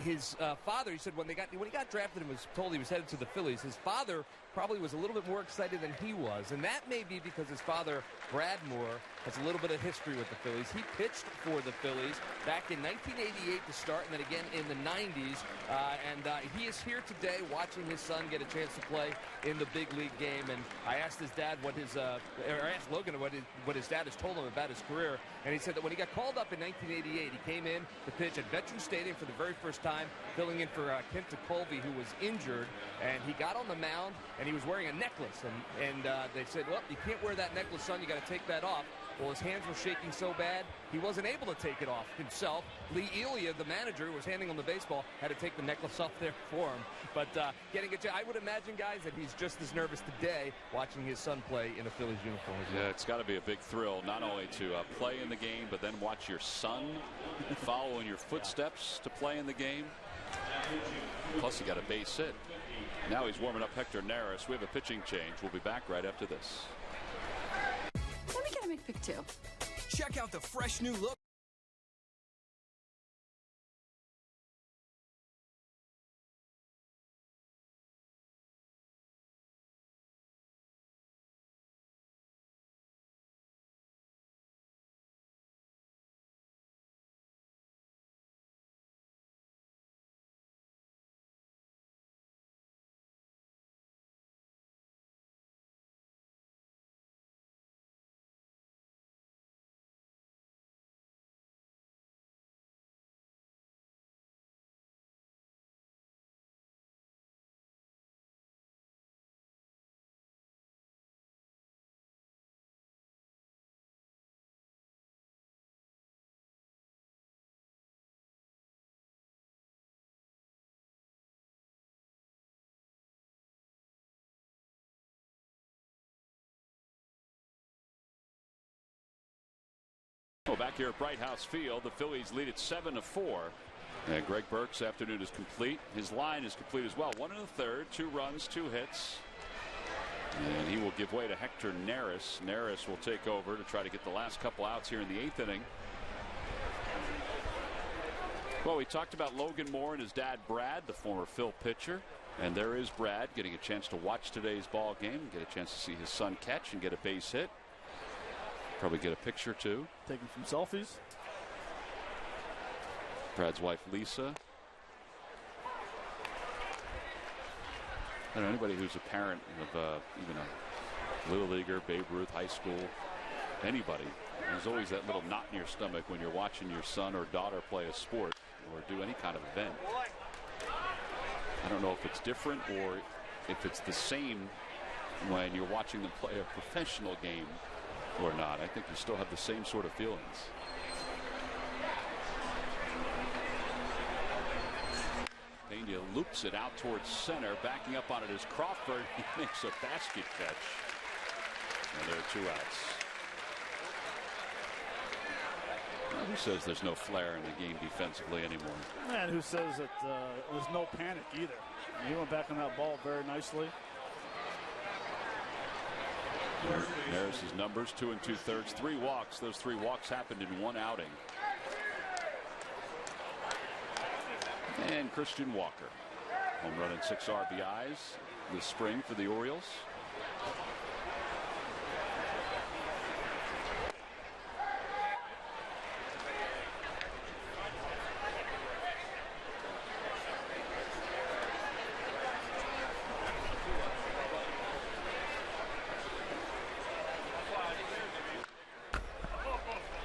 his father, he said when he got drafted and was told he was headed to the Phillies, his father probably was a little bit more excited than he was, and that may be because his father, Brad Moore, has a little bit of history with the Phillies. He pitched for the Phillies back in 1988 to start, and then again in the 90s, and he is here today watching his son get a chance to play in the big league game. And I asked his dad what his, or I asked Logan what his dad has told him about his career, and he said that when he got called up in 1988, he came in to pitch at Veterans Stadium for the very first time, filling in for Kent Colby, who was injured, and he got on the mound, and he was wearing a necklace, and they said, well, you can't wear that necklace, son, you got to take that off. Well, his hands were shaking so bad, he wasn't able to take it off himself. Lee Elia, the manager who was handing him the baseball, had to take the necklace off there for him. But getting it, I would imagine, guys, that he's just as nervous today watching his son play in a Phillies uniform as well. Yeah, it's got to be a big thrill, not only to play in the game, but then watch your son follow in your footsteps to play in the game. Plus, he got a base hit. Now he's warming up Hector Neris. We have a pitching change. We'll be back right after this. Let me get a McPick too. Check out the fresh new look. Well, back here at Bright House Field, the Phillies lead it 7-4. And Greg Burke's afternoon is complete. His line is complete as well. 1 1/3, 2 runs, 2 hits. And he will give way to Hector Neris. Neris will take over to try to get the last couple outs here in the 8th inning. Well, we talked about Logan Moore and his dad Brad, the former Phil pitcher. And there is Brad getting a chance to watch today's ball game, get a chance to see his son catch and get a base hit. Probably get a picture too. Taking some selfies. Brad's wife Lisa. I don't know, anybody who's a parent of even a little leaguer, Babe Ruth, high school, anybody. There's always that little knot in your stomach when you're watching your son or daughter play a sport or do any kind of event. I don't know if it's different or if it's the same when you're watching them play a professional game or not. I think you still have the same sort of feelings. Pena loops it out towards center. Backing up on it is Crawford. He makes a basket catch. And there are 2 outs. Well, who says there's no flair in the game defensively anymore? And who says that there's no panic either? He went back on that ball very nicely. Neris' numbers, 2 2/3, 3 walks. Those 3 walks happened in 1 outing. And Christian Walker, home run and 6 RBIs this spring for the Orioles.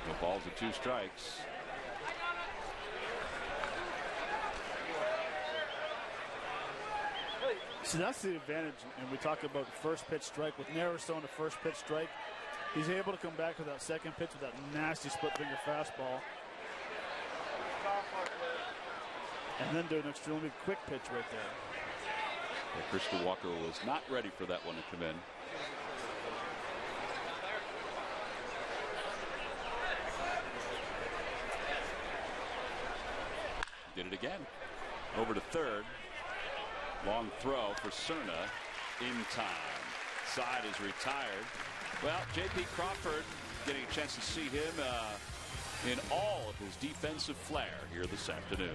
No balls and 2 strikes. See, that's the advantage, and we talk about first pitch strike. With Neris throwing the first pitch strike, he's able to come back with that second pitch with that nasty split finger fastball. And then do an extremely quick pitch right there. Yeah, Christian Walker was not ready for that one to come in. Did it again. Over to third. Long throw for Cerna in time. Side is retired. Well, J.P. Crawford getting a chance to see him in all of his defensive flair here this afternoon.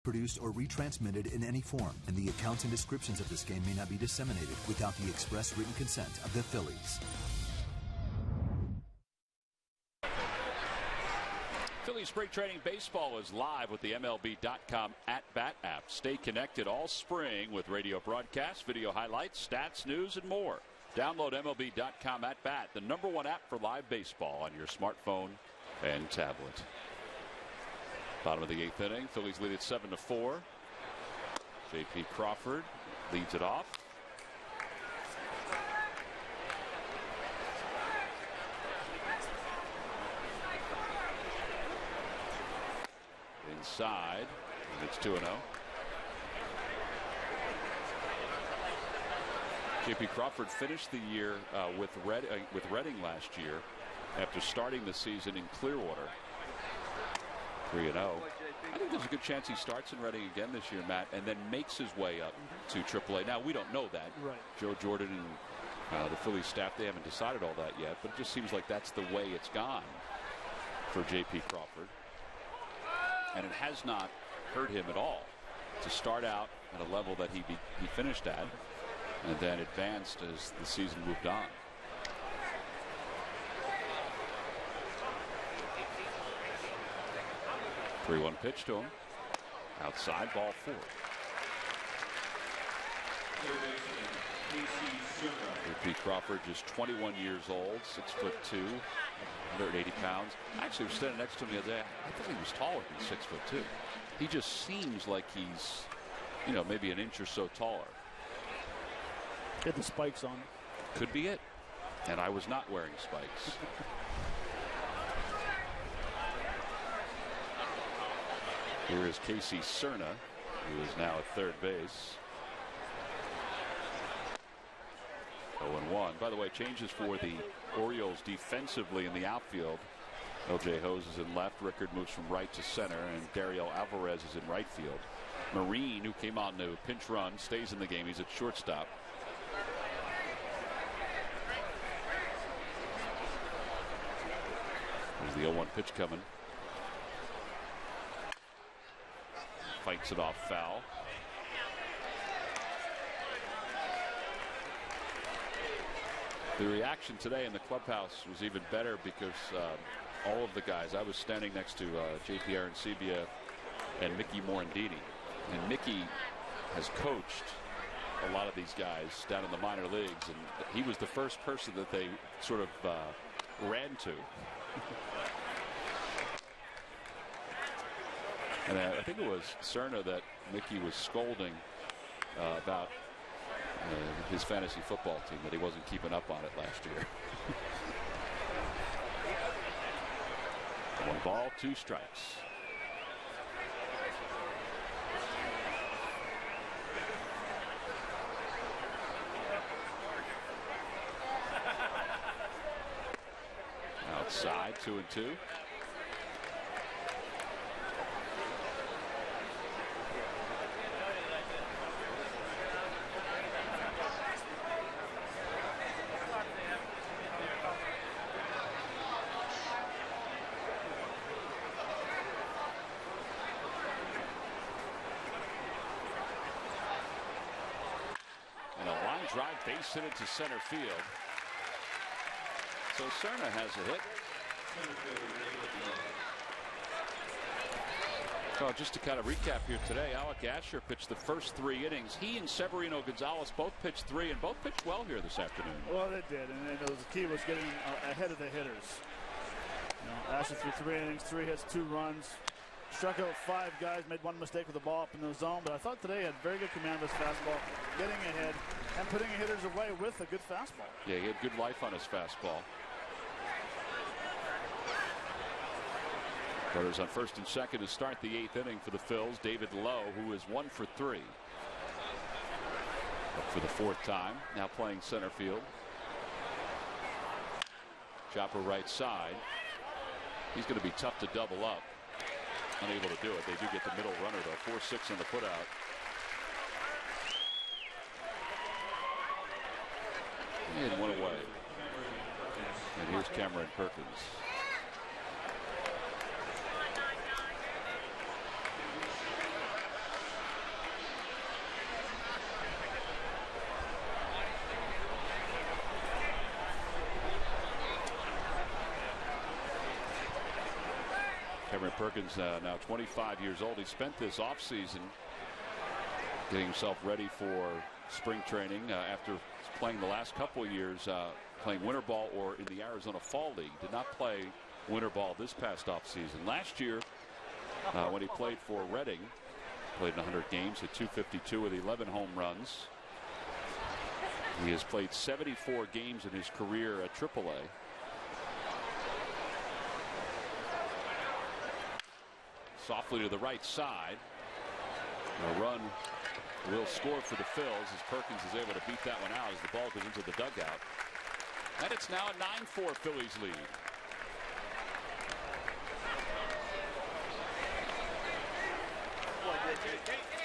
Produced or retransmitted in any form, and the accounts and descriptions of this game may not be disseminated without the express written consent of the Phillies. Phillies Spring Training Baseball is live with the MLB.com at-bat app. Stay connected all spring with radio broadcasts, video highlights, stats, news, and more. Download MLB.com at-bat, the #1 app for live baseball on your smartphone and tablet. Bottom of the 8th inning. Phillies lead it 7-4. J.P. Crawford leads it off. inside, and it's 2-0. J.P. Crawford finished the year with Reading last year after starting the season in Clearwater. 3-0. I think there's a good chance he starts in Reading again this year, Matt, and then makes his way up to AAA. Now, we don't know that. Right. Joe Jordan and the Phillies staff, they haven't decided all that yet, but it just seems like that's the way it's gone for J.P. Crawford. And it has not hurt him at all to start out at a level that he finished at and then advanced as the season moved on. 3-1 pitch to him. Outside, ball 4. J.P. Crawford, just 21 years old, 6'2", 180 pounds. I actually was standing next to him the other day. I thought he was taller than 6'2". He just seems like he's, maybe an inch or so taller. Get the spikes on. Could be it. And I was not wearing spikes. Here is Casey Cerna, who is now at third base. 0-1. By the way, changes for the Orioles defensively in the outfield. LJ Hose is in left. Rickard moves from right to center, and Dario Alvarez is in right field. Marine, who came on to pinch run, stays in the game. He's at shortstop. There's the 0-1 pitch coming. Fights it off foul. The reaction today in the clubhouse was even better because all of the guys, I was standing next to JP Arancibia and Mickey Morandini, and Mickey has coached a lot of these guys down in the minor leagues, and he was the first person that they sort of ran to. And I think it was Cerna that Mickey was scolding about his fantasy football team, that he wasn't keeping up on it last year. 1 ball, 2 strikes. Outside, 2-2. Drive base hit into center field. So Cerna has a hit. So just to kind of recap here today, Alec Asher pitched the first 3 innings. He and Severino Gonzalez both pitched 3 and both pitched well here this afternoon. Well, they did, and the key was getting ahead of the hitters. Asher threw 3 innings, 3 hits, 2 runs. Struck out 5 guys, made 1 mistake with the ball up in the zone, but I thought today he had very good command of his fastball, getting ahead and putting hitters away with a good fastball. Yeah, he had good life on his fastball. Runners on first and second to start the 8th inning for the Phils. David Lowe, who is 1 for 3. Up for the 4th time, now playing center field. Chopper right side. He's going to be tough to double up. Unable to do it. They do get the middle runner though. 4-6 on the putout. And 1 away. And here's Cameron Perkins. Cameron Perkins now 25 years old. He spent this offseason getting himself ready for spring training after playing the last couple of years playing winter ball or in the Arizona Fall League. Did not play winter ball this past offseason. Last year when he played for Reading, played in 100 games, hit .252 with 11 home runs. He has played 74 games in his career at AAA. softly to the right side. A run will score for the Phils as Perkins is able to beat that one out as the ball goes into the dugout. And it's now a 9-4 Phillies lead.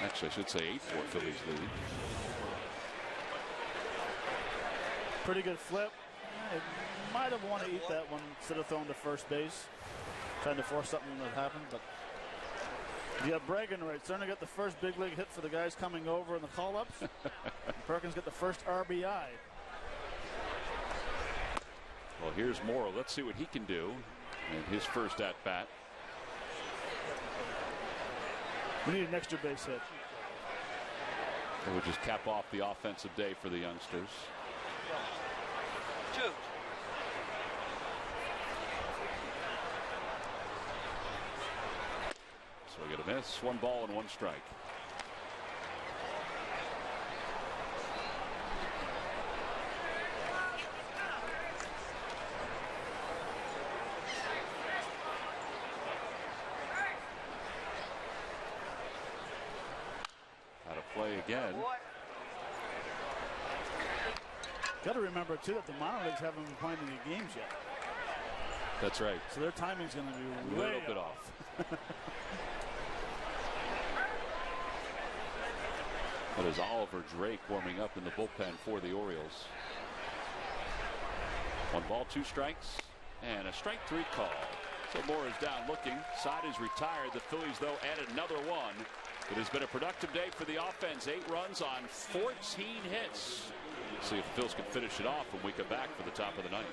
Actually, I should say 8-4 Phillies lead. Pretty good flip. It might have wanted to eat that one instead of throwing to first base. Trying to force something that happened, but you got bragging rights. Starting to get the first big league hit for the guys coming over in the call-ups. Perkins got the first RBI. Well, here's Morrow. Let's see what he can do in his first at-bat. We need an extra base hit. It would just cap off the offensive day for the youngsters. Two. So we get a miss, 1 ball and 1 strike. Out of play again. Got to remember too that the minor leagues haven't been playing any games yet. That's right. So their timing's going to be a little bit off. That is Oliver Drake warming up in the bullpen for the Orioles. 1 ball, 2 strikes, and a strike 3 call. So Moore is down looking. Side is retired. The Phillies, though, added another one. It has been a productive day for the offense. 8 runs on 14 hits. See if the Phils can finish it off when we come back for the top of the 9th.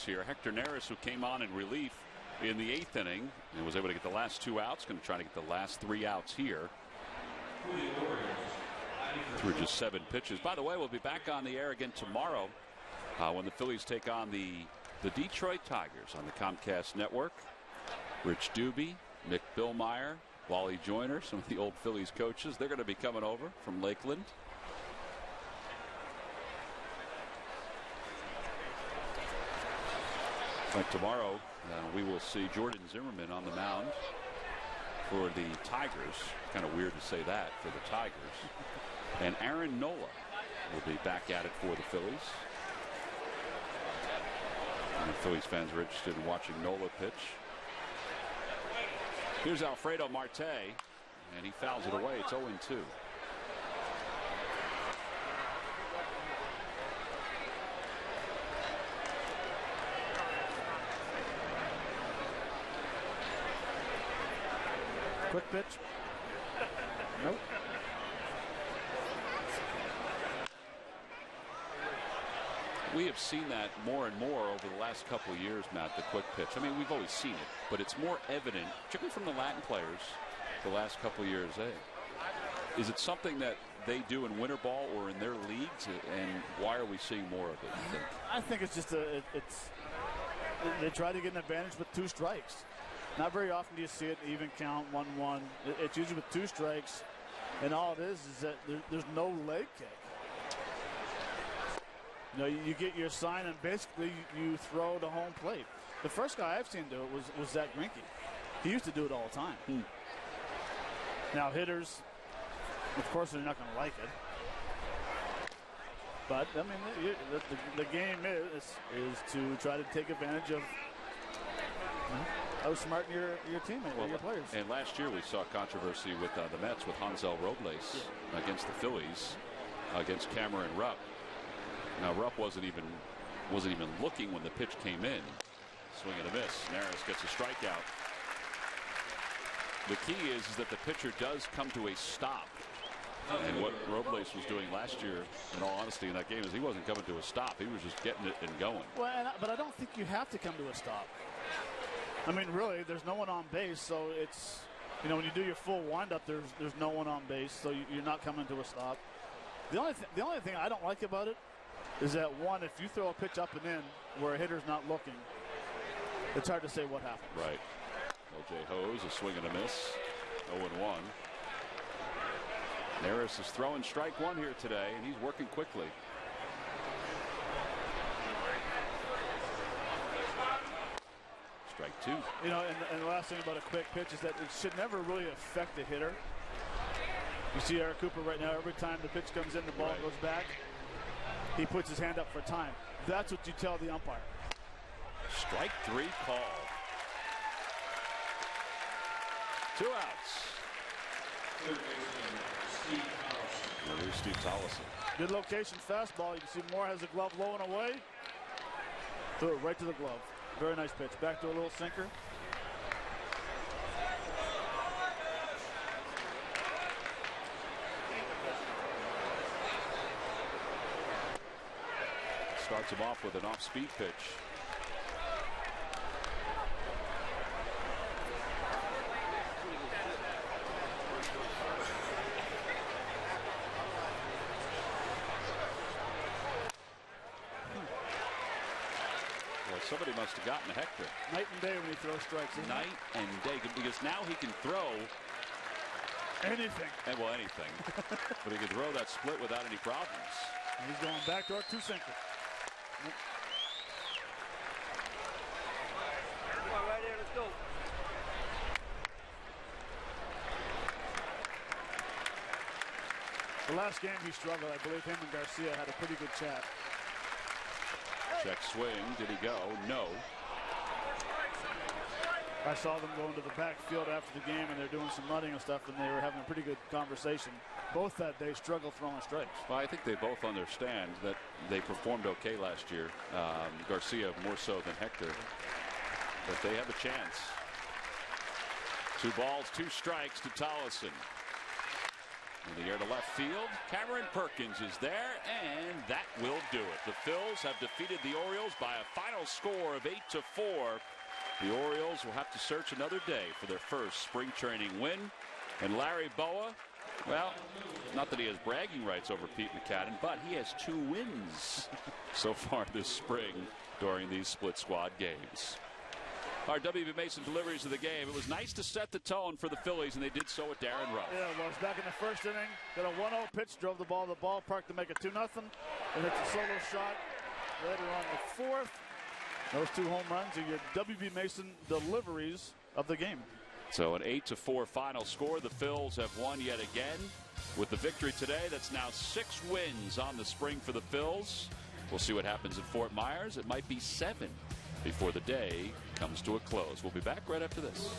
Here, Hector Neris, who came on in relief in the 8th inning and was able to get the last 2 outs, going to try to get the last 3 outs here through just 7 pitches. By the way, we'll be back on the air again tomorrow when the Phillies take on the Detroit Tigers on the Comcast Network. Rich Doobie, Nick Billmeyer, Wally Joyner, some of the old Phillies coaches, they're going to be coming over from Lakeland. Like tomorrow, we will see Jordan Zimmerman on the mound for the Tigers. Kind of weird to say that for the Tigers. And Aaron Nola will be back at it for the Phillies. And if Phillies fans are interested in watching Nola pitch. Here's Alfredo Marte, and he fouls it away. It's 0-2. Quick pitch. Nope. We have seen that more and more over the last couple of years, Matt, the quick pitch. I mean, we've always seen it, but it's more evident, particularly from the Latin players, the last couple of years. Is it something that they do in winter ball or in their leagues, and why are we seeing more of it? I think it's just they try to get an advantage with 2 strikes. Not very often do you see it even count 1-1. It's usually with 2 strikes, and all it is that there's no leg kick. You know, you get your sign, and basically you throw to home plate. The first guy I've seen do it was Zach Greinke. He used to do it all the time. Now hitters, of course, they're not going to like it. But I mean, the game is to try to take advantage of outsmarting your teammate, or your players. And last year we saw controversy with the Mets with Hansel Robles against the Phillies against Cameron Ruff. Now Ruff wasn't even looking when the pitch came in. Swing and a miss. Neris gets a strikeout. The key is that the pitcher does come to a stop. And what Robles was doing last year, in all honesty, in that game, is he wasn't coming to a stop. He was just getting it and going. Well, but I don't think you have to come to a stop. I mean, really, there's no one on base, so it's, you know, when you do your full windup, there's no one on base, so you're not coming to a stop. The only thing I don't like about it is that, one, if you throw a pitch up and in where a hitter's not looking, it's hard to say what happened. Right. O.J. Hose, a swing and a miss. 0-1. Neris is throwing strike 1 here today, and he's working quickly. Strike 2. You know, and the last thing about a quick pitch is that it should never really affect the hitter. You see Eric Cooper right now, every time the pitch comes in, the ball goes back, he puts his hand up for time. That's what you tell the umpire. Strike 3 call. 2 outs. Steve Tollison. Good location fastball. You can see Moore has the glove low and away. Threw it right to the glove. Very nice pitch. Back to a little sinker. Starts him off with an off-speed pitch. Somebody must have gotten Hector. Night and day when he throws strikes. Night and day, because now he can throw anything. Well, anything. But he can throw that split without any problems. And he's going back to our 2 sinker. Come on, right here, let's go. The last game he struggled. I believe him and Garcia had a pretty good chat. Check swing. Did he go? No. I saw them go into the backfield after the game, and they're doing some running and stuff, and they were having a pretty good conversation. Both that day struggled throwing strikes. Well, I think they both understand that they performed okay last year. Garcia more so than Hector. But they have a chance. 2 balls, 2 strikes to Tollison. In the air to left field, Cameron Perkins is there, and that will do it. The Phils have defeated the Orioles by a final score of 8-4. The Orioles will have to search another day for their first spring training win. And Larry Boa, well, not that he has bragging rights over Pete Macadam, but he has 2 wins so far this spring during these split squad games. Our W.B. Mason deliveries of the game. It was nice to set the tone for the Phillies, and they did so with Darren Ruff. Yeah, well, it's back in the first inning. Got a 1-0 pitch, drove the ball to the ballpark to make it 2-0. And it's a solo shot later on the 4th. Those 2 home runs are your W.B. Mason deliveries of the game. So an 8-4 final score. The Phils have won yet again. With the victory today, that's now 6 wins on the spring for the Phils. We'll see what happens at Fort Myers. It might be 7 before the day comes to a close. We'll be back right after this.